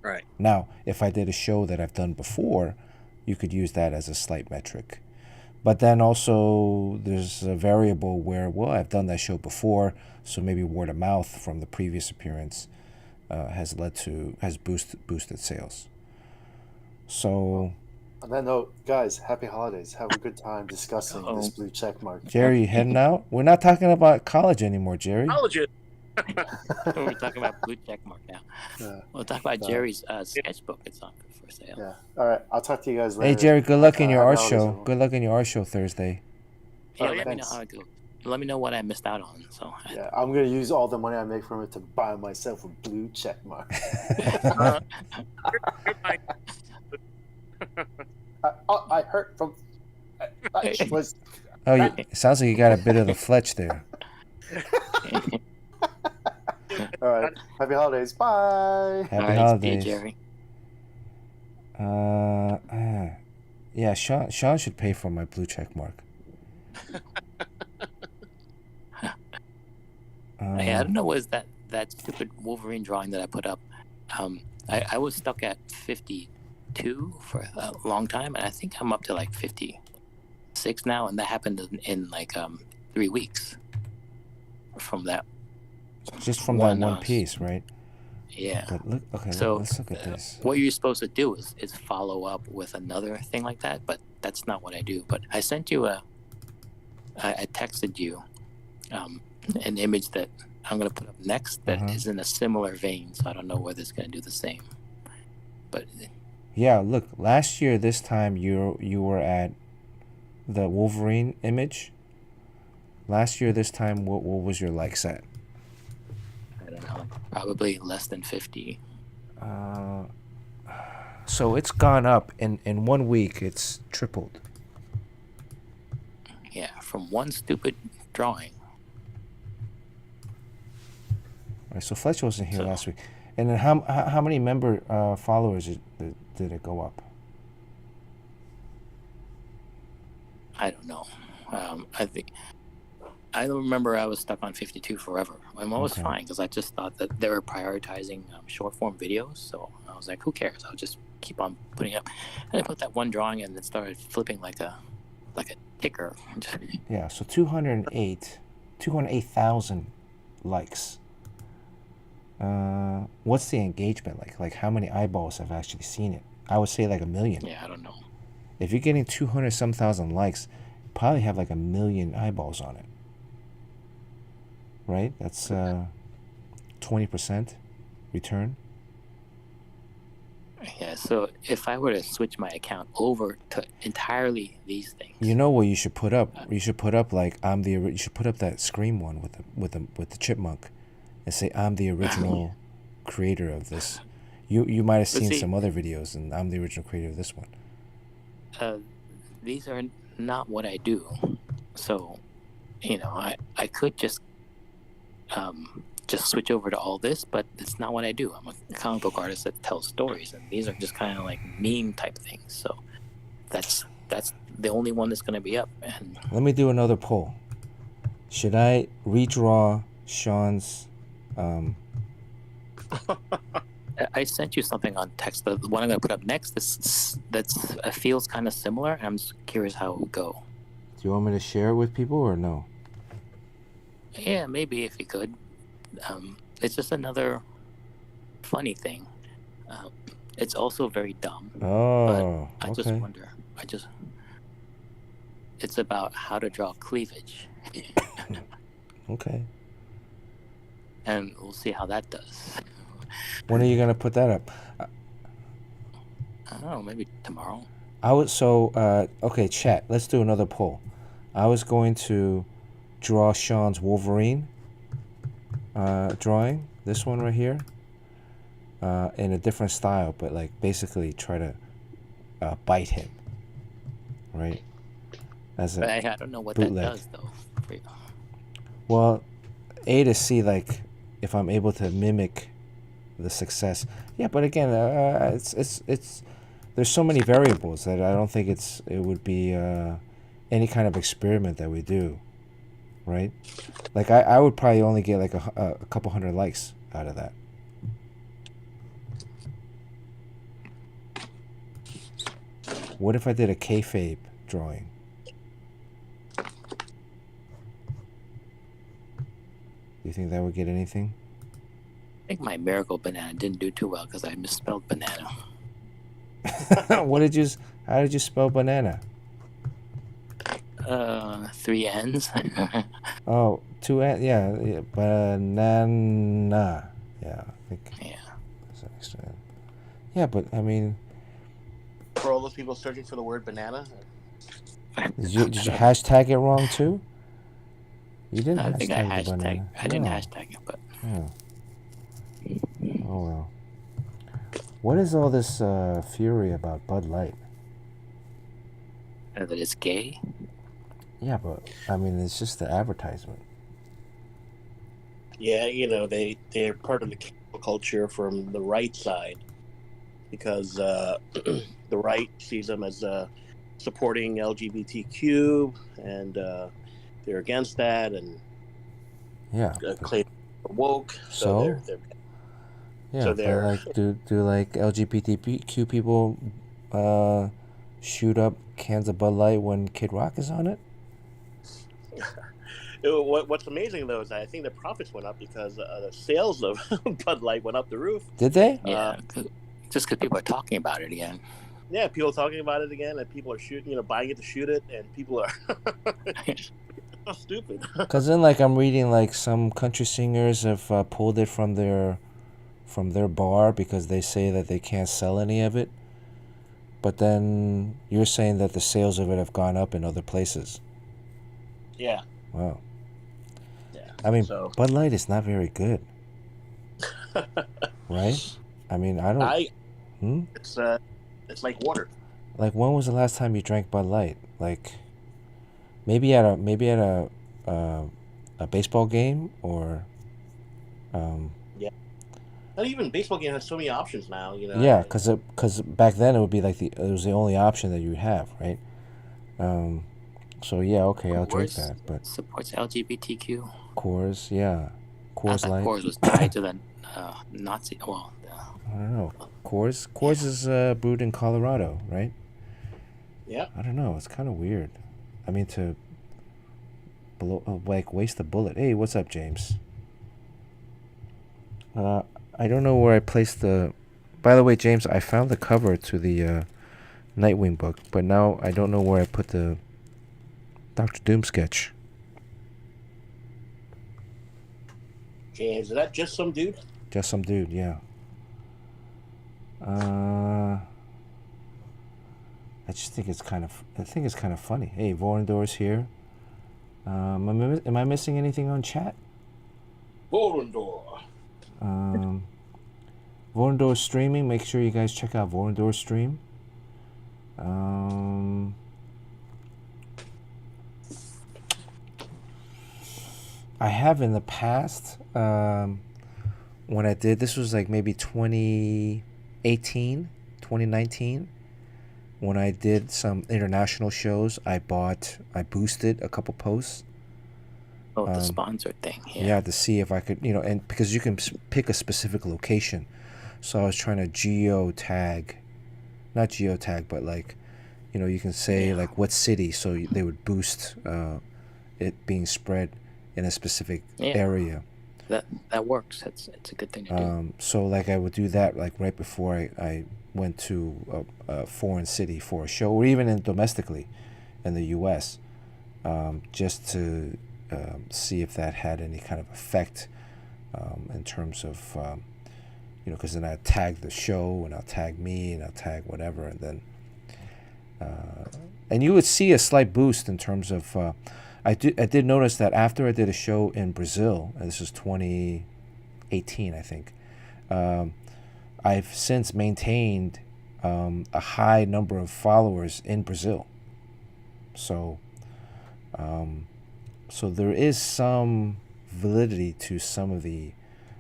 Right. Now, if I did a show that I've done before, you could use that as a slight metric. But then also there's a variable where, well, I've done that show before, so maybe word of mouth from the previous appearance has boosted sales. So. On that note, guys, happy holidays. Have a good time discussing this blue check mark. Jerry, you heading out? We're not talking about college anymore, Jerry. College. We're talking about blue check mark now. Yeah. We'll talk about Jerry's sketchbook. It's on for sale. Yeah. All right. I'll talk to you guys later. Hey, Jerry, good luck in your art show. Good luck in your art show Thursday. Yeah, let me know how it goes. Let me know what I missed out on. So. Yeah, I'm gonna use all the money I make from it to buy myself a blue check mark. I hurt from. It sounds like you got a bit of the Fletch there. All right. Happy holidays. Bye. Happy holidays. See you, Jerry. Yeah, Sean should pay for my blue check mark. Hey, I don't know what is that stupid Wolverine drawing that I put up. I was stuck at 52 for a long time, and I think I'm up to like 56 now, and that happened in like 3 weeks from that. Just from that one piece, right? Yeah. But look, okay, So let's look at this. what you're supposed to do is follow up with another thing like that, but that's not what I do. But I sent you I texted you an image that I'm going to put up next that is in a similar vein. So I don't know whether it's going to do the same. But yeah, look, last year this time you were at the Wolverine image. Last year this time, what was your likes at? I don't know, probably less than 50. So it's gone up in 1 week. It's tripled. Yeah, from one stupid drawing. All right, so Fletcher wasn't here last week, and then how many member followers did it go up? I don't know. I don't remember. I was stuck on 52 forever. I'm always fine because I just thought that they were prioritizing short form videos. So I was like, who cares? I'll just keep on putting up. And I put that one drawing and it started flipping like a ticker. Yeah, so 208,000 likes. What's the engagement like? Like how many eyeballs have actually seen it? I would say like 1 million. Yeah, I don't know. If you're getting 200-some thousand likes, probably have like 1 million eyeballs on it. Right? That's 20% return. Yeah, so if I were to switch my account over to entirely these things, you know what you should put up? You should put up like you should put up that Scream one with the chipmunk, and say I'm the original creator of this. You might have seen some other videos, and I'm the original creator of this one. These are not what I do, so I could just switch over to all this, but it's not what I do. I'm a comic book artist that tells stories, and these are just kind of like meme type things. So that's the only one that's going to be up. And let me do another poll. Should I redraw Sean's? I sent you something on text. The one I'm going to put up next feels kind of similar. And I'm just curious how it would go. Do you want me to share it with people or no? Yeah, maybe if you could. It's just another funny thing. It's also very dumb. Oh, but I just wonder. It's about how to draw cleavage. Okay. And we'll see how that does. When are you gonna put that up? I don't know, maybe tomorrow. Okay, chat. Let's do another poll. I was going to draw Sean's Wolverine drawing, this one right here, in a different style, but like basically try to bite him, right? As a I don't know what bootleg. That does though. For you. Well, to see like if I'm able to mimic the success. Yeah, but again, it's there's so many variables that I don't think it would be any kind of experiment that we do, right? Like I would probably only get like a couple hundred likes out of that. What if I did a kayfabe drawing? Do you think that would get anything? I think my miracle banana didn't do too well because I misspelled banana. How did you spell banana? 3 N's. Oh, 2 N. Yeah, banana. Yeah, I think. Yeah. That's an extra N. Yeah, but I mean, For all those people searching for the word banana, did you hashtag it wrong too? You didn't I think I hashtag the banana. I didn't hashtag it, but. Oh well. What is all this fury about Bud Light? That it's gay. Yeah, but I mean, it's just the advertisement. yeah, they're part of the cancel culture from the right side because the right sees them as supporting LGBTQ and they're against that and claim they're woke. So yeah, so but like, do like LGBTQ people shoot up cans of Bud Light when Kid Rock is on it? What's amazing though is that I think the profits went up because the sales of Bud Light went up the roof. Did they? Yeah, just because people are talking about it again. Yeah, people talking about it again, and people are shooting, buying it to shoot it, and people are so stupid. Because then, like, I'm reading like some country singers have pulled it from their bar because they say that they can't sell any of it. But then you're saying that the sales of it have gone up in other places. Yeah. Wow. Yeah. I mean, so Bud Light is not very good, right? I mean, I don't. it's like water. Like, when was the last time you drank Bud Light? Like, maybe at a baseball game or. Not even baseball game has so many options now. Yeah, because back then it would be like it was the only option that you would have, right? So yeah, okay, I'll drink that. But supports LGBTQ. Coors, yeah, Coors Light. Coors was tied to the Nazi. Well, I don't know. Coors is brewed in Colorado, right? Yeah. I don't know. It's kind of weird. I mean, to waste a bullet. Hey, what's up, James? I don't know where I placed the. By the way, James, I found the cover to the Nightwing book, but now I don't know where I put the Doctor Doom sketch. James, is that just some dude? Just some dude, yeah. I just think it's kind of funny. Hey, Vorendor's here. Am I missing anything on chat? Vorendor. Vorendor's streaming. Make sure you guys check out Vorendor's stream. I have in the past, when I did, this was like maybe 2018, 2019, when I did some international shows, I boosted a couple posts. Oh, the sponsor thing. Yeah, to see if I could, and because you can pick a specific location. So I was trying to not geotag, but like, you can say like what city, so they would boost it being spread in a specific area. That works. It's a good thing to do. So like I would do that like right before I went to a foreign city for a show, or even domestically in the U.S., just to see if that had any kind of effect in terms of, because then I'd tag the show and I'll tag me and I'll tag whatever, and then and you would see a slight boost in terms of. I did notice that after I did a show in Brazil, and this was 2018, I think. I've since maintained a high number of followers in Brazil. So there is some validity to some of the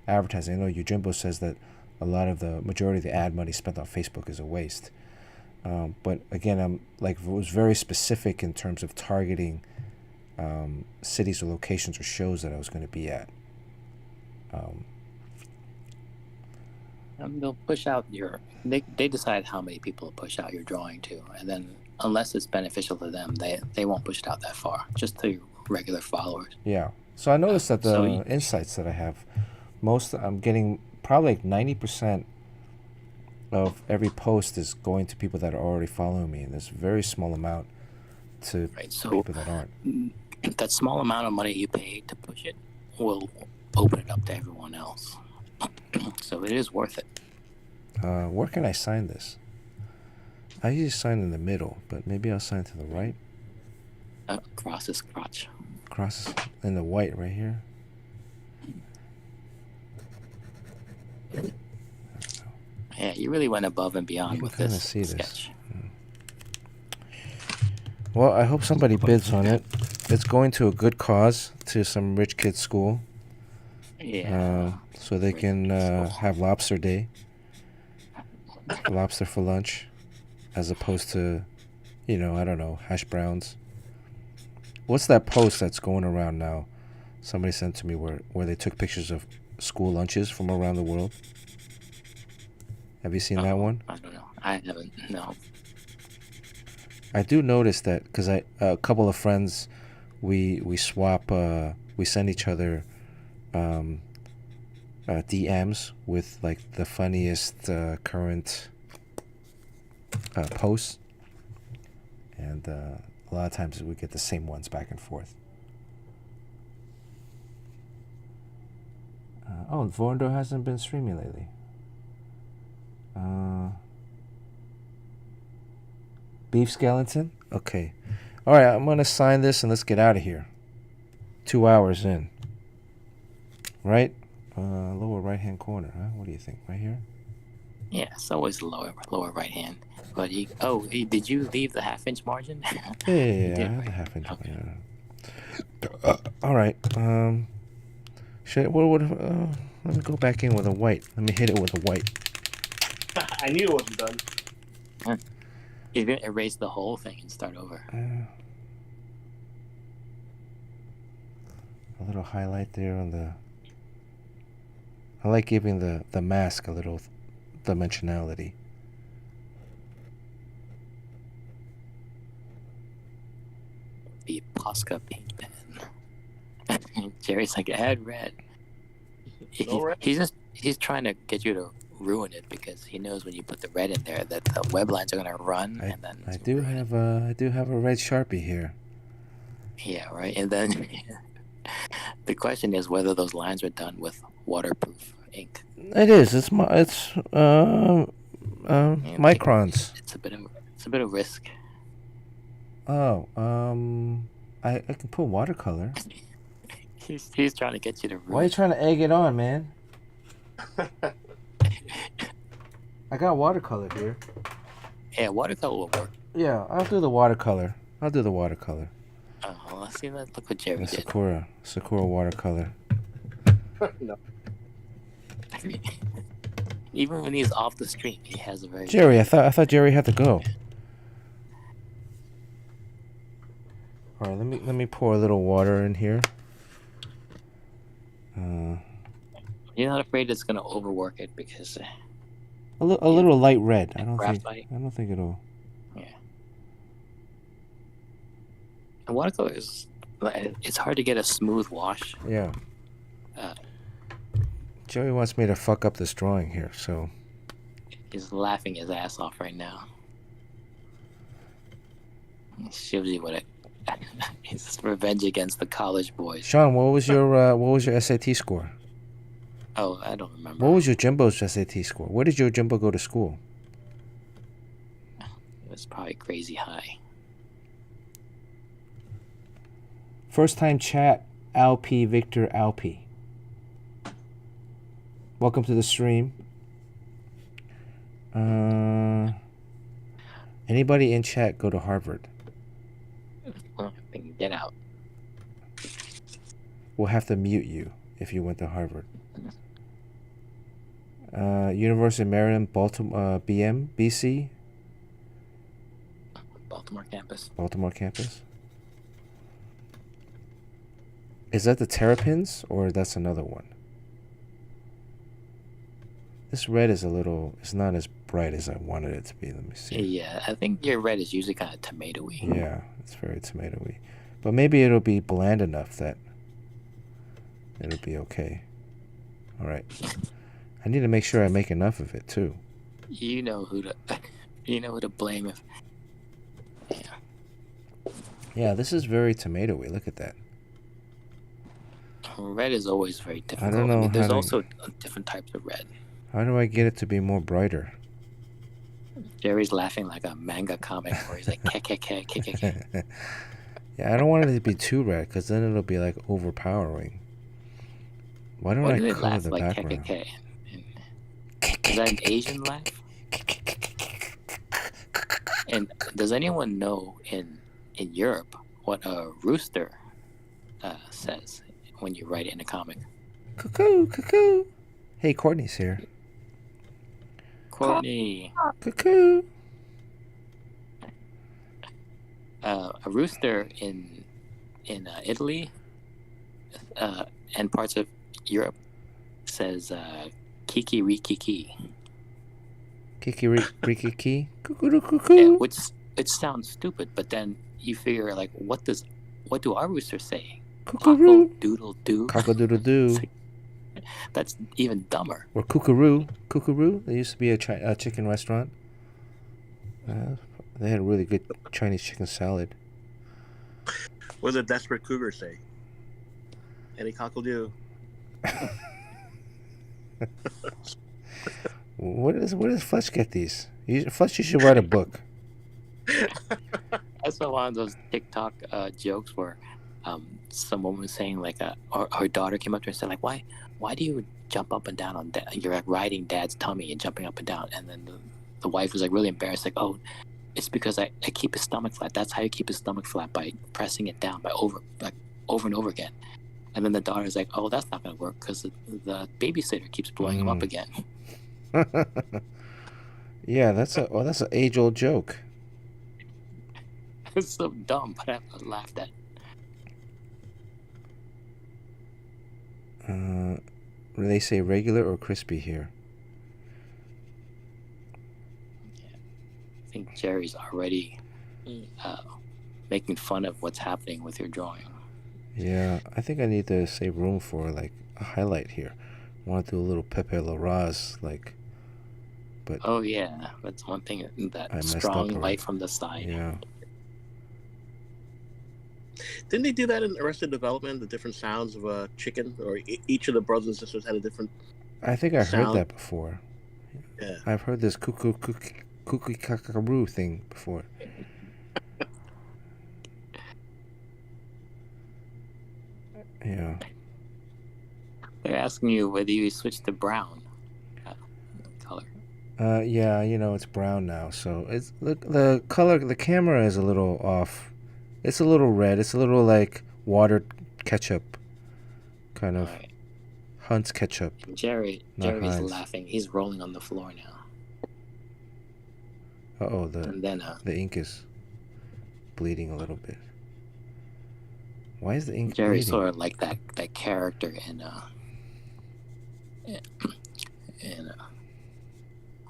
advertising. I know Yujimbo says that a lot of the majority of the ad money spent on Facebook is a waste. But again, I'm like, it was very specific in terms of targeting cities or locations or shows that I was going to be at. They'll push out they decide how many people to push out your drawing to, and then unless it's beneficial to them, they won't push it out that far, just to your regular followers. Yeah. So I noticed that the insights that I have, I'm getting probably like 90% of every post is going to people that are already following me, and there's a very small amount to people that aren't. That small amount of money you pay to push it will open it up to everyone else. So it is worth it. Where can I sign this? I usually sign in the middle, but maybe I'll sign to the right. Cross his crotch. Cross in the white right here. Yeah, you really went above and beyond with this see sketch. Well, I hope somebody bids on it. It's going to a good cause, to some rich kid's school. Yeah. So they can have lobster day. Lobster for lunch. As opposed to, I don't know, hash browns. What's that post that's going around now? Somebody sent to me where they took pictures of school lunches from around the world. Have you seen that one? I don't know. I haven't, no. I do notice that because a couple of friends we swap. We send each other DMs with like the funniest current posts, and a lot of times we get the same ones back and forth. Vorndo hasn't been streaming lately. Beef skeleton? Okay. Alright, I'm gonna sign this and let's get out of here. 2 hours in. Right? Lower right hand corner, huh? What do you think? Right here? Yeah, it's always lower right hand. But did you leave the half-inch margin? Yeah, I did, have right? a half inch. Okay. Alright. Let me go back in with a white. Let me hit it with a white. I knew it wasn't done. You're gonna erase the whole thing and start over. A little highlight there on the... I like giving the mask a little dimensionality. The Posca paint pen. Jerry's like, add red. No red? He's trying to get you to ruin it because he knows when you put the red in there that the web lines are gonna run and then I do have a red Sharpie here. Yeah, right. And then the question is whether those lines are done with waterproof ink. It is. It's microns. It's a bit of risk. Oh, I can put watercolor. He's trying to get you to ruin. Why are you trying to egg it on, man? I got watercolor here. Yeah, watercolor will work. Yeah, I'll do the watercolor. Oh, let's see. Look what Jerry did. Sakura watercolor. No. Even when he's off the stream, he has a very... Jerry, I thought Jerry had to go. All right, let me pour a little water in here. You're not afraid it's gonna overwork it because a little light red. I don't think it'll. Yeah. And watercolor is... It's hard to get a smooth wash. Yeah. Joey wants me to fuck up this drawing here, so... He's laughing his ass off right now. He shows you what it... It's revenge against the college boys. Sean, what was your SAT score? Oh, I don't remember. What was your Jimbo's SAT score? Where did your Jimbo go to school? It was probably crazy high. First time chat, Alp Victor Alp. Welcome to the stream. Anybody in chat go to Harvard? Well, then get out. We'll have to mute you if you went to Harvard. University of Maryland, Baltimore, BC? Baltimore campus. Is that the Terrapins, or that's another one? This red is it's not as bright as I wanted it to be. Let me see. Yeah, I think your red is usually kind of tomatoey. Yeah, it's very tomatoey. But maybe it'll be bland enough that it'll be okay. All right. I need to make sure I make enough of it too. You know who to blame if. Yeah. Yeah, this is very tomatoey. Look at that. Red is always very difficult. I don't know. There's also different types of red. How do I get it to be more brighter? Jerry's laughing like a manga comic where he's like, kek. Yeah, I don't want it to be too red because then it'll be like overpowering. Why don't I color the like background? Is that an Asian laugh? And does anyone know in Europe what a rooster says when you write it in a comic? Cuckoo, cuckoo. Hey, Courtney's here. Courtney. Cuckoo. A rooster in Italy and parts of Europe says kiki-riki-ki. Kiki-riki-ki? Cuckoo-cuckoo. Yeah, which sounds stupid, but then you figure, like, what does what do our roosters say? Cookaroo. Cock-a-doodle-doo. Cock-a-doodle-doo. That's even dumber. Or kookaroo. Kookaroo. There used to be a chicken restaurant. They had a really good Chinese chicken salad. What does a desperate cougar say? Any cockle do? Where does Fletch get these? Fletch, you should write a book. I saw one of those TikTok jokes where some woman was saying like her daughter came up to her and said like why do you jump up and down on you're like riding dad's tummy and jumping up and down, and then the wife was like really embarrassed like, oh, it's because I keep his stomach flat. That's how you keep his stomach flat, by pressing it down by over and over again. And then the daughter's like, oh, that's not gonna work because the babysitter keeps blowing him up again. Yeah, that's an age-old joke. It's so dumb, but I laughed at. They say regular or crispy here. I think Jerry's already making fun of what's happening with your drawing. Yeah, I think I need to save room for like a highlight here. I want to do a little Pepe Larraz, like. But oh yeah, that's one thing. That strong light from the side. Yeah. Didn't they do that in Arrested Development? The different sounds of a chicken, or each of the brothers and sisters had a different. I think I heard that before. Yeah, I've heard this cuckoo cockaroo thing before. Yeah. They're asking you whether you switch to brown color. Yeah, it's brown now, so it's the color. The camera is a little off. It's a little red. It's a little like watered ketchup, kind of. Right. Hunt's ketchup. Jerry's Heinz. Laughing. He's rolling on the floor now. The ink is bleeding a little bit. Why is the ink Jerry's bleeding? Sort of like that character in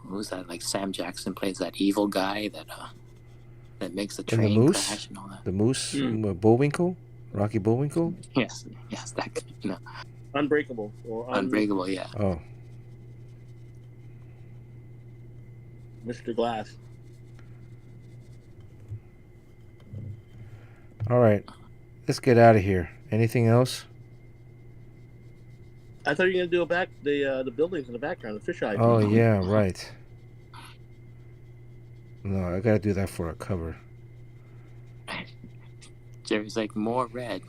who's that? Like Sam Jackson plays that evil guy that makes the train crash and all that. The Moose, Bullwinkle, Rocky Bullwinkle. Yes, that guy. No. Unbreakable or Unbreakable, yeah. Oh. Mr. Glass. All right, let's get out of here. Anything else? I thought you were gonna do the buildings in the background, the fisheye. Oh yeah, right. No, I gotta do that for a cover. Jerry's like, more red.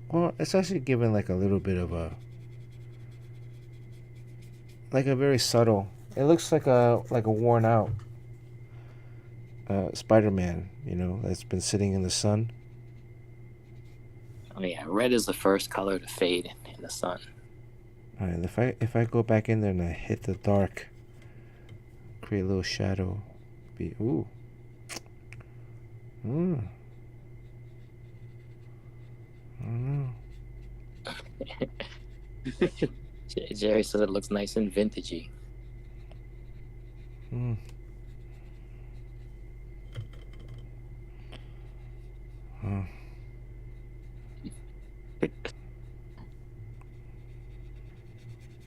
Well, it's actually given like a little bit of a very subtle. It looks like a worn out Spider-Man, that's been sitting in the sun. Oh yeah, red is the first color to fade in the sun. All right, if I go back in there and I hit the dark, create a little shadow, Jerry said it looks nice and vintagey.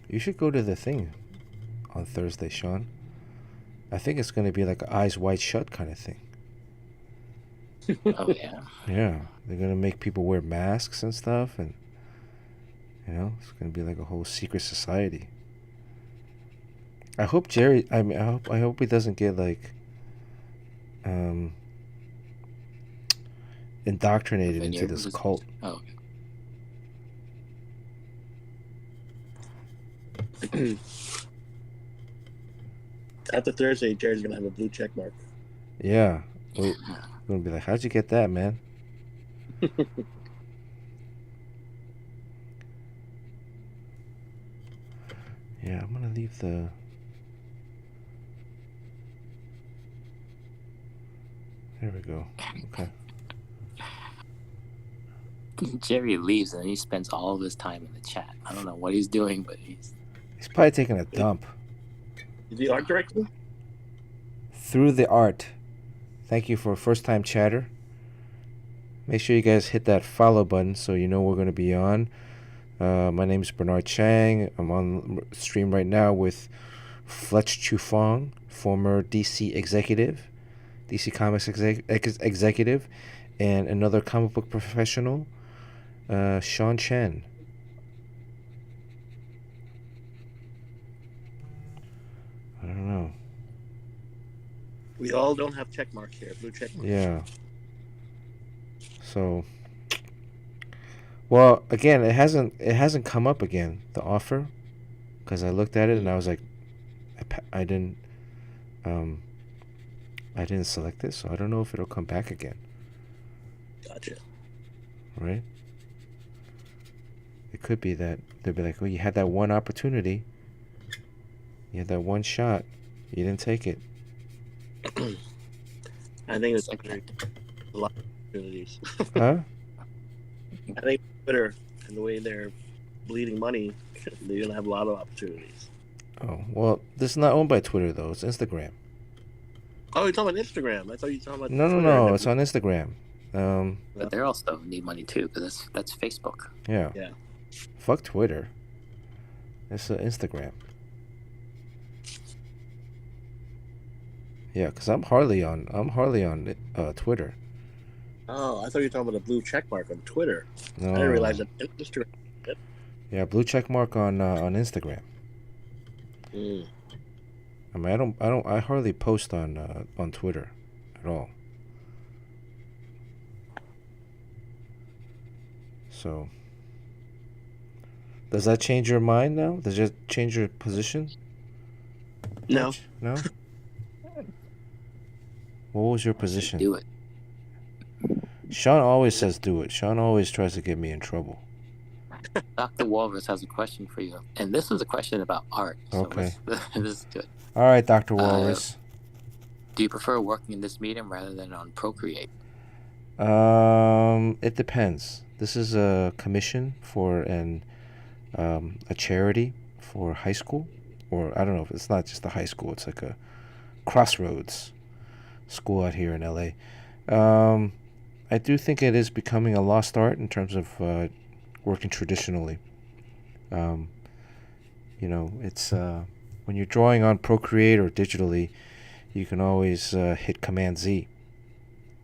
You should go to the thing on Thursday, Sean. I think it's going to be like an Eyes Wide Shut kind of thing. Oh, yeah? Yeah. They're going to make people wear masks and stuff, and, it's going to be like a whole secret society. I hope I hope he doesn't get, like, indoctrinated into this cult. Oh, After Thursday, Jerry's gonna have a blue check mark. Yeah, we're gonna be like, "How'd you get that, man?" Yeah, I'm gonna leave the. There we go. Okay. Jerry leaves and he spends all of his time in the chat. I don't know what he's doing, but he's probably taking a dump. Is he art director? Through the Art. Thank you for a first-time chatter. Make sure you guys hit that follow button so you know we're going to be on. My name is Bernard Chang. I'm on stream right now with Fletch Chufong, former DC executive, DC Comics executive, and another comic book professional, Sean Chen. I don't know. We all don't have check marks here, blue check marks. Yeah. So, well, again, it hasn't come up again, the offer, because I looked at it and I was like, I didn't select this, so I don't know if it'll come back again. Gotcha. Right? It could be that they'll be like, well, you had that one opportunity, you had that one shot, you didn't take it. I think it's like a lot of opportunities. Huh? I think Twitter and the way they're bleeding money, they're gonna have a lot of opportunities. Oh, well, this is not owned by Twitter though. It's Instagram. Oh, you're talking about Instagram. I thought you were talking about No, Twitter. no, it's on Instagram. But they also need money too, because that's Facebook. Yeah. Yeah. Fuck Twitter. It's Instagram. Yeah, because I'm hardly on Twitter. Oh, I thought you were talking about the blue check mark on Twitter. No. I didn't realize that Instagram. Yeah, blue check mark on Instagram. Mm. I mean, I hardly post on Twitter at all. So, does that change your mind now? Does it change your position? No. No? What was your position? Do it. Sean always says do it. Sean always tries to get me in trouble. Dr. Walrus has a question for you. And this is a question about art. So Okay. this is good. All right, Dr. Walrus. Do you prefer working in this medium rather than on Procreate? It depends. This is a commission for a charity for high school, or I don't know if it's not just a high school. It's like a Crossroads school out here in LA. I do think it is becoming a lost art in terms of working traditionally. It's when you're drawing on Procreate or digitally, you can always hit Command Z,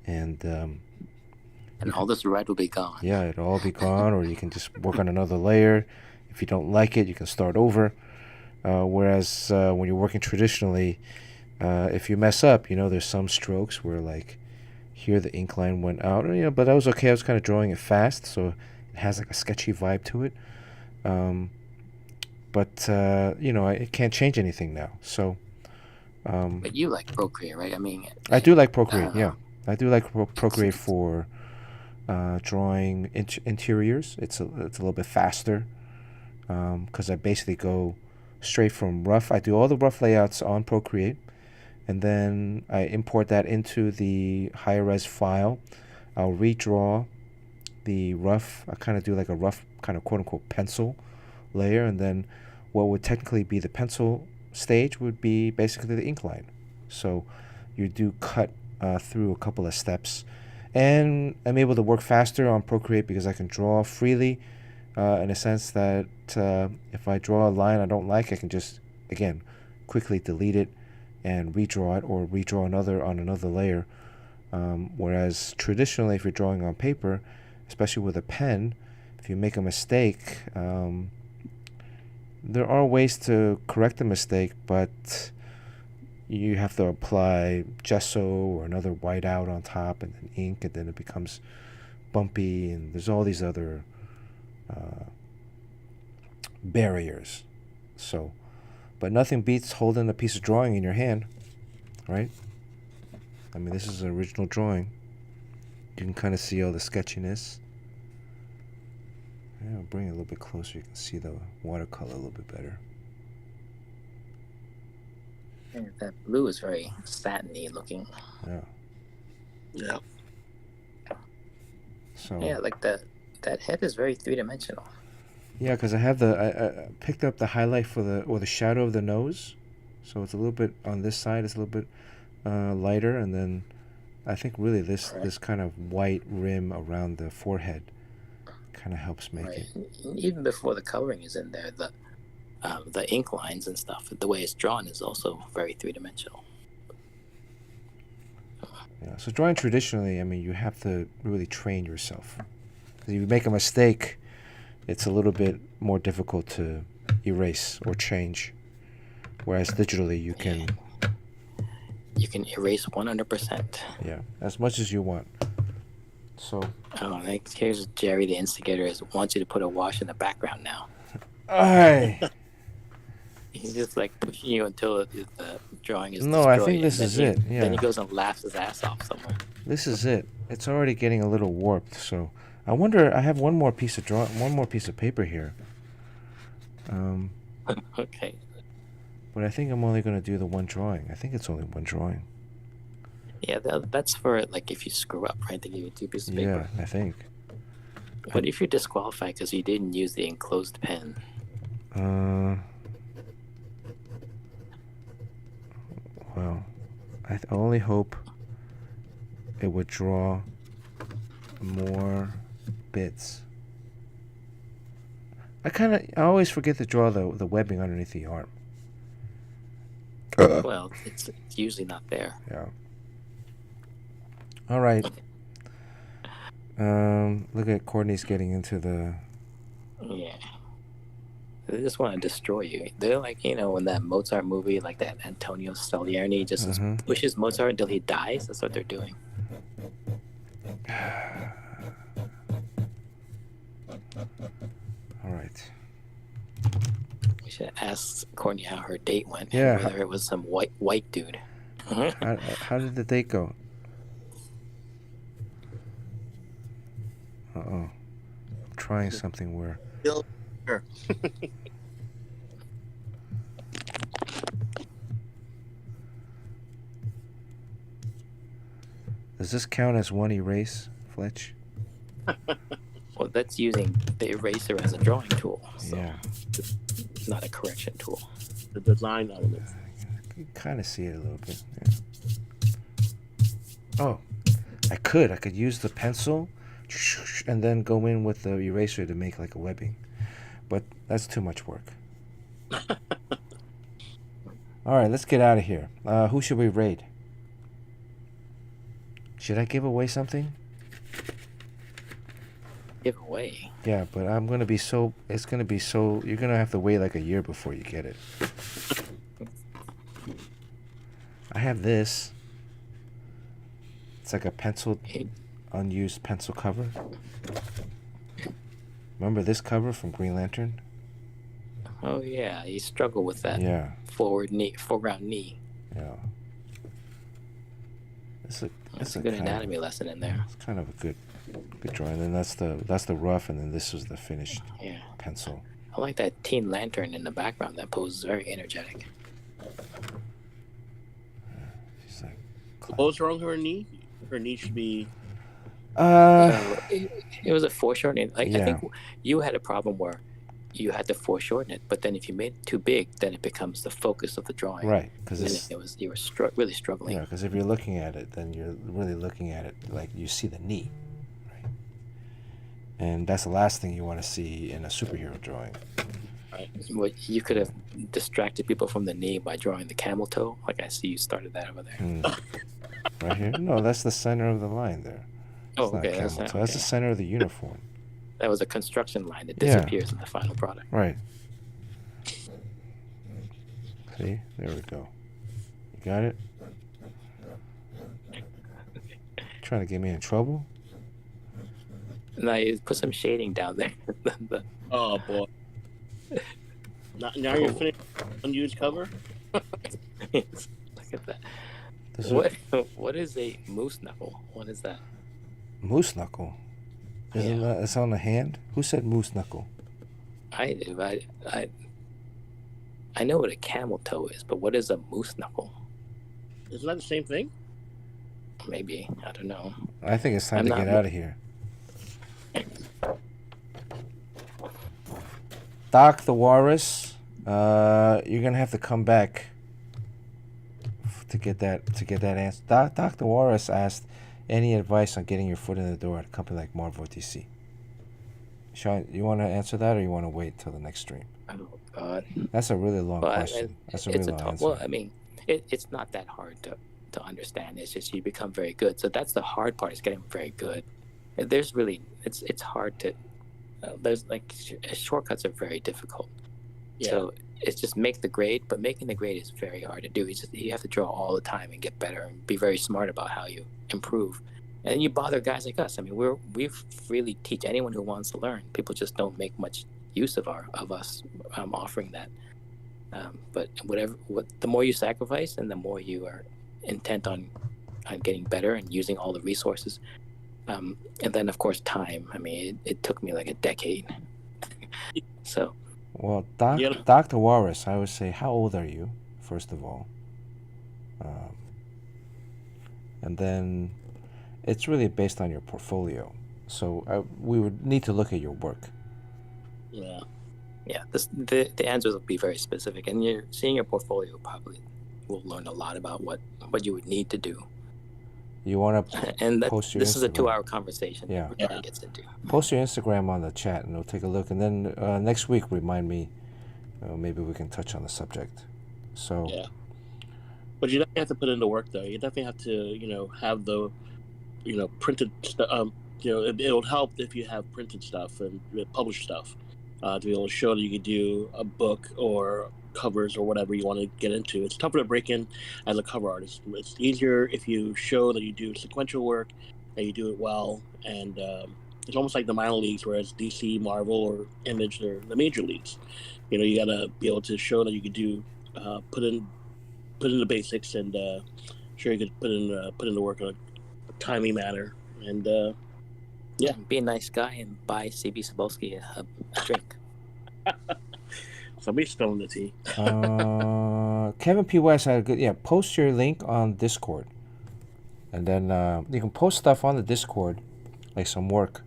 and all this red will be gone. yeah, it'll all be gone, or you can just work on another layer. If you don't like it, you can start over. Whereas when you're working traditionally, if you mess up, there's some strokes where like here the ink line went out, but that was okay. I was kind of drawing it fast, so it has like a sketchy vibe to it. But I can't change anything now. So. But you like Procreate, right? I mean, I do like Procreate. Yeah, I do like Procreate for drawing interiors. It's a little bit faster because I basically go straight from rough. I do all the rough layouts on Procreate, and then I import that into the higher res file. I'll redraw the rough. I kind of do like a rough kind of quote unquote pencil layer, and then what would technically be the pencil stage would be basically the ink line. So you do cut through a couple of steps, and I'm able to work faster on Procreate because I can draw freely in a sense that if I draw a line I don't like, I can just again quickly delete it and redraw it, or redraw another on another layer. Whereas traditionally, if you're drawing on paper, especially with a pen, if you make a mistake, there are ways to correct the mistake, but you have to apply gesso or another whiteout on top and then ink, and then it becomes bumpy, and there's all these other barriers. So, but nothing beats holding a piece of drawing in your hand, right? I mean, this is an original drawing. You can kind of see all the sketchiness. Yeah, I'll bring it a little bit closer. You can see the watercolor a little bit better. And that blue is very satiny looking. Yeah. Yeah. So. Yeah, like that head is very three-dimensional. Yeah, because I have I picked up the highlight for the shadow of the nose, so it's a little bit on this side. It's a little bit lighter, and then I think really this Right. this kind of white rim around the forehead kind of helps make Right. it. Even before the coloring is in there, the ink lines and stuff, the way it's drawn is also very three-dimensional. Yeah. So drawing traditionally, I mean, you have to really train yourself. If you make a mistake, it's a little bit more difficult to erase or change. Whereas digitally, you can, You can erase 100%. yeah, as much as you want. So, Oh, like, here's Jerry, the instigator, wants you to put a wash in the background now. I He's just like pushing you until the drawing is No, destroyed. I think this and is then it. Then he Yeah, goes and laughs his ass off somewhere. this is it. It's already getting a little warped. So, I wonder. I have one more piece of paper here. Okay. But I think I'm only going to do the one drawing. I think it's only one drawing. Yeah, that's for like if you screw up, right? They give you 2 pieces of paper. Yeah, I think. What if you're disqualified because you didn't use the enclosed pen? Well, I only hope it would draw more bits. I always forget to draw the webbing underneath the arm. Well, it's usually not there. Yeah. All right. Look at Courtney's getting into the. Yeah. They just want to destroy you. They're like, in that Mozart movie, like that Antonio Salieri just pushes Mozart until he dies. That's what they're doing. All right. We should ask Courtney how her date went. Yeah. Whether it was some white dude. How did the date go? Uh-oh. I'm trying something where. Sure. Does this count as one erase, Fletch? Well, that's using the eraser as a drawing tool. So Yeah. It's not a correction tool. The design element. You can kind of see it a little bit. Yeah. Oh, I could use the pencil and then go in with the eraser to make like a webbing. But that's too much work. All right, let's get out of here. Who should we raid? Should I give away something? Give away. Yeah, but it's going to be so, you're going to have to wait like a year before you get it. I have this. It's like a unused pencil cover. Remember this cover from Green Lantern? Oh yeah, you struggle with that. Yeah. Foreground knee. Yeah. That's a good anatomy lesson in there. It's kind of a good drawing. And that's the rough, and then this was the finished pencil. I like that Teen Lantern in the background. That pose is very energetic. She's like, What's wrong with her knee? Her knee should be. It was a foreshortening. I think you had a problem where you had to foreshorten it, but then if you made it too big, then it becomes the focus of the drawing. Right, because you were really struggling. Yeah, because if you're looking at it, then you're really looking at it like you see the knee, right? And that's the last thing you want to see in a superhero drawing. Right. Well, you could have distracted people from the knee by drawing the camel toe. Like I see you started that over there. Right here? No, that's the center of the line there. Oh, okay. That's the center of the uniform. That was a construction line that disappears in the final product. Right. See? There we go. You got it? Trying to get me in trouble? No, you put some shading down there. Oh boy. Now you're finished unused cover? Look at that. What is a moose knuckle? What is that? Moose knuckle? Isn't that, it's on the hand? Who said moose knuckle? I do. I know what a camel toe is, but what is a moose knuckle? Isn't that the same thing? Maybe. I don't know. I think it's time to get out of here. Doc the Walrus, you're going to have to come back to get that answer. Dr. Warris asked, any advice on getting your foot in the door at a company like Marv OTC? Sean, you want to answer that, or you want to wait till the next stream? Oh God. That's a really long Well, question. That's a really long answer. Well, I mean, it's not that hard to understand. It's just you become very good. So that's the hard part, is getting very good. There's really it's hard to. There's like shortcuts are very difficult. Yeah. So it's just make the grade, but making the grade is very hard to do. You have to draw all the time and get better and be very smart about how you improve. And you bother guys like us. I mean, we really teach anyone who wants to learn. People just don't make much use of us offering that. But the more you sacrifice, and the more you are intent on getting better and using all the resources. And then of course time. I mean, it took me like a decade. So. Well, Dr. Warris, I would say, how old are you, first of all? And then it's really based on your portfolio. So we would need to look at your work. Yeah. Yeah, the answers will be very specific, and you're seeing your portfolio probably will learn a lot about what you would need to do. You want to post your this Instagram. Is a 2-hour conversation. Yeah. That gets into. Post your Instagram on the chat, and we'll take a look. And then next week, remind me. Maybe we can touch on the subject. So. Yeah. But you definitely have to put in the work, though. You definitely have to, have the, printed stuff. It'll help if you have printed stuff and published stuff. To be able to show that you could do a book or covers or whatever you want to get into. It's tougher to break in as a cover artist. It's easier if you show that you do sequential work, that you do it well, and it's almost like the minor leagues, whereas DC, Marvel, or Image, they're the major leagues. You got to be able to show that you could do, put in the basics, and sure you could put in the work in a timely manner, and yeah. Be a nice guy and buy CB Cebulski a drink. Somebody's spilling the tea. Kevin P. West had a good. Yeah, post your link on Discord, and then you can post stuff on the Discord, like some work,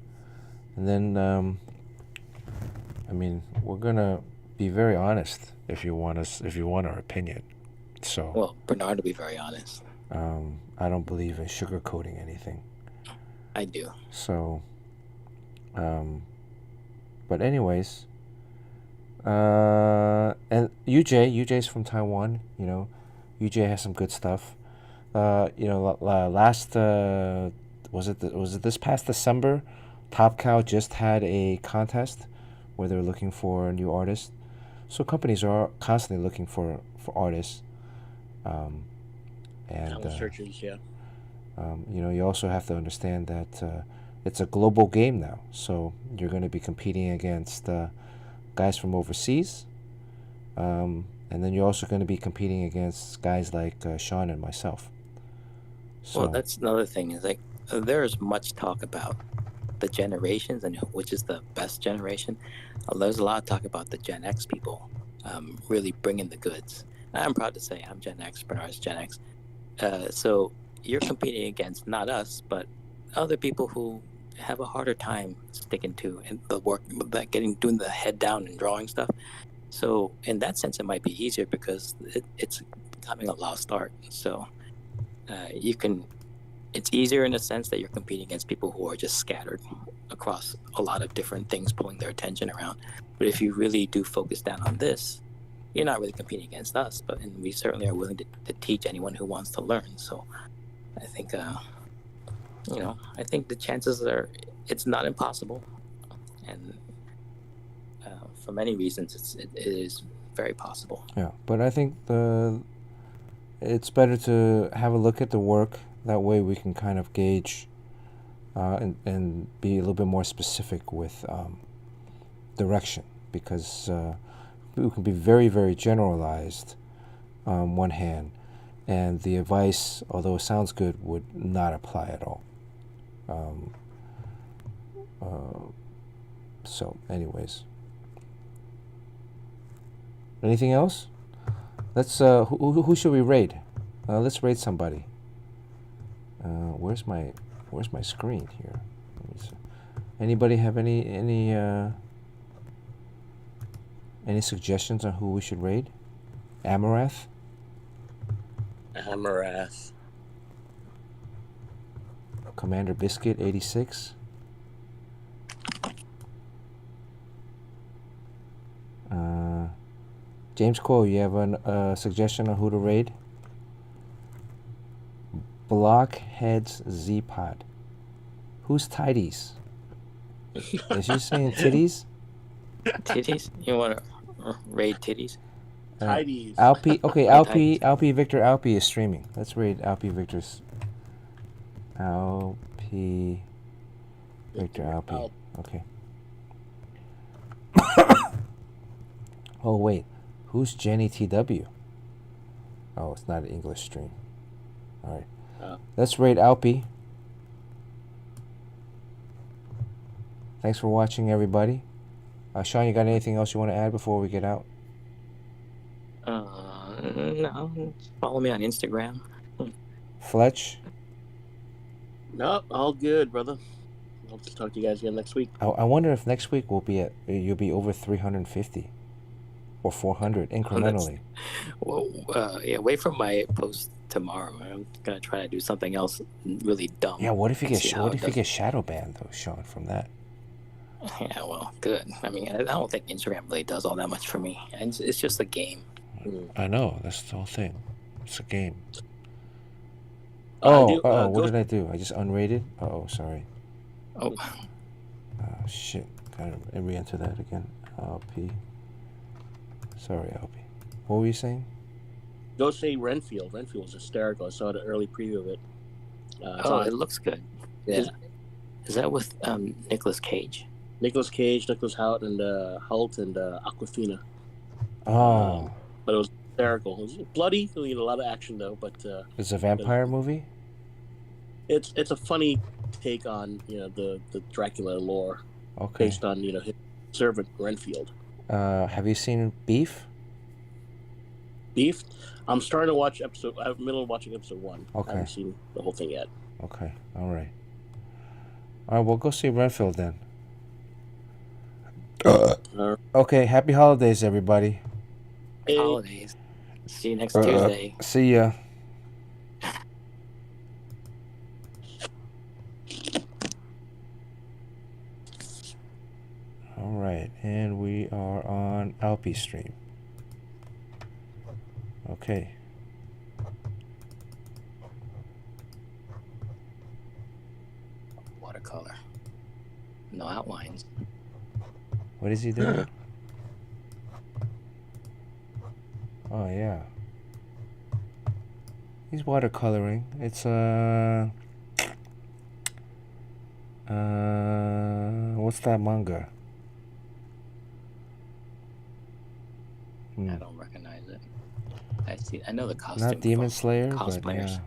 and then I mean, we're gonna be very honest if you want our opinion. So. Well, Bernard will be very honest. I don't believe in sugarcoating anything. I do. So, but anyways, and UJ's from Taiwan. UJ has some good stuff. Last was it this past December, Top Cow just had a contest where they're looking for new artists. So companies are constantly looking for artists. And searches, yeah. You also have to understand that it's a global game now. So you're going to be competing against guys from overseas. And then you're also going to be competing against guys like Sean and myself. So, well, that's another thing. Is like there's much talk about the generations and which is the best generation. There's a lot of talk about the Gen X people really bringing the goods. I'm proud to say I'm Gen X, Bernard's Gen X. So you're competing against not us, but other people who have a harder time sticking to in the work, doing the head down and drawing stuff. So in that sense, it might be easier because it's becoming a lost art. So it's easier in the sense that you're competing against people who are just scattered across a lot of different things, pulling their attention around. But if you really do focus down on this, you're not really competing against us, and we certainly are willing to teach anyone who wants to learn. So I think, I think the chances it's not impossible. And for many reasons, it is very possible. Yeah, but I think it's better to have a look at the work. That way we can kind of gauge and be a little bit more specific with direction, because we can be very, very generalized on one hand, and the advice, although it sounds good, would not apply at all. So anyways, anything else? Let's who should we raid? Let's raid somebody. Where's my screen here? Let me see. Anybody have any suggestions on who we should raid? Amarath? Amarath. Commander Biscuit 86. James Cole, you have a suggestion on who to raid? Blockheads Z-Pod. Who's Tidies? Is she saying titties? Titties? You want to raid titties? Tidies. Alpi, okay, Oh, Alpi Victor Alpi is streaming. Let's raid Alpi Victor's. Alpi Victor Alpi. Okay. Oh wait, who's Jenny TW? Oh, it's not an English stream. All right, let's raid Alpi. Thanks for watching, everybody. Sean, you got anything else you want to add before we get out? No. Follow me on Instagram. Fletch? No, all good, brother. I'll just talk to you guys again next week. I wonder if next week you'll be over 350 or 400 incrementally. Well, yeah, wait for my post tomorrow. I'm gonna try to do something else really dumb. Yeah, what if you get get shadow banned though, Sean, from that? Yeah, well, good. I mean, I don't think Instagram really does all that much for me. And it's just a game. I know, that's the whole thing. It's a game. What did I do? I just unrated? Sorry. Oh. Shit. Gotta re-enter that again. LP. Sorry, LP. What were you saying? Go say Renfield. Renfield was hysterical. I saw the early preview of it. It looks good. Yeah. Is that with Nicolas Cage? Nicolas Cage, Nicholas Hoult, and Aquafina. Oh. But it was hysterical. It was bloody. A lot of action though. But it's a vampire movie. It's a funny take on the Dracula lore. Okay. Based on his servant Renfield. Have you seen Beef? Beef. I'm starting to watch episode. I'm in the middle of watching episode 1. Okay. I haven't seen the whole thing yet. Okay. All right. We'll go see Renfield then. Okay. Happy holidays, everybody. Happy holidays. See you next Tuesday. See ya. All right, and we are on Alpi stream. Okay. Watercolor. No outlines. What is he doing? Oh yeah. He's watercoloring. It's what's that manga? I don't recognize it. I know the costume. Not Demon Slayer, cosplayers. but yeah.